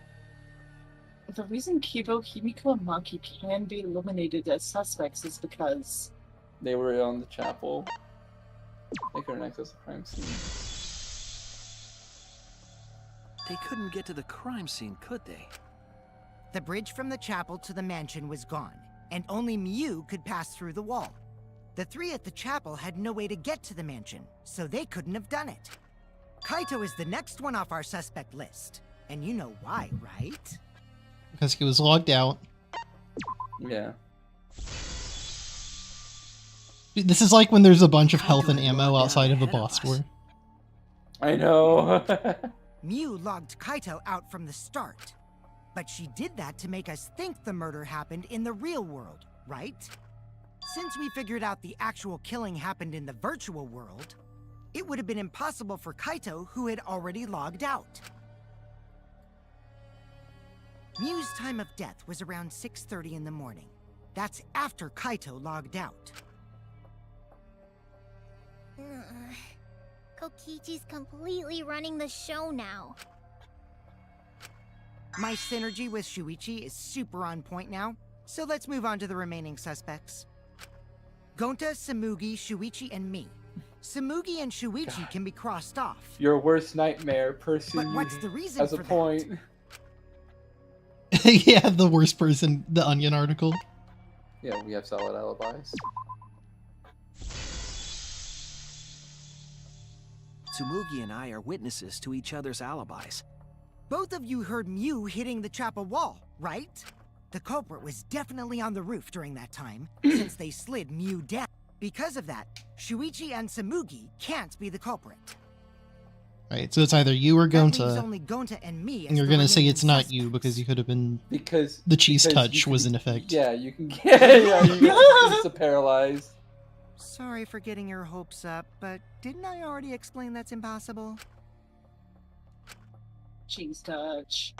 The reason Kibo, Himiko, and Maki can be eliminated as suspects is because They were on the chapel. They couldn't access the crime scene. They couldn't get to the crime scene, could they? The bridge from the chapel to the mansion was gone, and only Mew could pass through the wall. The three at the chapel had no way to get to the mansion, so they couldn't have done it. Kaito is the next one off our suspect list, and you know why, right? Because he was logged out. Yeah. This is like when there's a bunch of How health do and I ammo log outside down of a ahead of boss us? store. I know. Mew logged Kaito out from the start. But she did that to make us think the murder happened in the real world, right? Since we figured out the actual killing happened in the virtual world, it would have been impossible for Kaito, who had already logged out. Mew's time of death was around 6:30 in the morning. That's after Kaito logged out. Kokichi's completely running the show now. My synergy with Shuichi is super on point now, so let's move on to the remaining suspects. Gonta, Samugi, Shuichi, and me. Samugi and Shuichi can be crossed off. Your worst nightmare person. But what's the reason has for a point. Yeah, the worst person, the Onion article. Yeah, we have solid alibis. Tsumugi and I are witnesses to each other's alibis. Both of you heard Mew hitting the chapel wall, right? The culprit was definitely on the roof during that time, since they slid Mew down. Because of that, Shuichi and Samugi can't be the culprit. Right, so it's either you or That leaves Gonta, only Gonta and me as and you're the gonna say remaining it's not suspects. you because you could have been Because the cheese because touch you can- was in effect. Yeah, you can get it's a paralyzed. Sorry for getting your hopes up, but didn't I already explain that's impossible? Cheese touch.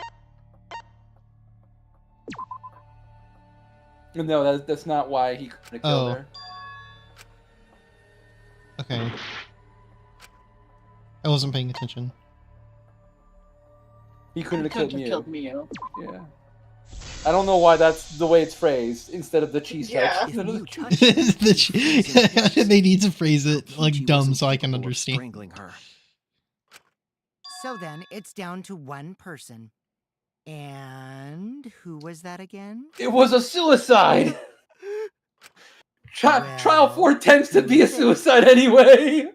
No, that's not why he couldn't have killed Oh. her. Okay. I wasn't paying attention. He couldn't have killed Mew. Mew. Yeah. I don't know why that's the way it's phrased instead of the cheese Yeah. touch. If Mew touched her, They need to phrase it like Kokichi dumb wasn't so I can capable of understand. strangling her. So then, it's down to one person. And who was that again? It was a suicide! Trial Well, 4 tends to be a suicide anyway!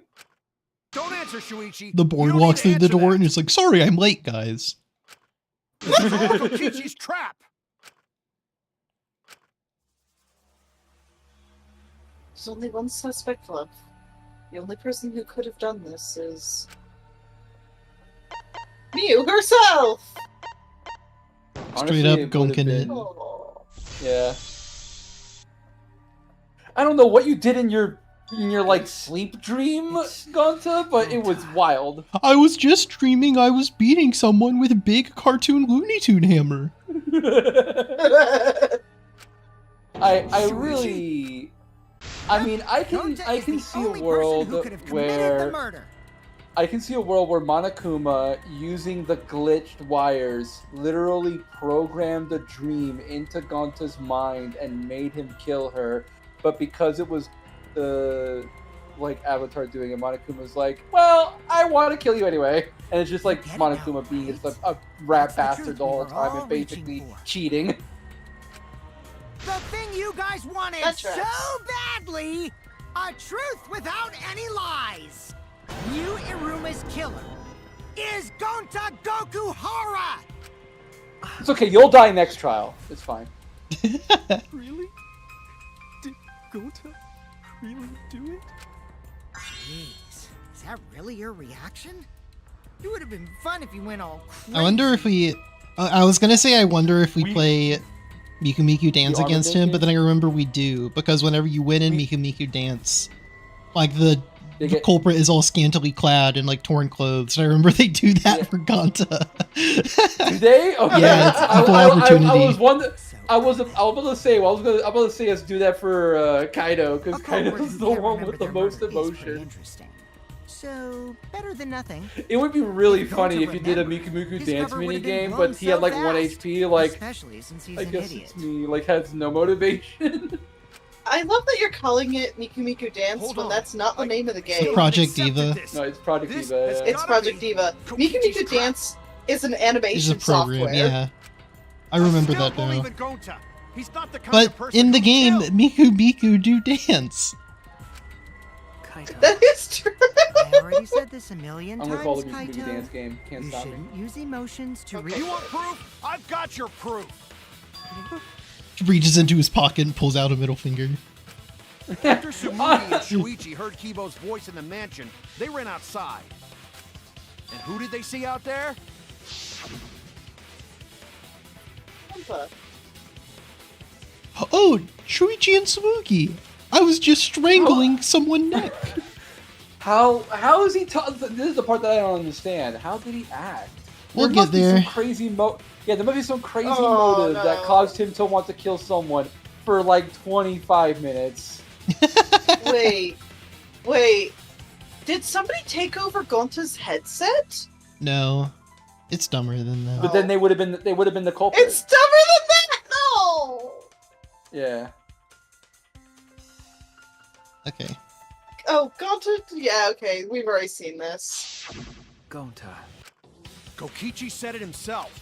Don't answer, Shuichi. The You board don't walks need to through the answer door that. and it's like, sorry, I'm late, guys. This is all Kokichi's trap. There's only one suspect left. The only person who could have done this is Mew herself. Straight up gonking it. Oh. Yeah. I don't know what you did in your like sleep dream, Gonta, but it was wild. I was just dreaming I was beating someone with a big cartoon Looney Tune hammer. I really, I mean, I can see a world where I can see a world where Monokuma, using the glitched wires, literally programmed a dream into Gonta's mind and made him kill her. But because it was the like Avatar doing it, Monokuma's like, well, I want to kill you anyway. And it's just like Monokuma being just a rat bastard the whole time and basically cheating. The thing you guys wanted That's so right. badly! A truth without any lies! Mew Iruma's killer is Gonta Gokuhara! It's okay, you'll die next trial. It's fine. Really? Did Gonta really do it? Jeez, is that really your reaction? It would have been fun if you went all crazy. I wonder if we... I was gonna say I wonder if we play Miku Miku Dance The against Armadillo him, but then I remember we do, because whenever you win in Miku Miku Dance, like the culprit is all scantily clad in like torn clothes, and I remember they do that for Gonta. Do they? Okay. Yeah, it's equal opportunity. I was wondering. I was about to say us do that for Kaido, because Kaido's the one with the most emotion. So, better than nothing. It would be really If Gonta funny if you did a remembered, Miku Miku his dance cover would have been minigame, blown but he had so like 1 fast, HP, like, especially since he's I an guess idiot. it's me, like, has no motivation. I love that you're calling it Miku Miku Dance when that's not the name of the game. Project Diva. No, it's Project Diva, yeah. It's Project Diva. Miku Miku Dance is an It's a animation program, software. yeah. I remember Still that believe now. in Gonta. He's not the kind But of person in the who game, kills. Miku Miku do dance. That is true. I already said this a million I'm times, gonna call the Miku Miku Kaito. dance game. Can't You stop me. shouldn't use emotions to You want proof? I've got your proof. Reaches into his pocket and pulls out a middle finger. After Sumugi and Shuichi heard Kibo's voice in the mansion, they ran outside. And who did they see out there? Oh, Shuichi and Samugi. I was just strangling someone's neck. How is he? This is the part that I don't understand. How did he act? We'll there get must be there. some crazy yeah, there must be some crazy motive that caused him to want to kill someone for like 25 minutes. Wait. Did somebody take over Gonta's headset? No, it's dumber than that. But then they would have been the culprit. It's dumber than that. No. Yeah. Okay. Oh, Gonta. Yeah. Okay, we've already seen this. Gonta. Kokichi said it himself.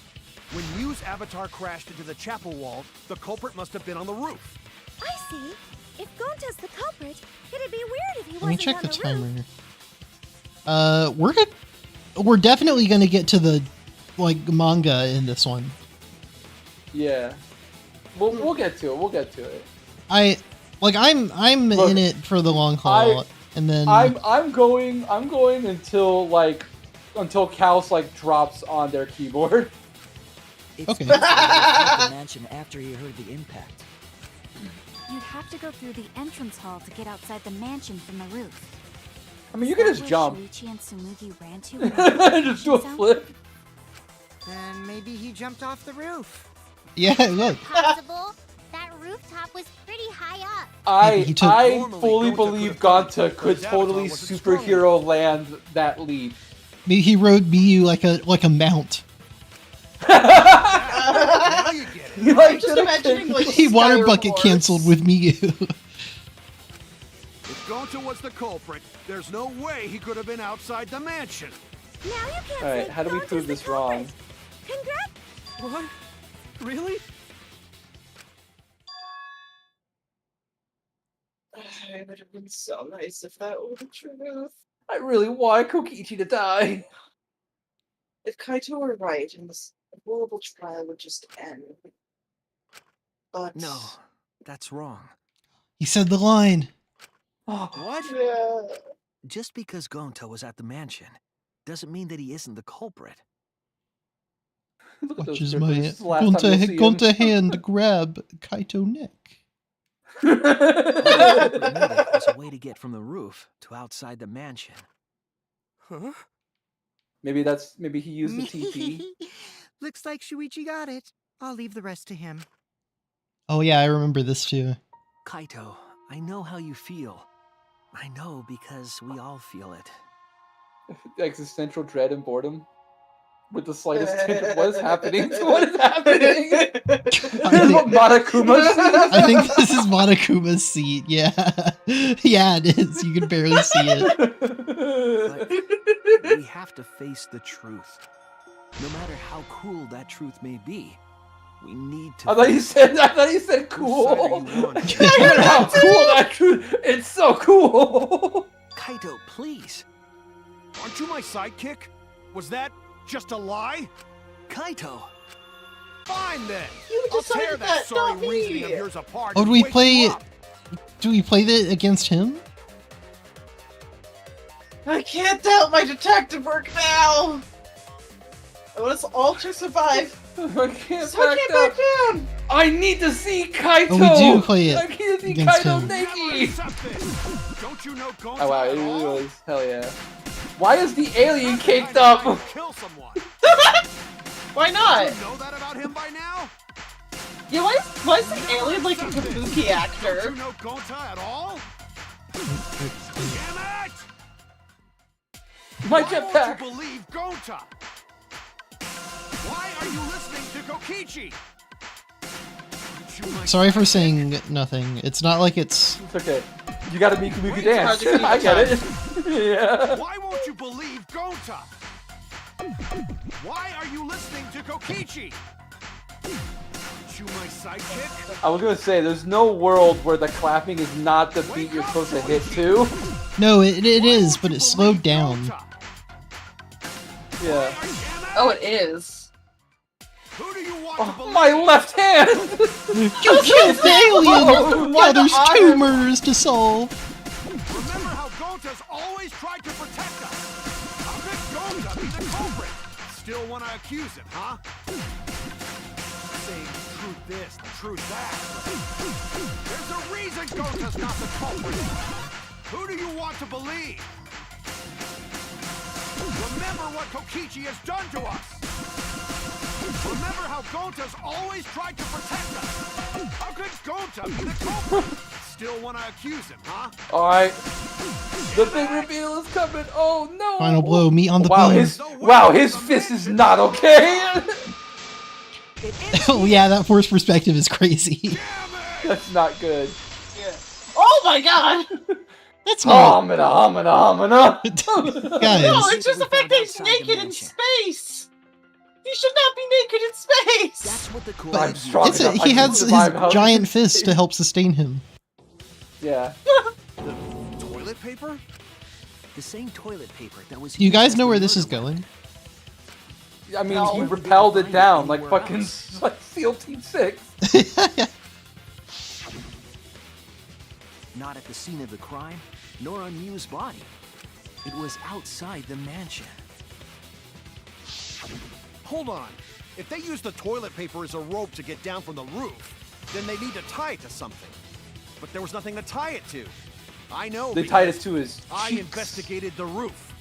When Miu's avatar crashed into the chapel wall, the culprit must have been on the roof. I see. If Gonta's the culprit, it'd be weird if he wasn't Let me check on the roof. timer. We're definitely gonna get to the manga in this one. Yeah. We'll get to it. We'll get to it. I'm in it for the long haul, and then I'm going until Kaos drops on their keyboard. It's okay. the mansion after he heard the impact. You'd have to go through the entrance hall to get outside the mansion from the roof. I mean, you Is can that just where jump. Shuichi and Tsumugi ran to when they Just do a sound? flip. Then maybe he jumped off the roof. Yeah, look. Possible. That rooftop was pretty high up. I Normally, fully Gonta believe could have Gonta done could his avatar totally wasn't strong superhero land that leap. He rode Miu like a mount. Now you get it. I'm just imagining He water Skyrim bucket Wars. canceled with Miu. If Gonta was the culprit, there's no way he could have been outside the mansion. Now you can't Alright, say how do we Gonta's prove the this wrong? culprit. Congrats! What? Really? It would have been so nice if that were the truth. I really want Kokichi to die. If Kaito were right, and this horrible trial would just end. But No, that's wrong. He said the line. What? Yeah. Just because Gonta was at the mansion doesn't mean that he isn't the culprit. Look at Watch those as my grippers. This is the last time you'll see him. Gonta hand grab Kaito neck. All the culprit needed was a way to get from the roof to outside the mansion. Huh? Maybe he used the TP. Looks like Shuichi got it. I'll leave the rest to him. Oh yeah, I remember this too. Kaito, I know how you feel. I know because we all feel it. Existential dread and boredom. With the slightest hint of what is happening. What is happening? This is what Monokuma sees. I think this is Monokuma's seat. Yeah, yeah, it is. You can barely see it. But we have to face the truth. No matter how cool that truth may be, we need to. I thought you said cool. Whose side are you on? No matter how cool that truth. It's so cool. Kaito, please. Aren't you my sidekick? Was that just a lie? Kaito. Fine then. You I'll decided tear that, that sorry not me. reasoning of yours apart. Oh, and do we wake play? you up. Do we play that against him? I can't doubt my detective work now. I want us all to survive. I can't So I can't back down. I need to see Kaito. Oh, we do play it I need to see against Kaito him. Never naked. accept this. Don't you know Gonta Oh wow, at it all? really is. Hell yeah. Why is the alien caked up? Trying to kill someone. Why not? You know that about him by now? Yeah, why is the alien like a kabuki Don't actor? you know Gonta at all? Damn it! My Why won't jetpack. you believe Gonta? Why are you listening to Kokichi? Aren't you my Sorry for saying nothing. It's not like it's. It's okay. You gotta make Kabuki It's dance. hard to keep I get time. it. Yeah. Why won't you believe Gonta? Why are you listening to Kokichi? Aren't you my sidekick? I was gonna say, there's no world where the clapping is not the beat you're supposed to hit to. No, it is, but it's slowed down. Yeah. Oh, it is. Who do you want to Oh, believe? my left hand! You killed the alien! Why Now there's the two iron? murders to solve. Remember how Gonta's always tried to protect us. How could Gonta be the Still want to accuse him, huh? Saying the truth this, the truth that. There's a reason Gota's not the culprit. Who do you want to believe? Remember what Kokichi has done to us. Remember how Gota's always tried to protect us. How could Gota be the culprit? Still want to accuse him, huh? Alright. The big reveal is coming. Oh no. Final blow, meat on the wow, bone. His fist is not okay. Oh yeah, that forced perspective is crazy. That's not good. Yeah. Oh my god! That's not. Hamina. Guys. No, it's just the fact that he's naked in space. He should not be naked in space. That's what the cool. I'm strong enough. He I has can his survive how- giant fist to help sustain him. Yeah. The toilet paper? The same toilet paper that was. Do you used guys as know the where this is murder weapon. I mean, No. he repelled it down like Anywhere fucking else. like SEAL Team 6. Not at the scene of the crime, nor on Miu's body. It was outside the mansion. Hold on. If they use the toilet paper as a rope to get down from the roof, then they need to tie it to something. But there was nothing to tie it to. I know. They tied it because to his I cheeks. investigated the roof.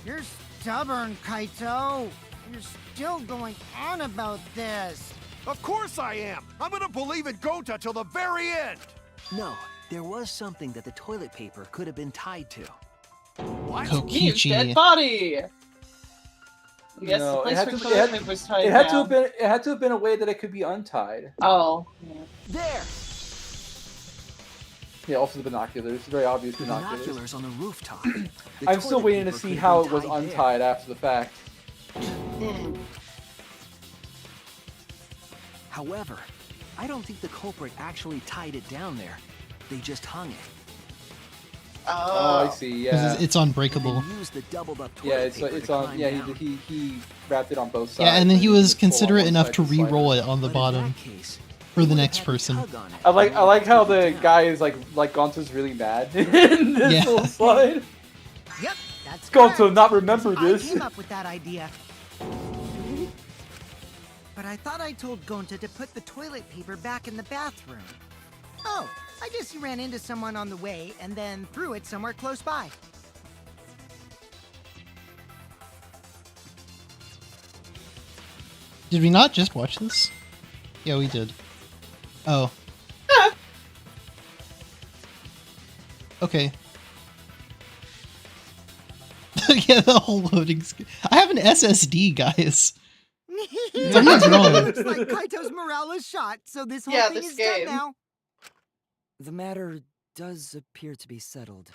You're stubborn, Kaito. You're still going on about this. Of course I am. I'm gonna believe in Gota till the very end. No, there was something that the toilet paper could have been tied to. What? Miu's dead Kokichi. body. Yes, No, the place it had for to- toilet it had- paper was tied It had down. to have been a way that it could be untied. Oh. There! Yeah, also the binoculars. Very obvious The binoculars. binoculars on the rooftop. The I'm still toilet waiting to paper see could have how been it was tied there. untied after the fact. However, I don't think the culprit actually tied it down there. They just hung it. Oh, I see. Yeah. It's unbreakable. And then used the doubled up toilet Yeah, it's paper it's to on. climb Yeah, down. he wrapped it on both sides. Yeah, and then he it was just pulled on considerate one enough side to slide it. re-roll it on the But in bottom that case, for he the would have next had to person. tug on it I like in how order to the keep it guy down. is like Gonto's really mad in this Yeah. little slide. Yep, that's Gonto correct. not remember I this. came up with that idea. But I thought I told Gonta to put the toilet paper back in the bathroom. Oh, I just ran into someone on the way and then threw it somewhere close by. Did we not just watch this? Yeah, we did. Oh. Okay. Yeah, the whole loading screen. I have an SSD, guys. I'm not wrong. Looks like Kaito's morale is shot, so this whole Yeah, thing this is game. done now. The matter does appear to be settled.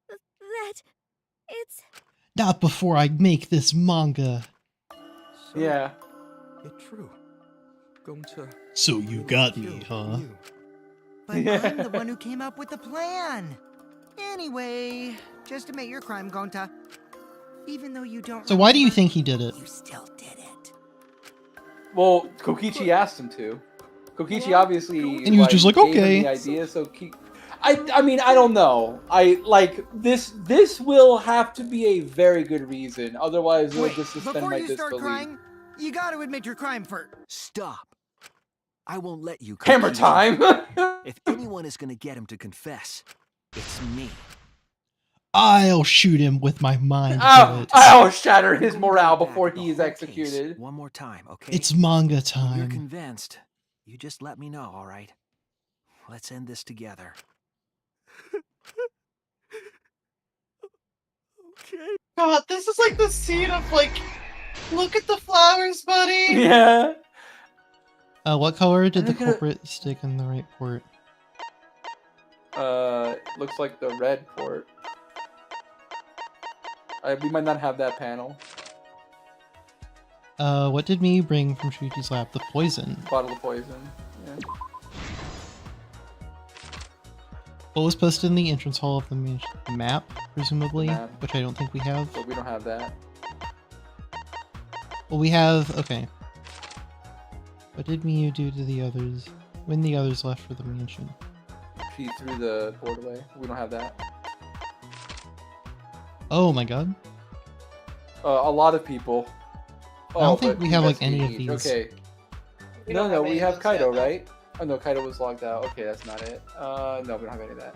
That... it's... Not before I make this manga. So, Yeah. It's true. Going to. So you got me, huh? But Yeah. I'm the one who came up with the plan. Anyway, just admit your crime, Gonta. Even though you don't. So why do you remember, think he did it? You still did it. Well, Kokichi asked him to. Kokichi obviously. And he was just like, gave him okay. The idea, so I mean, I don't know. I like this. This will have to be a very good reason. Otherwise, it'll Wait, just suspend before my you start disbelief. crying, you gotta admit your crime first. Stop. I won't let you. Hammer Kokichi. time. If anyone is going to get him to confess, it's me. I'll shoot him with my mind bullets. I'll shatter his I'm morale going back before the he is whole case executed. One more time, okay? It's manga When you're time. convinced, you just let me know, all right? Let's end this together. Okay. God, this is like the scene of like, look at the flowers, buddy. Yeah. What color did the Look at it. culprit stick in the right port? Looks like the red port. We might not have that panel. What did me bring from Shuichi's lab? The poison. Bottle of poison. Yeah. What was posted in the entrance hall of the map, presumably? Map. Which I don't think we have. But we don't have that. Well, we have... Okay. What did Miu do to the others when the others left for the mansion? She threw the board away. We don't have that. Oh my god. A lot of people. I don't think but we have like any of investigate. these. Okay. We No, don't no, have we any have of those yet, Kaido, though. right? Oh no, Kaido was logged out. Okay, that's not it. No, we don't have any of that.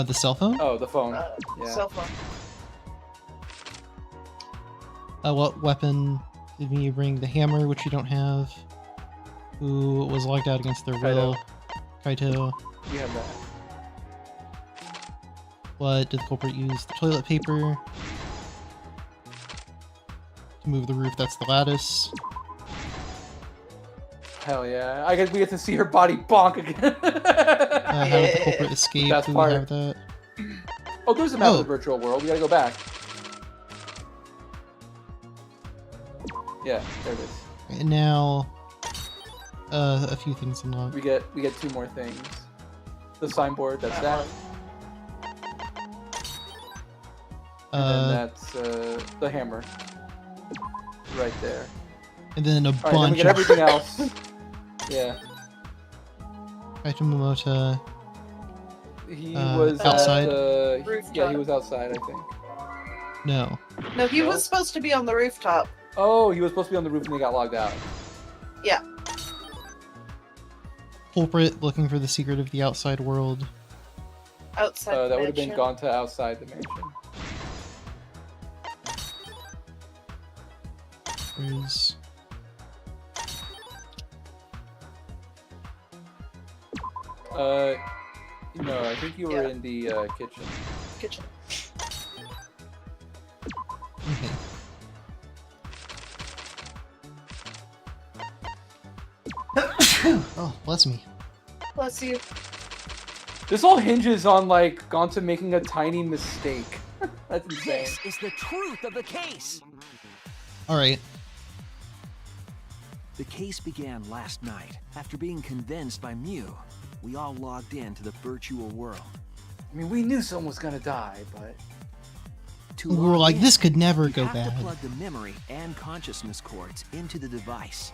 The cell phone? Oh, the phone. Yeah. Cell phone. What weapon did you bring? The hammer, which you don't have. Who was logged out against their Kaido. will? Kaito. We have that. What did the culprit use? The toilet paper. To move the roof, that's the lattice. Hell yeah. We get to see her body bonk again. How did the culprit escape? Best Do we part. have that? Oh, there's a map of Oh. the virtual world. We gotta go back. Yeah, there it is. And now, a few things unlocked. We get 2 more things. The signboard, that's that. And then that's the hammer. Right there. And then a Alright, then we bunch get of everything else. Yeah. Kaito Momota. He was outside. Yeah, he was outside, I think. No. No, he was supposed to be on the rooftop. Oh, he was supposed to be on the roof and he got logged out. Yeah. Culprit looking for the secret of the outside world. Outside the That would have been mansion. gone to outside the mansion. There's... No, I think you were in the kitchen. Kitchen. Okay. Oh, bless me. Bless you. This all hinges on, like, Gonta making a tiny mistake. That's insane. This is the truth of the case. Alright. The case began last night. After being convinced by Mew, we all logged into the virtual world. I mean, we knew someone was gonna die, but... To We were log like, in, this could never you go have bad. to plug the memory and consciousness cords into the device.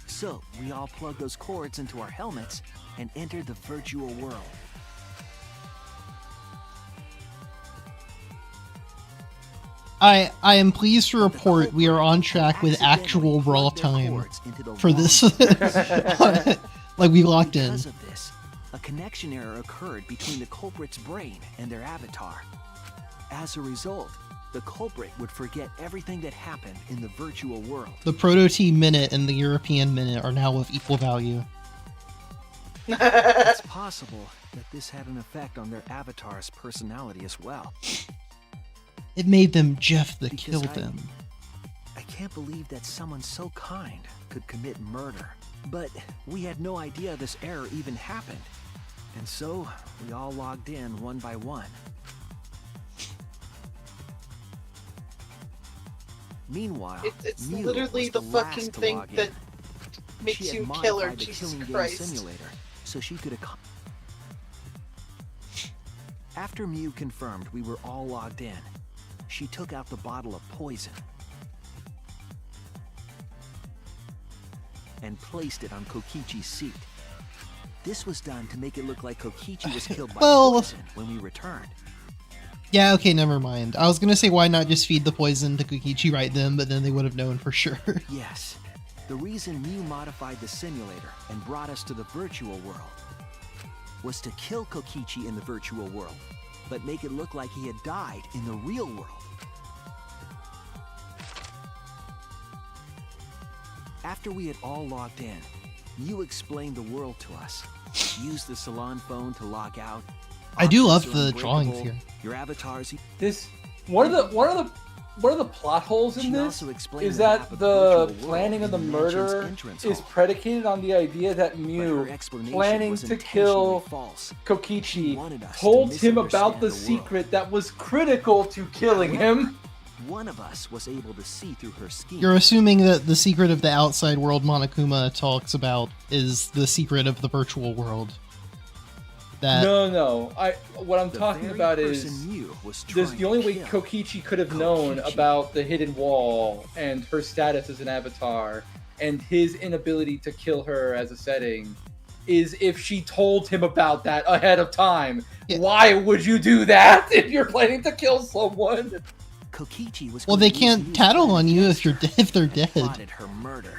So, we all plugged those cords into our helmets and entered the virtual world. I am pleased to report we are on track with actual raw time for this. Like, we locked in. Because of this, a connection error occurred between the culprit's brain and their avatar. As a result, the culprit would forget everything that happened in the virtual world. The Proto-T minute and the European minute are now of equal value. It's possible that this had an effect on their avatar's personality as well. It made them Jeff that Because killed them. I can't believe that someone so kind could commit murder. But we had no idea this error even happened. And so, we all logged in one by one. Meanwhile, It's Mew literally was the last fucking to thing log in. that makes She had you kill her, modified the Jesus killing game Christ. simulator so she could After Mew confirmed we were all logged in, she took out the bottle of poison and placed it on Kokichi's seat. This was done to make it look like Kokichi was killed by Well- poison when we returned. Yeah, okay, never mind. I was gonna say why not just feed the poison to Kokichi right then, but then they would have known for sure. Yes, the reason Mew modified the simulator and brought us to the virtual world was to kill Kokichi in the virtual world, but make it look like he had died in the real world. After we had all logged in, Mew explained the world to us. Used the salon phone to log out. I do love Options are the drawings unbreakable. here. Your avatars. This one of the plot holes in She this also explained is the map that of the virtual world planning of the in the mansion's murder entrance is hall. predicated on the idea that But Mew, her explanation planning was to intentionally kill false. Kokichi, wanted us to told him about misunderstand the the world. secret that was critical to killing him. One of us was able to see through her scheme. You're assuming that the secret of the outside world Monokuma talks about is the secret of the virtual world. That No. What I'm The talking very about person is Mew was there's trying the only to way kill. Kokichi could have known Kokichi. about the hidden wall and her status as an avatar and his inability to kill her as a setting is if she told him about that ahead of time. Yeah. Why would you do that if you're planning to kill someone? Kokichi was Well, going they to use can't Miu's tattle plan on you against if her if they're and dead. plotted her murder.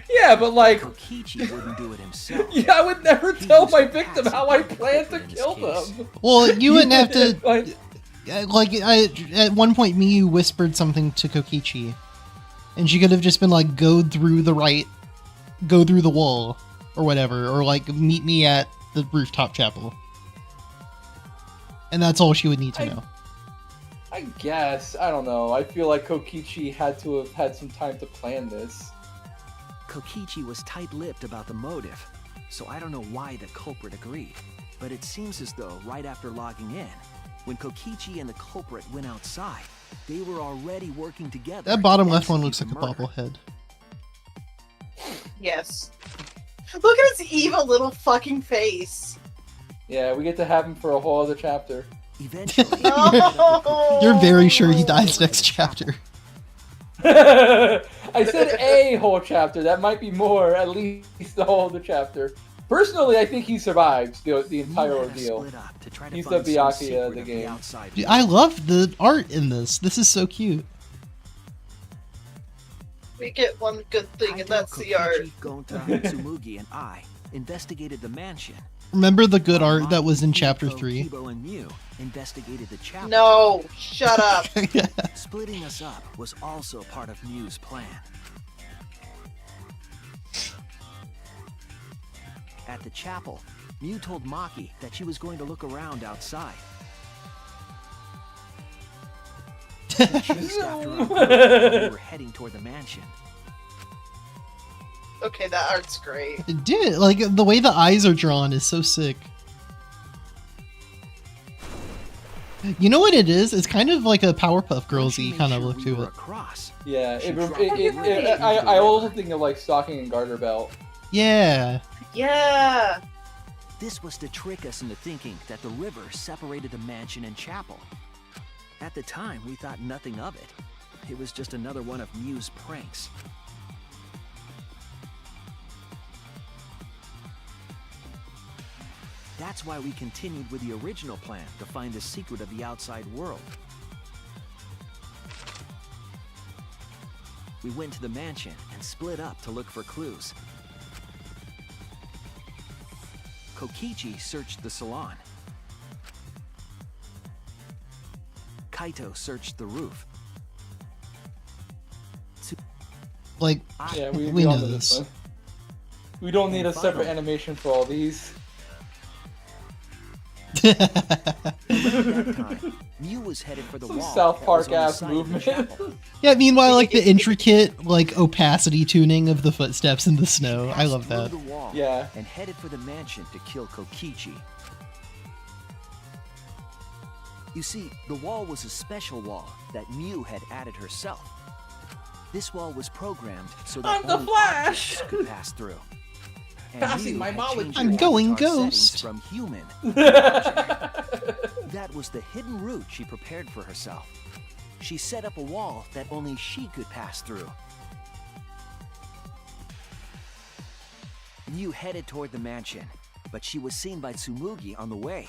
Yeah, but like, Kokichi wouldn't do it himself. yeah, I would never He tell used my a victim passive how I like the plan to culprit in this kill case. them. Well, you wouldn't have to. Like, At one point, Miu whispered something to Kokichi, and she could have just been like, "Go through the wall, or whatever, or like meet me at the rooftop chapel," and that's all she would need to know. I guess. I don't know. I feel like Kokichi had to have had some time to plan this. Kokichi was tight-lipped about the motive, so I don't know why the culprit agreed. But it seems as though right after logging in, when Kokichi and the culprit went outside, they were already working together. That bottom to left one looks like execute a the murder. bobblehead. Yes. Look at his evil little fucking face. Yeah, we get to have him for a whole other chapter. Eventually, No! You're very sure he dies next chapter. I said a whole chapter. That might be more. At least the whole other chapter. Personally, I think he survives the entire ordeal. He's the Byakuya of the game. Dude, I love the art in this. This is so cute. We get one good thing, and that's the art. Gonta, Tsumugi, and I investigated the mansion. Remember the good art that was in chapter Hiko, 3? Kibo, and Miu investigated the chapel. No, shut up. Splitting us up was also part of Miu's plan. At the chapel, Miu told Maki that she was going to look around outside. She chased after her while we were heading toward the mansion. Okay, that art's great. Dude, like the way the eyes are drawn is so sick. You know what it is? It's kind of like a Powerpuff Girls-y kind of look to it. Yeah, I also think of like stocking and garter belt. Yeah. Yeah. This was to trick us into thinking that the river separated the mansion and chapel. At the time, we thought nothing of it. It was just another one of Miu's pranks. That's why we continued with the original plan to find the secret of the outside world. We went to the mansion and split up to look for clues. Kokichi searched the salon. Kaito searched the roof. Like, Yeah, we all know know this. one. We don't need And a separate finally- animation for all these. At that time, Miu was headed for the Some wall. South that was Park on the ass side of the movement. chapel. Yeah, meanwhile, like the intricate, like, opacity tuning of the footsteps in the snow. I love Passed that. through the wall Yeah. and headed for the mansion to kill Kokichi. You see, the wall was a special wall that Miu had added herself. This wall was programmed so that I'm the only Flash! objects could pass through. And Passing Miu my had molecule. changed I'm her going avatar settings ghost. from human to object. That was the hidden route she prepared for herself. She set up a wall that only she could pass through. Miu headed toward the mansion, but she was seen by Tsumugi on the way.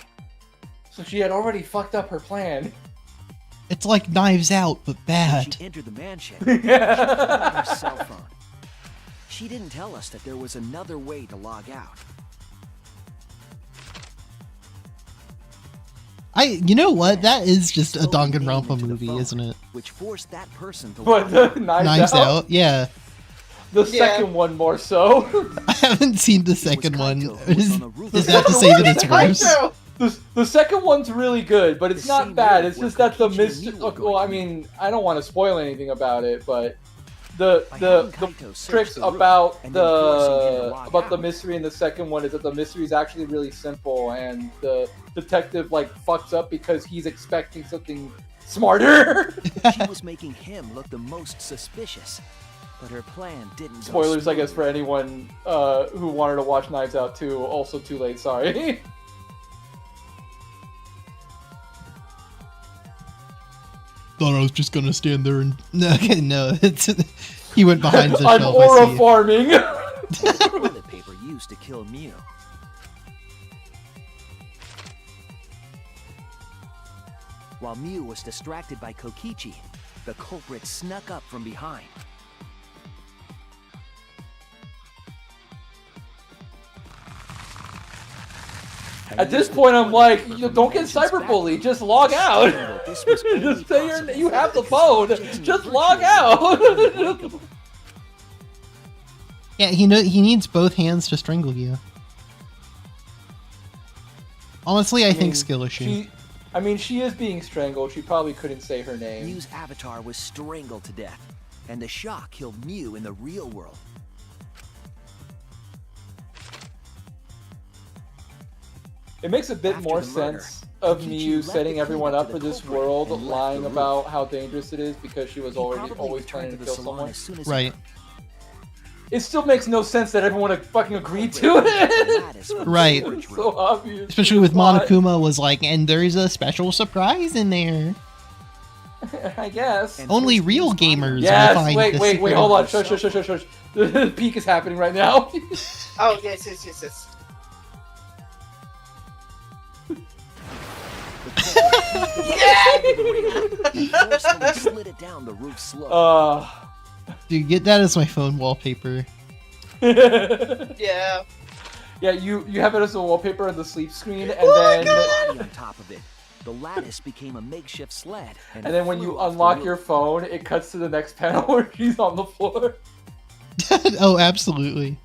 So she had already fucked up her plan. It's like Knives Out, but When bad. she entered the mansion, she pulled out her cell phone. She didn't tell us that there was another way to log out. You know what? That is just a Spoke her name Danganronpa into the movie, phone, isn't it? Which forced that person to What, log the out. Knives Out? Yeah. The Yeah. second one more so. I haven't seen the second one. Kaito who was Is, on the roof is of that the to say that it's I worse? know. The second one's really good, but it's The not same bad. room It's where just that the Kokichi and mystery. Miu were Well, going I to mean, I don't want to spoil anything about it, but the By the, having the Kaito search tricks the roof about and then forcing him to log about the out. mystery in the second one is that the mystery is actually really simple, and the detective like fucks up because he's expecting something smarter. She was making him look the most suspicious, but her plan didn't go Spoilers, I guess, for smoothly. anyone who wanted to watch Knives Out 2. Also, too late. Sorry. Thought I was just gonna stand there and no, it's he went behind the I'm shelf. aura I see. farming. The toilet paper used to kill Miu. While Mew was distracted by Kokichi, the culprit snuck up from behind. At this point, I'm like, don't get cyberbullied. Just log out. Just say you have the phone. Just log out. Yeah, he needs both hands to strangle you. Honestly, I think skill issue. She is being strangled. She probably couldn't say her name. Mew's avatar was strangled to death, and the shock killed Mew in the real world. It makes a bit more sense of Mew setting everyone up for this world, lying about how dangerous it is because she was always trying to kill someone. Right. It still makes no sense that everyone fucking agreed to it. Right. It's so obvious. Especially with Monokuma was like, and there's a special surprise in there. I guess. Only real gamers will Yes, find wait, this hold on. Shush. The peak is happening right now. Oh, yes. He forcefully slid it down the roof slope. Dude, get that as my phone wallpaper. Yeah. Yeah, you have it as a wallpaper on the sleep screen, and then on top of it, the lattice became a makeshift sled. And then when you unlock your phone, it cuts to the next panel where she's on the floor. Oh, absolutely.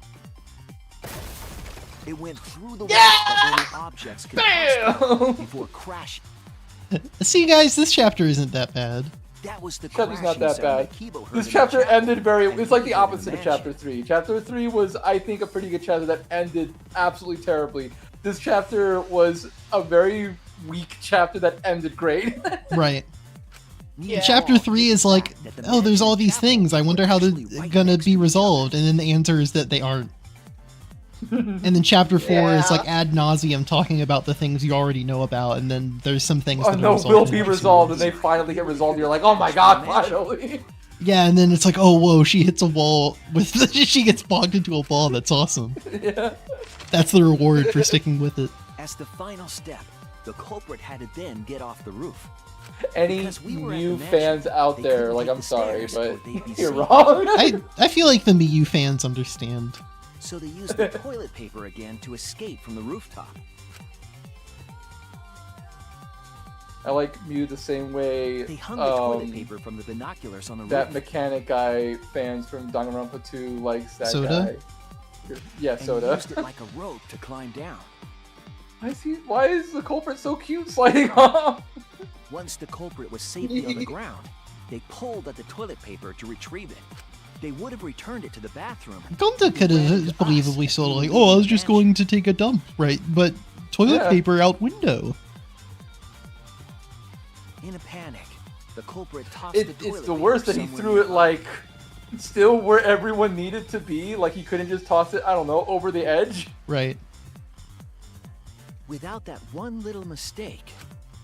It went through the wall, but only objects could pass before crashing. See, guys, this chapter isn't that bad. That was the chapter's not that bad. This chapter ended it's like the opposite of chapter 3. Chapter 3 was, I think, a pretty good chapter that ended absolutely terribly. This chapter was a very weak chapter that ended great. Right. Yeah. Chapter 3 is like, oh, there's all these things. I wonder how they're gonna be resolved. And then the answer is that they aren't. And then chapter 4 is like ad nauseum talking about the things you already know about, and then there's some things that will be resolved, and they finally get resolved. And you're like, oh my god, finally! Yeah, and then it's like, oh whoa, she hits a wall with she gets bogged into a ball. That's awesome. Yeah. That's the reward for sticking with it. As the final step, the culprit had to then get off the roof. Any Mew fans out there, like, I'm sorry, but you're wrong. I feel like the Miyu fans understand. So they used the toilet paper again to escape from the rooftop. I like Mew the same way they hung the toilet paper from the binoculars on the that roof. mechanic guy fans from Danganronpa 2 likes that Soda? guy. Yeah, and Soda. used it like a rope to climb down. Why is the culprit so cute sliding off? Once the culprit was safely on the ground, they pulled at the toilet paper to retrieve it. They would have returned it to the bathroom. Gonta could have believably sort of like, oh, I was just going to take a dump, right? But toilet paper out window. In a panic, the culprit tossed the toilet It's the worst that he threw it like still where everyone needed to be. Like he couldn't just toss it, I don't know, over the edge. Right. Without that one little mistake,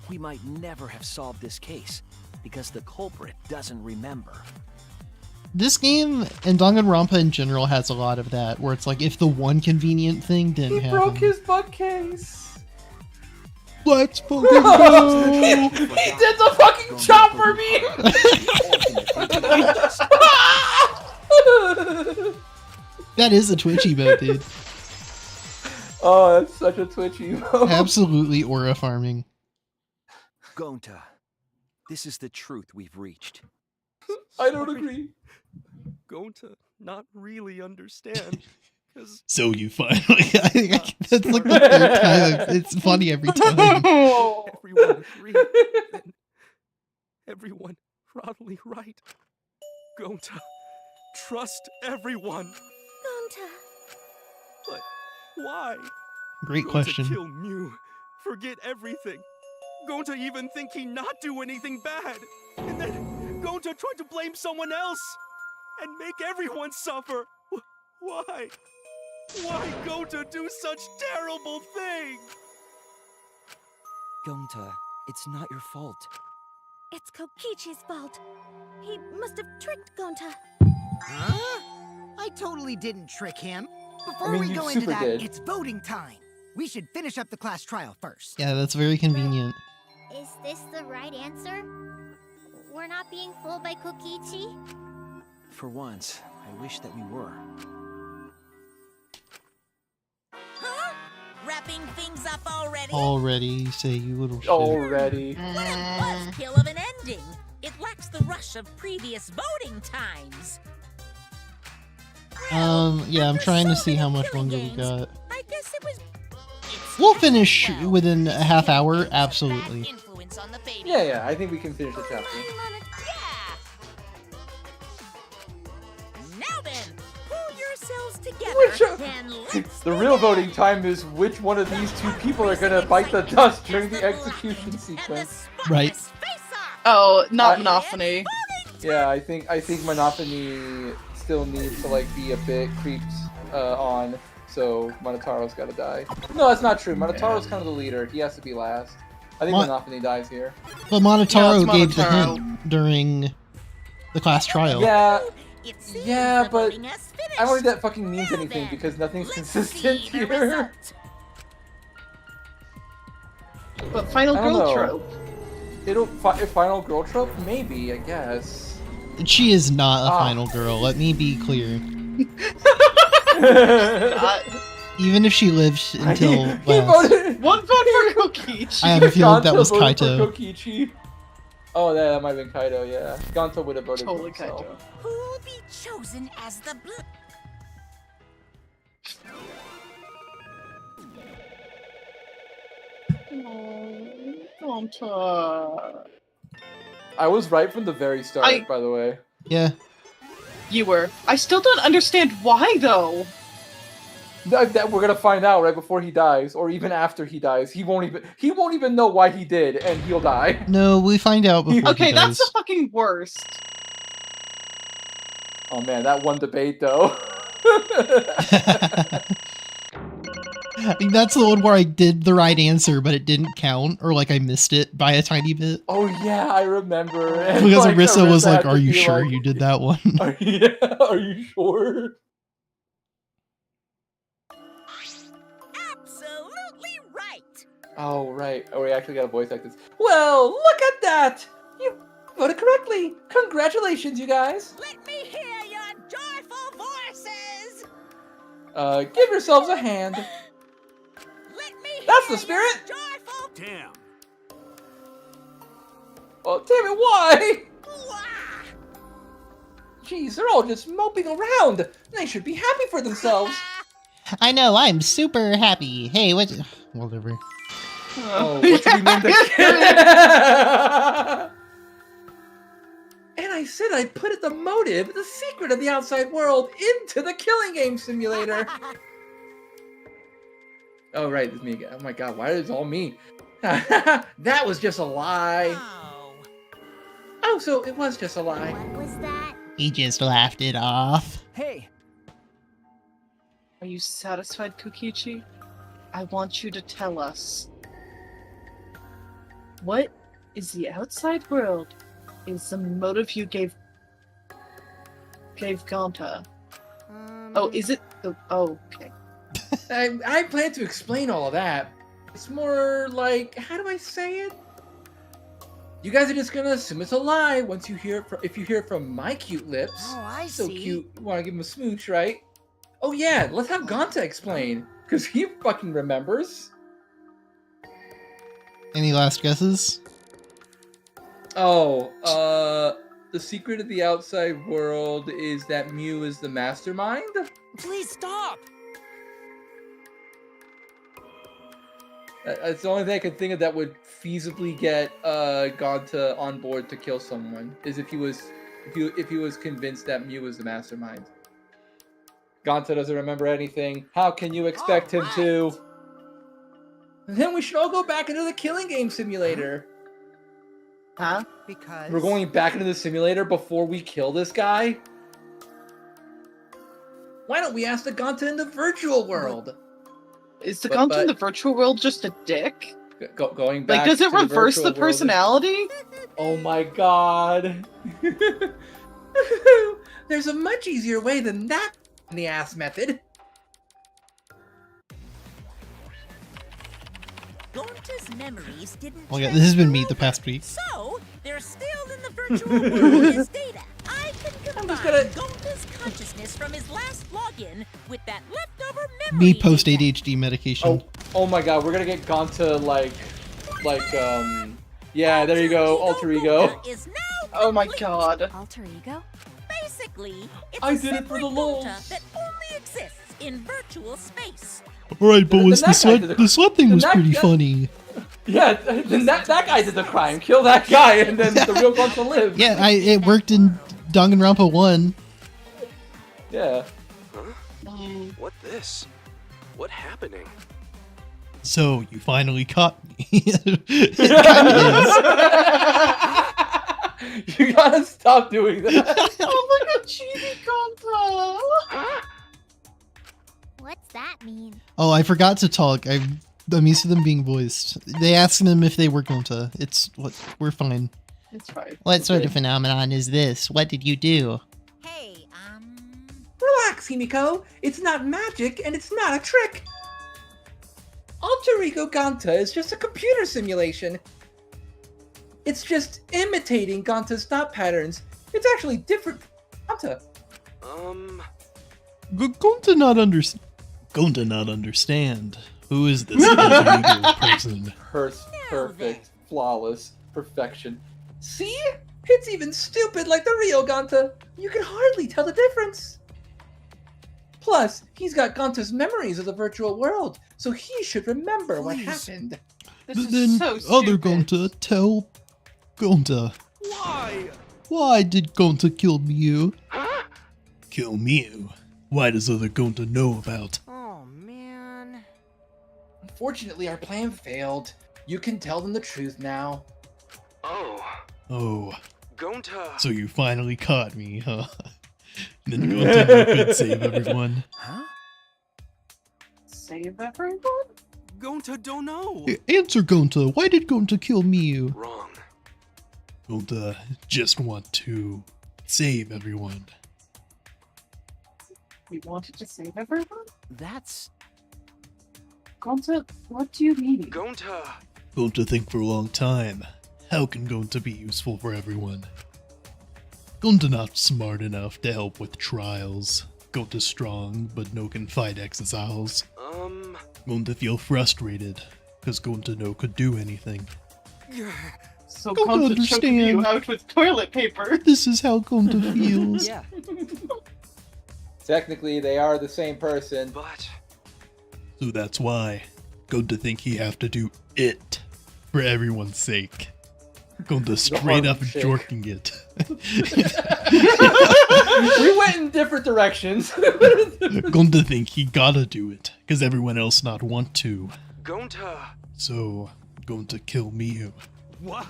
we might never have solved this case because the culprit doesn't remember. This game and Danganronpa in general has a lot of that, where it's like if the one convenient thing didn't happen. He broke his bookcase. Let's fucking go! He did the fucking chopper me. That is a Twitch emote, dude. Oh, that's such a Twitch emote. Absolutely aura farming. Gonta, this is the truth we've reached. I don't agree. Going to not really understand. So you finally... that's like the third time. It's funny every time. Everyone agreed. And everyone probably right. Gonta, trust everyone. Gonta. But why? Great question. Gonta kill Mew. Forget everything. Gonta even think he not do anything bad. And then Gonta tried to blame someone else. And make everyone suffer. Why? Why Gonta do such terrible thing? Gonta, it's not your fault. It's Kokichi's fault. He must have tricked Gonta. Huh? I totally didn't trick him. Before we go into that, it's voting time. We should finish up the class trial first. Yeah, that's very convenient. Is this the right answer? We're not being fooled by Kokichi? For once, I wish that we were. Huh? Wrapping things up already? Already, you say, you little shit. Already. What a buzzkill of an ending! It lacks the rush of previous voting times. Yeah, I'm trying to see how much longer we got. I guess it was. We'll finish within a half hour, absolutely. Yeah, I think we can finish the chapter. Now then, pull yourselves together and let's The real voting time is which one of these two people are gonna bite the dust during the execution sequence. Right. Oh, not Monophony. Yeah, I think Monophony still needs to like be a bit creeped on, so Monotaro's gotta die. No, that's not true. Monotaro's kind of the leader. He has to be last. I think Monophony dies here. Well, Monotaro gave the hint during the class trial. Yeah, but I don't think that fucking means anything because nothing's consistent here. But final girl trope. Final girl trope? Maybe, I guess. She is not a final girl, let me be clear. Even if she lives until last. One vote for Kokichi. I have a feeling that was voted for Kaito. Kokichi. Oh, that might have been Kaito, yeah. Gonto would have voted for himself. Kaito. Who'll be chosen as the blue? I was right from the very start, by the way. Yeah. You were. I still don't understand why, though. That we're gonna find out right before he dies, or even after he dies. He won't even know why he did, and he'll die. No, we find out before Okay, he that's dies. the fucking worst. Oh man, that one debate though. I think that's the one where I did the right answer, but it didn't count, or like I missed it by a tiny bit. Oh yeah, I remember. And, Because like, Arisa was like, had "Are to you be sure like, you did that one?" Are you sure? Absolutely right. Oh right. Oh, we actually got to voice act this. Well, look at that! You voted correctly. Congratulations, you guys. Let me hear your joyful voices. Give yourselves a hand. That's the spirit! Damn. Well, damn it, why? Jeez, they're all just moping around. They should be happy for themselves. I know, I'm super happy. Hey, what? Whatever. Oh, what should we name the kid? And I said I'd put it the motive, the secret of the outside world, into the killing game simulator. Oh, right, it's me again. Oh my god, why is it all me? That was just a lie. Oh, so it was just a lie. What was that? He just laughed it off. Hey! Are you satisfied, Kokichi? I want you to tell us. What is the outside world? Is the motive you gave Gonta? Oh, is it the... Oh, okay. I plan to explain all of that. It's more like, how do I say it? You guys are just gonna assume it's a lie once you hear it from, if you hear it from my cute lips. Oh, I so see. Cute. You want to give him a smooch, right? Oh yeah, let's have Gonta explain, because he fucking remembers. Any last guesses? Oh, the secret of the outside world is that Mew is the mastermind? Please stop! That's the only thing I could think of that would feasibly get Gonta on board to kill someone, is if he was convinced that Mew was the mastermind. Gonta doesn't remember anything. How can you expect him to? Then we should all go back into the killing game simulator. Huh? Because... We're going back into the simulator before we kill this guy? Why don't we ask the Gonta in the virtual world? Is the Gonta in the virtual world just a dick? Going back Like, does it to reverse virtual the world personality? Oh my god. There's a much easier way than that in the ass method. Gonta's memories didn't Oh yeah, this has been me the transfer past week. so, they're still in the virtual world as data. I can combine Gonta's consciousness from his last login with that leftover memory Me post data. ADHD medication. Oh my god, we're gonna get Gonta yeah, there you go, alter ego. Gonta is now Oh my complete. god. Alter ego? Basically, it's I a did it for separate the Gonta lols. that only exists in virtual space. Alright, boys, Then that guy did the sled thing then was that pretty guy- funny. Yeah, then that guy did the crime. Kill that guy, and then the real Gonta lives. Yeah, it worked in Danganronpa 1. Yeah. What this? What happening? So, you finally caught me. It kinda is. You gotta stop doing that. Oh, look at Chibi Gonta. What's that mean? Oh, I forgot to talk. I'm used to them being voiced. They asked them if they were Gonta. We're fine. It's fine. What sort of phenomenon is this? What did you do? Hey, Relax, Himiko. It's not magic, and it's not a trick. Alter Ego Gonta is just a computer simulation. It's just imitating Gonta's thought patterns. It's actually different from Gonta. Gonta not understand. Who is this alter ego person? Perfect. Flawless. Perfection. See? It's even stupid like the real Gonta. You can hardly tell the difference. Plus, he's got Gonta's memories of the virtual world, so he should remember what happened. This is Then so other stupid. Gonta tell Gonta. Why? Why did Gonta kill Mew? Kill Mew? Why does other Gonta know about? Oh, man. Unfortunately, our plan failed. You can tell them the truth now. Oh, Gonta. so you finally caught me, huh? Then Gonta could save everyone. Huh? Save everyone? Gonta don't know. Answer Gonta. Why did Gonta kill Mew? Wrong. Gonta just want to save everyone. We wanted to save everyone? That's... Gonta, what do you mean? Gonta. Gonta think for a long time. How can Gonta be useful for everyone? Gonta not smart enough to help with trials. Gonta strong, but no can fight exiles. Gonta feel frustrated, cause Gonta no could do anything. So Gonta Gonta choking you understand. out with toilet paper. This is how Gonta feels. Yeah. Technically, they are the same person. But So that's why Gonta think he have to do it for everyone's sake. Gonta straight up shake. jorking it. We went in different directions. Gonta think he gotta do it, cause everyone else not want to. Gonta. So, Gonta kill Mew. What?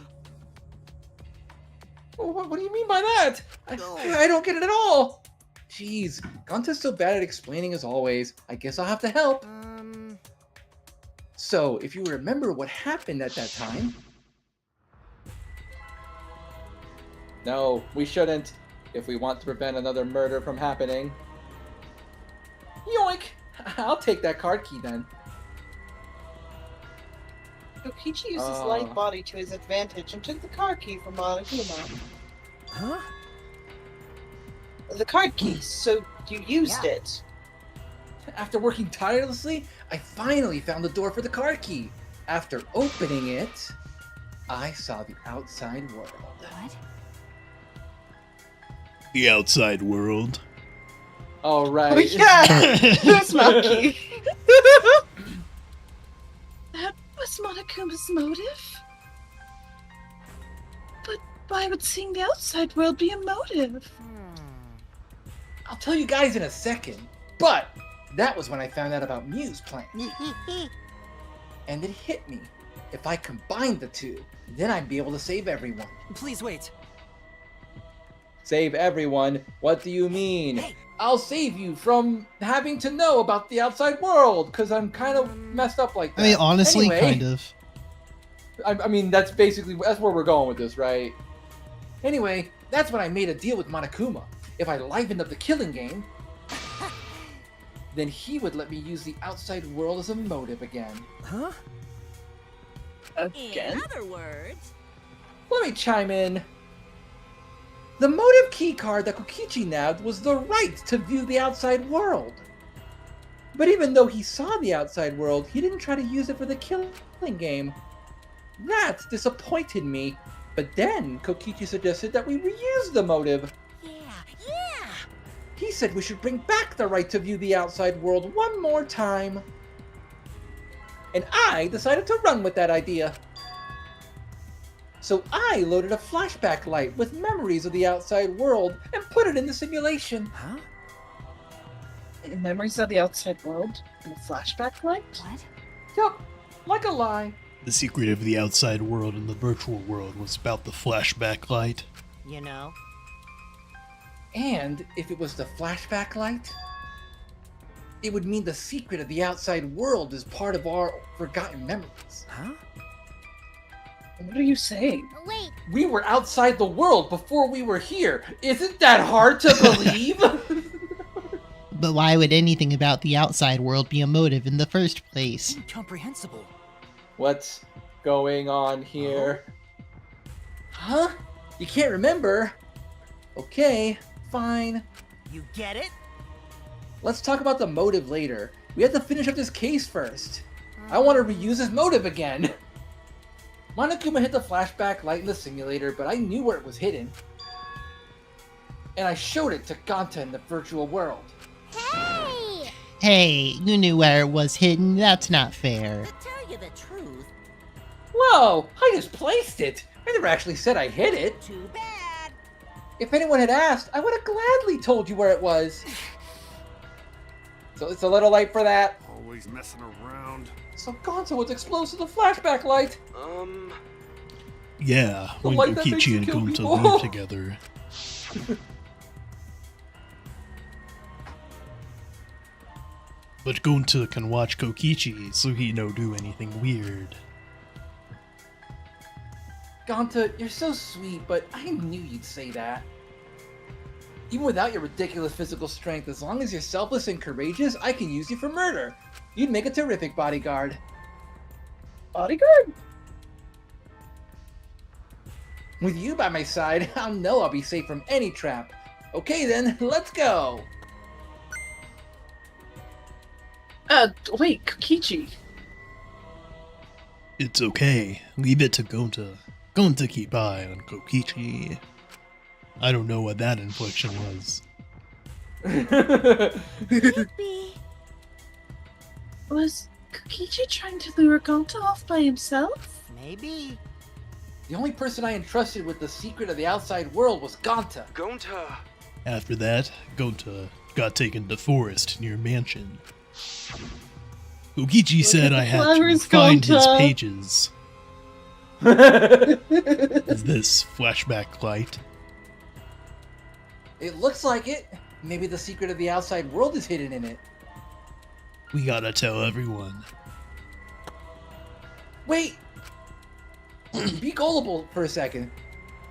What do you mean by that? I don't get it at all. Jeez, Gonta's so bad at explaining as always. I guess I'll have to help. So, if you remember what happened at that time... No, we shouldn't. If we want to prevent another murder from happening. Yoink! I'll take that card key then. Kokichi used his light body to his advantage and took the card key from Monokuma. Huh? The card key, so you used it. After working tirelessly, I finally found the door for the card key. After opening it, I saw the outside world. What? The outside world. All right. Oh yeah! Who's Monkey? That was Monokuma's motive? But why would seeing the outside world be a motive? I'll tell you guys in a second, but that was when I found out about Mew's plan. And it hit me. If I combined the two, then I'd be able to save everyone. Please wait. Save everyone? What do you mean? Hey. I'll save you from having to know about the outside world, because I'm kind of messed up like that. I mean, honestly, Anyway, kind of. I mean, that's where we're going with this, right? Anyway, that's when I made a deal with Monokuma. If I livened up the killing game, then he would let me use the outside world as a motive again. Huh? Again? In other words, Let me chime in. The motive keycard that Kokichi nabbed was the right to view the outside world. But even though he saw the outside world, he didn't try to use it for the killing game. That disappointed me. But then Kokichi suggested that we reuse the motive. yeah. He said we should bring back the right to view the outside world one more time. And I decided to run with that idea. So I loaded a flashback light with memories of the outside world and put it in the simulation. Huh? Memories of the outside world in a flashback light? What? Yup, like a lie. The secret of the outside world and the virtual world was about the flashback light. You know? And if it was the flashback light, it would mean the secret of the outside world is part of our forgotten memories. Huh? What are you saying? Wait, We were outside the world before we were here. Isn't that hard to believe? But why would anything about the outside world be a motive in the first place? Incomprehensible. What's going on here? Huh? You can't remember? Okay, fine. You get it? Let's talk about the motive later. We have to finish up this case first. I want to reuse this motive again. Monokuma hit the flashback light in the simulator, but I knew where it was hidden. And I showed it to Ganta in the virtual world. hey! Hey, you knew where it was hidden. That's not fair. To tell you the truth, Whoa! I just placed it! I never actually said I hid it. too bad. If anyone had asked, I would have gladly told you where it was. So it's a little late for that. Always messing around. So Gonzo was exposed to the flashback light. Yeah, The when light that makes Kokichi you and kill Gonta people. live together. But Gonta can watch Kokichi, so he no do anything weird. Gonta, you're so sweet, but I knew you'd say that. Even without your ridiculous physical strength, as long as you're selfless and courageous, I can use you for murder. You'd make a terrific bodyguard. Bodyguard? With you by my side, I'll know I'll be safe from any trap. Okay then, let's go! Wait, Kokichi. It's okay. Leave it to Gonta. Gonta keep eye on Kokichi. I don't know what that inflection was. Maybe. Was Kokichi trying to lure Gonta off by himself? Maybe. The only person I entrusted with the secret of the outside world was Gonta. Gonta. After that, Gonta got taken to forest near mansion. Kokichi said I had to flowers, find his Gonta. pages. Is this flashback light? It looks like it. Maybe the secret of the outside world is hidden in it. We gotta tell everyone. Wait! Be gullible for a second.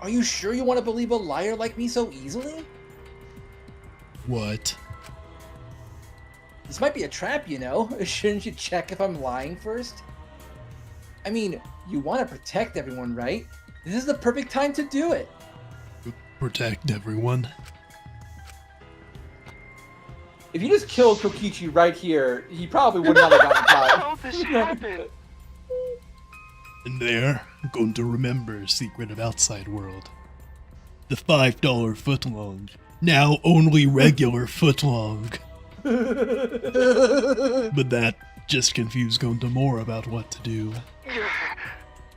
Are you sure you want to believe a liar like me so easily? What? This might be a trap, you know. Shouldn't you check if I'm lying first? I mean, you want to protect everyone, right? This is the perfect time to do it. Protect everyone? If you just killed Kokichi right here, he probably would not have gotten caught. How this happened? And there, going to remember Secret of Outside World. The $5 footlong, now only regular footlong. But that just confused Gonta more about what to do.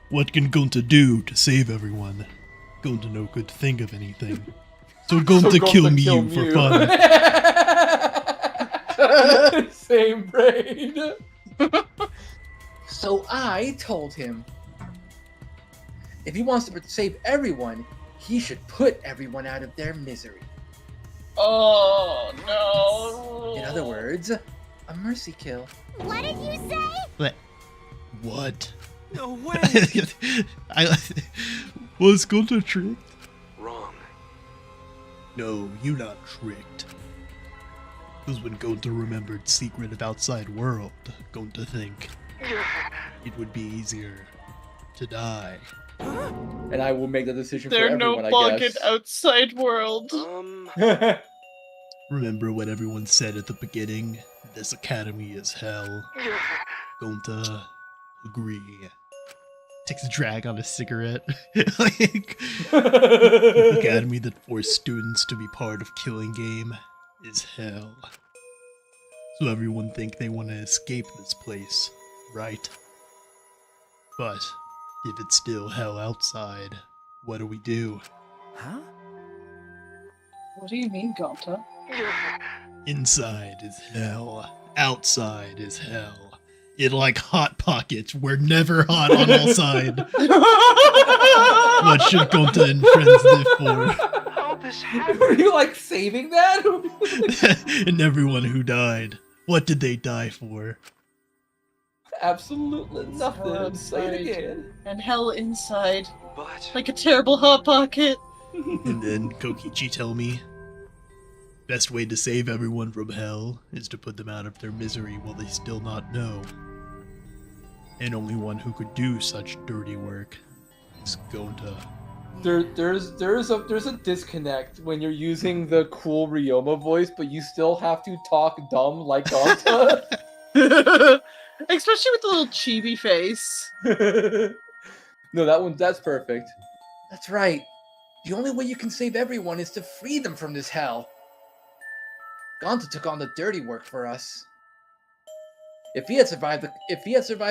What can Gonta do to save everyone? Gonta no could think of anything. So Gonta kill Mew for fun. Same brain. So I told him, if he wants to save everyone, he should put everyone out of their misery. Oh, no. In other words, a mercy kill. What did you say? But what? No way. Was Gonta tricked? Wrong. No, you not tricked. Because when Gonta remembered Secret of Outside World, Gonta think it would be easier to die. And I will make the decision There's for everyone, no I bug in guess. outside world. Remember what everyone said at the beginning? This academy is hell. Gonta, agree. Takes a drag on a cigarette. The academy that forced students to be part of Killing Game is hell. So everyone think they want to escape this place, right? But if it's still hell outside, what do? Huh? What do you mean, Gonta? Inside is hell. Outside is hell. It like Hot Pockets. We're never hot on all sides. What should Gonta and friends live for? How this happened? Were you like saving that? And everyone who died. What did they die for? Absolutely nothing. Hell Say it outside. again. And hell inside. But Like a terrible Hot Pocket. And then Kokichi tell me, best way to save everyone from hell is to put them out of their misery while they still not know. And only one who could do such dirty work is Gonta. There's a disconnect when you're using the cool Ryoma voice, but you still have to talk dumb like Gonta. Especially with the little chibi face. No, that's perfect. That's right. The only way you can save everyone is to free them from this hell. Gonta took on the dirty work for us. If he had survived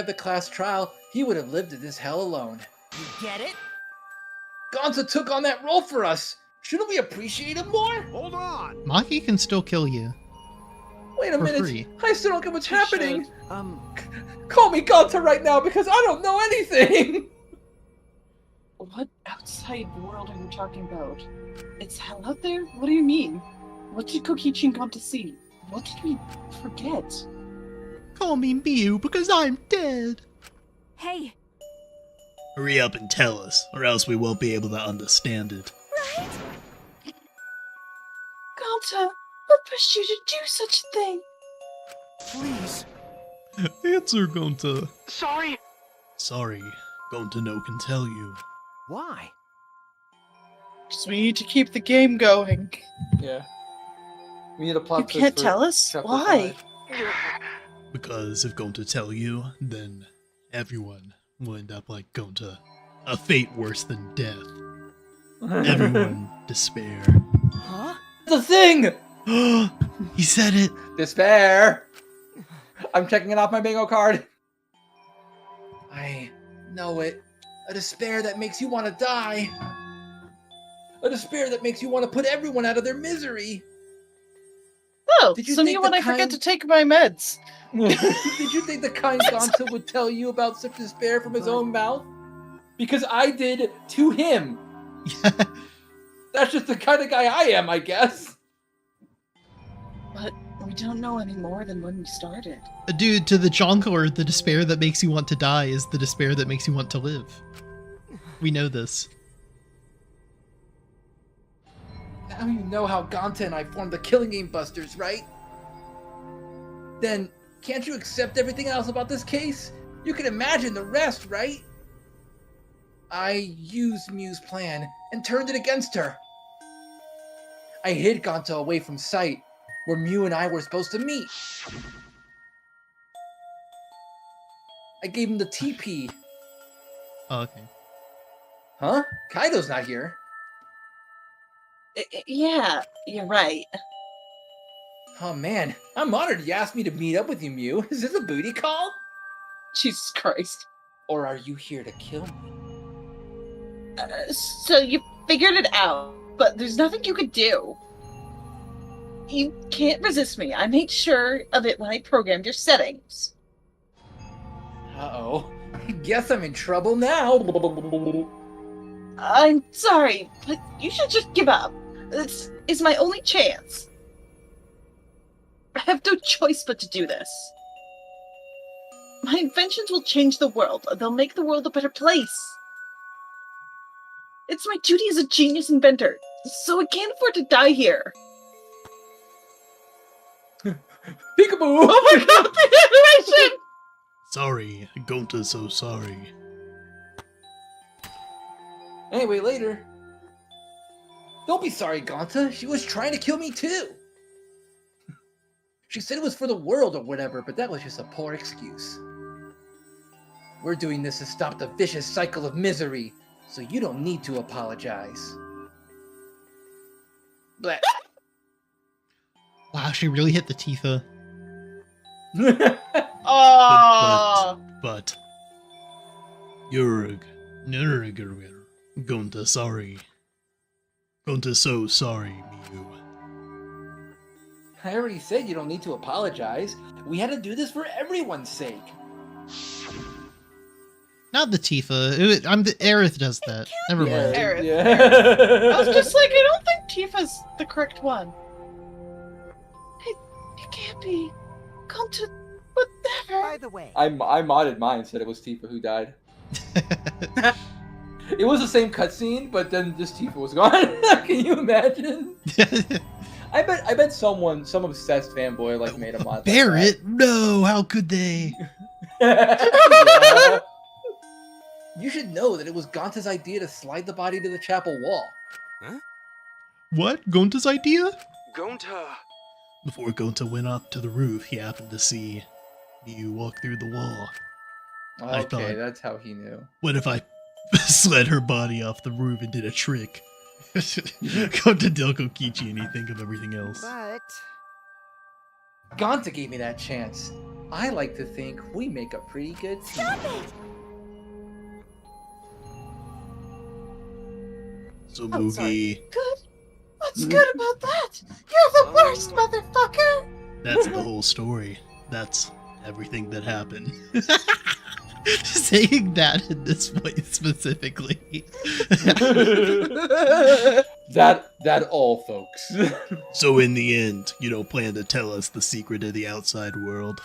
the class trial, he would have lived in this hell alone. You get it? Gonta took on that role for us. Shouldn't we appreciate him more? Hold on! Maki can still kill you. Wait a For minute. free. I still don't get what's You happening. should. Call me Gonta right now because I don't know anything. What outside world are you talking about? It's hell out there? What do you mean? What did Kokichi and Gonta see? What did we forget? Call me Miu because I'm dead. Hey, Hurry up and tell us, or else we won't be able to understand it. right? Gonta, what pushed you to do such a thing? please. Answer, Gonta. Sorry. Sorry, Gonta no can tell you. Why? Because we need to keep the game going. Yeah. We need a plot You twist can't for tell us? chapter Why? 5. Because if Gonta tell you, then everyone will end up like Gonta. A fate worse than death. Everyone despair. Huh? The thing! He said it! Despair! I'm checking it off my bingo card. I know it. A despair that makes you want to die. A despair that makes you want to put everyone out of their misery. Oh, Did you so me think when the I forget kind- to take my meds. Did you think the kind Gonta would tell you about such despair from his own mouth? Because I did to him. That's just the kind of guy I am, I guess. But we don't know any more than when we started. Dude, to the Jongleur, the despair that makes you want to die is the despair that makes you want to live. We know this. Now you know how Gonta and I formed the Killing Game Busters, right? Then, can't you accept everything else about this case? You can imagine the rest, right? I used Miu's plan and turned it against her. I hid Gonta away from sight, where Miu and I were supposed to meet. I gave him the TP. Oh, okay. Huh? Kaido's not here. Yeah, you're right. Oh man, I'm honored you asked me to meet up with you, Miu. Is this a booty call? Jesus Christ. Or are you here to kill me? So you figured it out, but there's nothing you could do. You can't resist me. I made sure of it when I programmed your settings. Uh-oh. Guess I'm in trouble now. I'm sorry, but you should just give up. This is my only chance. I have no choice but to do this. My inventions will change the world. They'll make the world a better place. It's my duty as a genius inventor, so I can't afford to die here. Peekaboo! Oh my god, the animation! Sorry, Gonta's so sorry. Anyway, later. Don't be sorry, Gonta. She was trying to kill me too. She said it was for the world or whatever, but that was just a poor excuse. We're doing this to stop the vicious cycle of misery, so you don't need to apologize. Bleh. Wow, she really hit the Tifa. But you're Gonta sorry. Gonta so sorry, Miu. I already said you don't need to apologize. We had to do this for everyone's sake. Not the Tifa. Aerith does that. Never mind. Aerith. Yeah. I was just like, I don't think Tifa's the correct one. It can't be. Come to whatever. By the way, I modded mine, said it was Tifa who died. It was the same cutscene, but then just Tifa was gone. Can you imagine? I bet some obsessed fanboy like made a mod. Barrett? No, how could they? Yeah. You should know that it was Gonta's idea to slide the body to the chapel wall. Huh? What? Gonta's idea? Gonta! Before Gonta went up to the roof, he happened to see Miu walk through the wall. I Okay, thought, that's how he knew. what if I slid her body off the roof and did a trick? Go to Delco Kichi and you think of everything else. but Gonta gave me that chance. I like to think we make a pretty good team. Stop it! So I'm sorry. Moogie, Good. What's good about that? You're the worst, motherfucker! that's the whole story. That's everything that happened. Saying that in this way specifically. That all, folks. So in the end, you don't plan to tell us the secret of the outside world.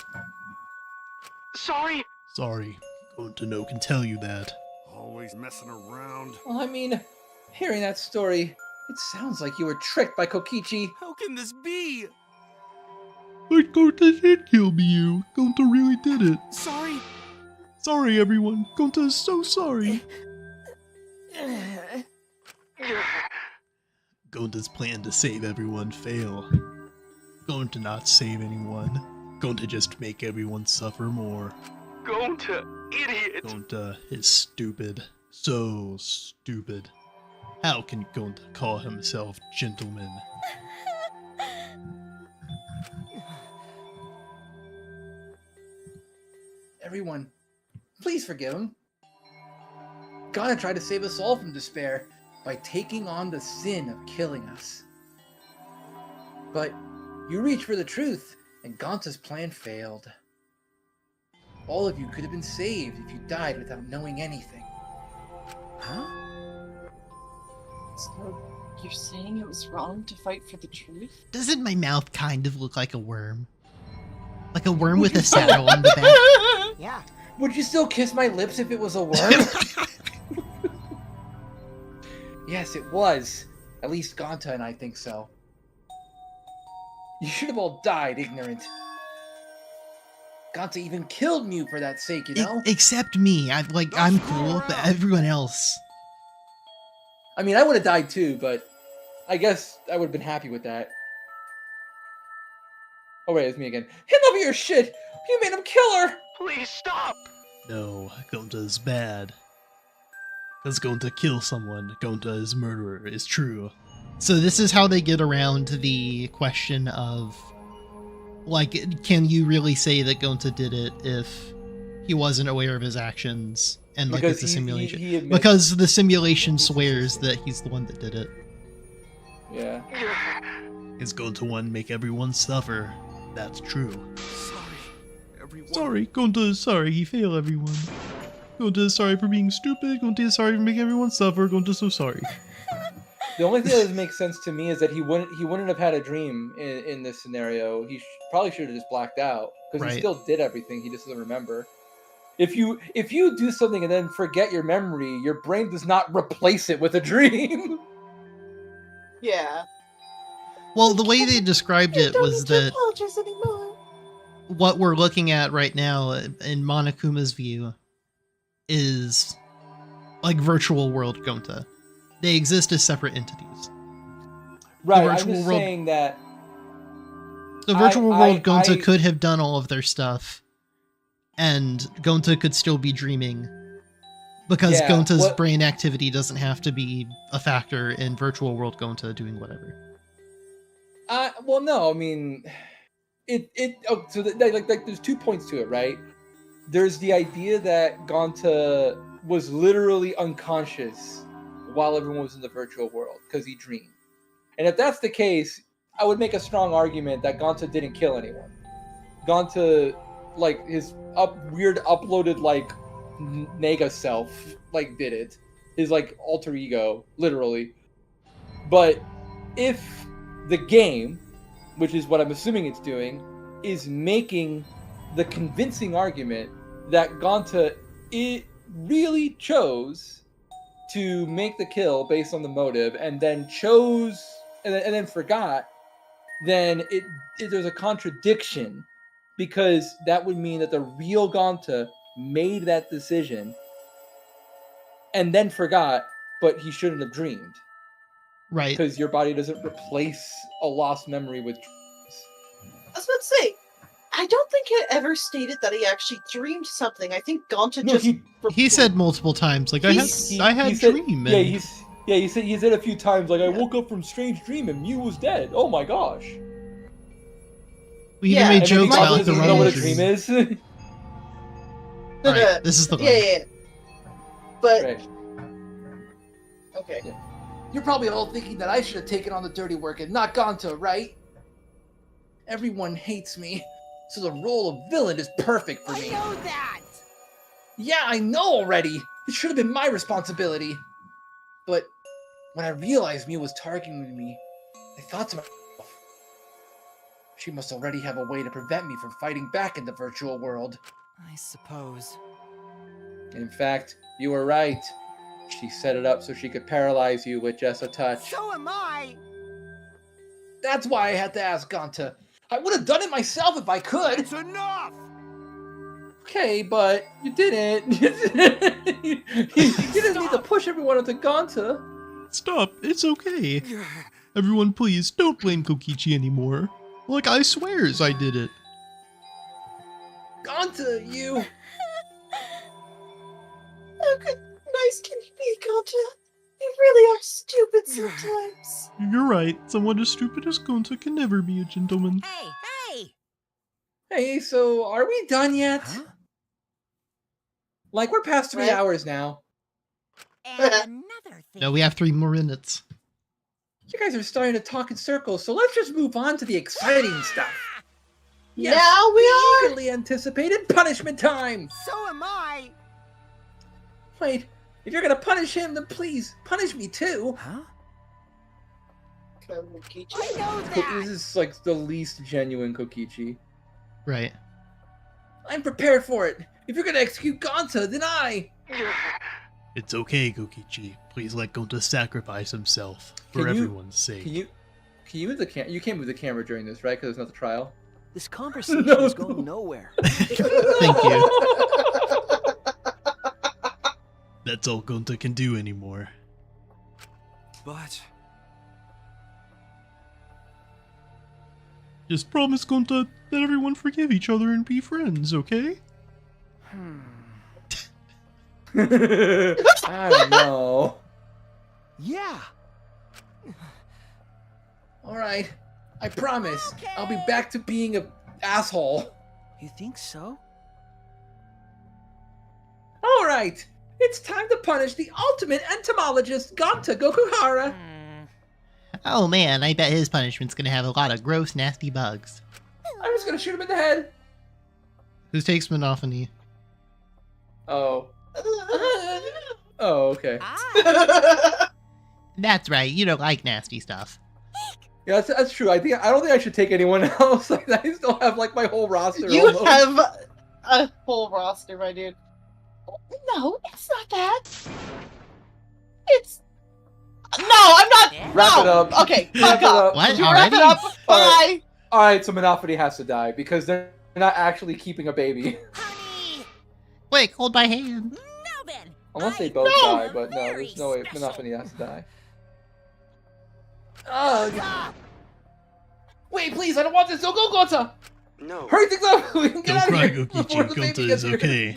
Sorry! Sorry, Gonta no can tell you that. Always messing around. Well, I mean, hearing that story, it sounds like you were tricked by Kokichi. How can this be? But Gonta did kill Miu. Gonta really did it. Sorry! Sorry, everyone. Gonta is so sorry. Gonta's plan to save everyone fail. Gonta not save anyone. Gonta just make everyone suffer more. Gonta, idiot! Gonta is stupid. So stupid. How can Gonta call himself gentleman? Everyone, please forgive him. Gonta tried to save us all from despair by taking on the sin of killing us. But you reached for the truth, and Gonta's plan failed. All of you could have been saved if you died without knowing anything. Huh? So you're saying it was wrong to fight for the truth? Doesn't my mouth kind of look like a worm? Like a worm with a saddle on the back? yeah. Would you still kiss my lips if it was a worm? Yes, it was. At least Gonta and I think so. You should have all died ignorant. Gonta even killed Mew for that sake, you know? Except me. I'm cool, but everyone else. I mean, I would have died too, but I guess I would have been happy with that. Oh wait, it's me again. Hit over your shit! You made him kill her! Please stop! No, Gonta's bad. Because Gonta kill someone, Gonta is murderer, is true. So this is how they get around the question of, like, can you really say that Gonta did it if he wasn't aware of his actions and like it's a simulation? He admits- because the simulation swears that he's the one that did it. Yeah. Is Gonta one make everyone suffer? That's true. Sorry, everyone. Sorry, Gonta is sorry, he failed everyone. Gonta is sorry for being stupid, Gonta is sorry for making everyone suffer, Gonta is so sorry. The only thing that makes sense to me is that he wouldn't have had a dream in this scenario. He probably should have just blacked out because Right. he still did everything. He just doesn't remember. If you do something and then forget your memory, your brain does not replace it with a dream. Yeah. Well, the way they described it was that apologize anymore. what we're looking at right now in Monokuma's view is like virtual world Gonta. They exist as separate entities. Right, The I'm virtual just world- saying that The virtual world Gonta I- could have done all of their stuff, and Gonta could still be dreaming. Because Yeah, Gonta's what- brain activity doesn't have to be a factor in virtual world Gonta doing whatever. well, no, I mean, there's 2 points to it, right? There's the idea that Gonta was literally unconscious while everyone was in the virtual world because he dreamed. And if that's the case, I would make a strong argument that Gonta didn't kill anyone. Gonta, like, his weird uploaded, like, Nega self, like, did it. His, like, alter ego, literally. But if the game, which is what I'm assuming it's doing, is making the convincing argument that Gonta really chose to make the kill based on the motive, and then and then forgot, then there's a contradiction, because that would mean that the real Gonta made that decision and then forgot, but he shouldn't have dreamed. Right. Because your body doesn't replace a lost memory with dreams. I was about to say, I don't think it ever stated that he actually dreamed something. I think Gonta No, just... He said multiple times, like, I had he a said- dream. Yeah, and- he said a few times, like, I woke up from strange dream and Mew was dead. Oh my gosh. We even made And then he jokes about probably like the doesn't know what a running dream is. Alright, this is the one. Yeah. But... Right. Okay. You're probably all thinking that I should have taken on the dirty work and not Gonta, right? Everyone hates me, so the role of villain is perfect for me. I know that! Yeah, I know already! It should have been my responsibility. But when I realized Mew was targeting me, I thought to myself, she must already have a way to prevent me from fighting back in the virtual world. I suppose. In fact, you were right. She set it up so she could paralyze you with just a touch. So am I! That's why I had to ask Gonta. I would have done it myself if I could. It's enough! Okay, but you didn't. you didn't need to push everyone into Gonta. Stop, it's okay. Everyone please, don't blame Kokichi anymore. Like, I swears I did it. Gonta, you... How nice can you be, Gonta? You really are stupid sometimes. You're right, someone as stupid as Gonta can never be a gentleman. Hey! Hey, so are we done yet? Huh? Like, we're past 3 hours now. And another thing. No, we have 3 more minutes. You guys are starting to talk in circles, so let's just move on to the exciting stuff. Yes, now we are eagerly anticipated punishment time. So am I. Wait, if you're gonna punish him, then please punish me too. Huh? I know that. This is like the least genuine Kokichi. Right. I'm prepared for it. If you're gonna execute Gonta, then I. It's okay, Kokichi. Please let Gonta sacrifice himself for Can you- everyone's sake. Can you move the camera? You can't move the camera during this, right? Because it's not the trial. This conversation No. is going nowhere. Thank you. That's all Gonta can do anymore. But Just promise, Gonta, that everyone forgive each other and be friends, okay? I don't know. Yeah. All right, I promise. I'll be back to being an asshole. You think so? All right, it's time to punish the ultimate entomologist, Gonta Gokuhara. Oh man, I bet his punishment's gonna have a lot of gross, nasty bugs. I'm just gonna shoot him in the head. Who takes Monophony? Oh. Oh, okay. That's right, you don't like nasty stuff. Yeah, that's true. I don't think I should take anyone else. Like, I still have like my whole roster. You almost. have a full roster, my dude. No, it's not that. It's... No, I'm not... Wrap no. it up. Okay, Wrap fuck it up. up. What? You wrap it Already? up. Bye. Alright, so Monophony has to die because they're not actually keeping a baby. Honey! Quick, hold my hand. Now then, Unless they both die, but no, there's no way Monopoly has to die. Oh, wait, please, I don't want this. Don't go, Gonta! No. Hurry things up! We can get out of cry, here Gokichi. before the baby Gonta gets is here. okay.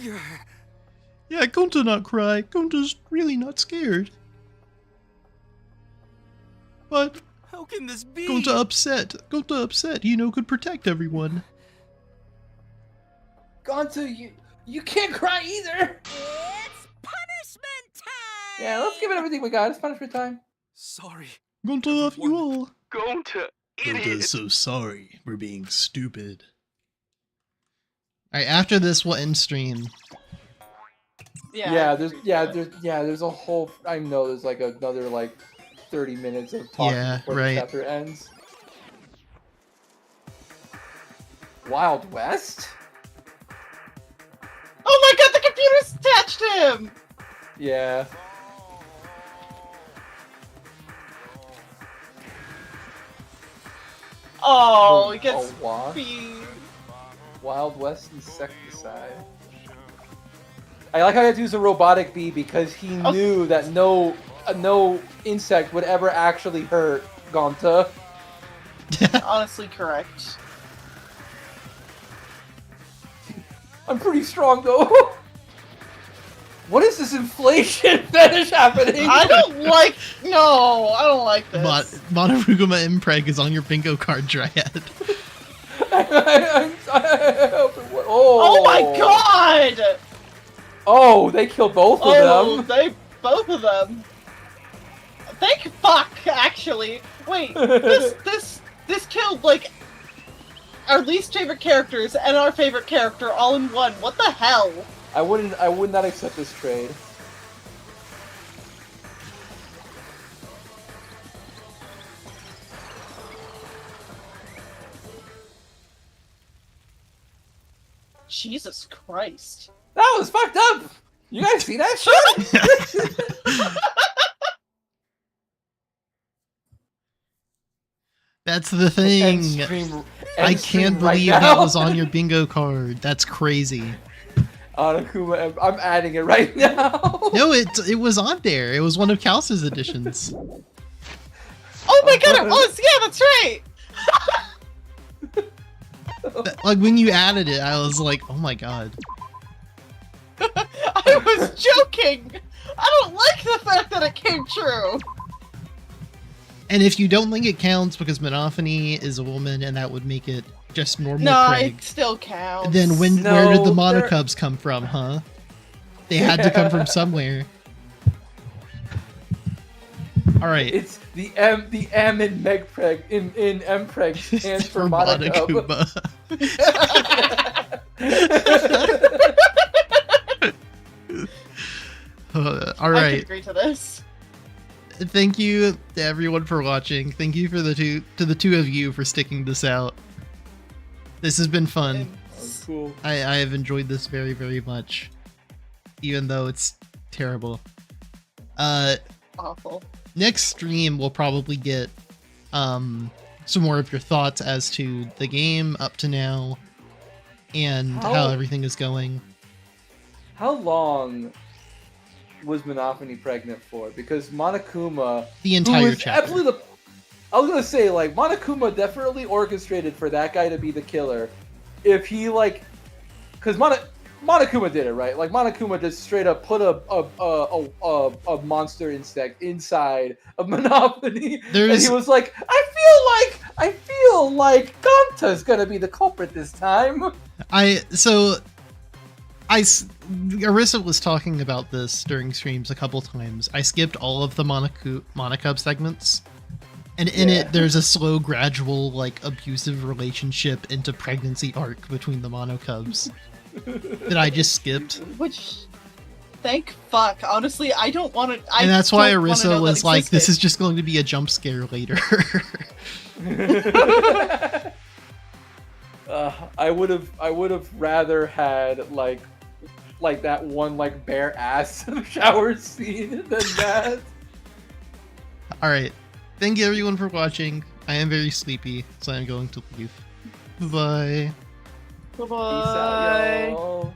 Yeah, Gonta not cry. Gonta's really not scared. But How can this be? Gonta upset. Gonta upset. Could protect everyone. Gonta, you can't cry either! It's punishment time! Yeah, let's give it everything we got. It's punishment time. Sorry. Gonta love you all. Gonta, Gonta idiot. is so sorry for being stupid. Alright, after this, we'll end stream. There's a whole. I know there's like another like 30 minutes of talking before the chapter ends. Wild West? Oh my god, the computer's attached to him! Yeah. Oh, he gets wasp. speed. Wild West insecticide. I like how he had to use a robotic bee because he knew that no insect would ever actually hurt Gonta. Honestly correct. I'm pretty strong though. What is this inflation fetish happening? I don't like this. Monofuguma Impreg is on your bingo card, Dryad. Oh my god! Oh, they killed both of them. Both of them. Thank fuck, actually. Wait, this killed like our least favorite characters and our favorite character all in one. What the hell? I would not accept this trade. Jesus Christ. That was fucked up! You guys see that shit? That's the thing. I can't believe that was on your bingo card. That's crazy. Anakuma, I'm adding it right now. No, it was on there. It was one of Kalsa's editions. Oh my god, it was! Yeah, that's right! Like, when you added it, I was like, oh my god. I was joking! I don't like the fact that it came true! And if you don't think it counts because Monophony is a woman and that would make it just normal No, Craig, it still counts. then where did the Monocubs come from, huh? They had to come from somewhere. Alright. It's the M in Megpreg in Mpreg stands for Monocub. Alright. I can agree to this. Thank you to everyone for watching. Thank you to the two of you for sticking this out. This has been fun. Cool. I have enjoyed this very, very much. Even though it's terrible. Awful. Next stream we'll probably get some more of your thoughts as to the game up to now and how everything is going. How long was Monophony pregnant for? Because Monokuma, the entire chapter. Absolutely I was gonna say, like, Monokuma definitely orchestrated for that guy to be the killer. If he, like, because Monokuma did it, right? Like, Monokuma just straight up put a monster insect inside of Monophony, and he was like, I feel like Gonta's gonna be the culprit this time. Arisa was talking about this during streams a couple times. I skipped all of the Monocub segments. And in it, there's a slow, gradual, like, abusive relationship into pregnancy arc between the Monocubs that I just skipped. Which, thank fuck. Honestly, I don't want to. And that's why Arisa was like, "This is just going to be a jump scare later." I would have rather had like that one like bare ass shower scene than that. All right. Thank you everyone for watching. I am very sleepy, so I'm going to leave. Bye. Bye-bye. Peace out, y'all.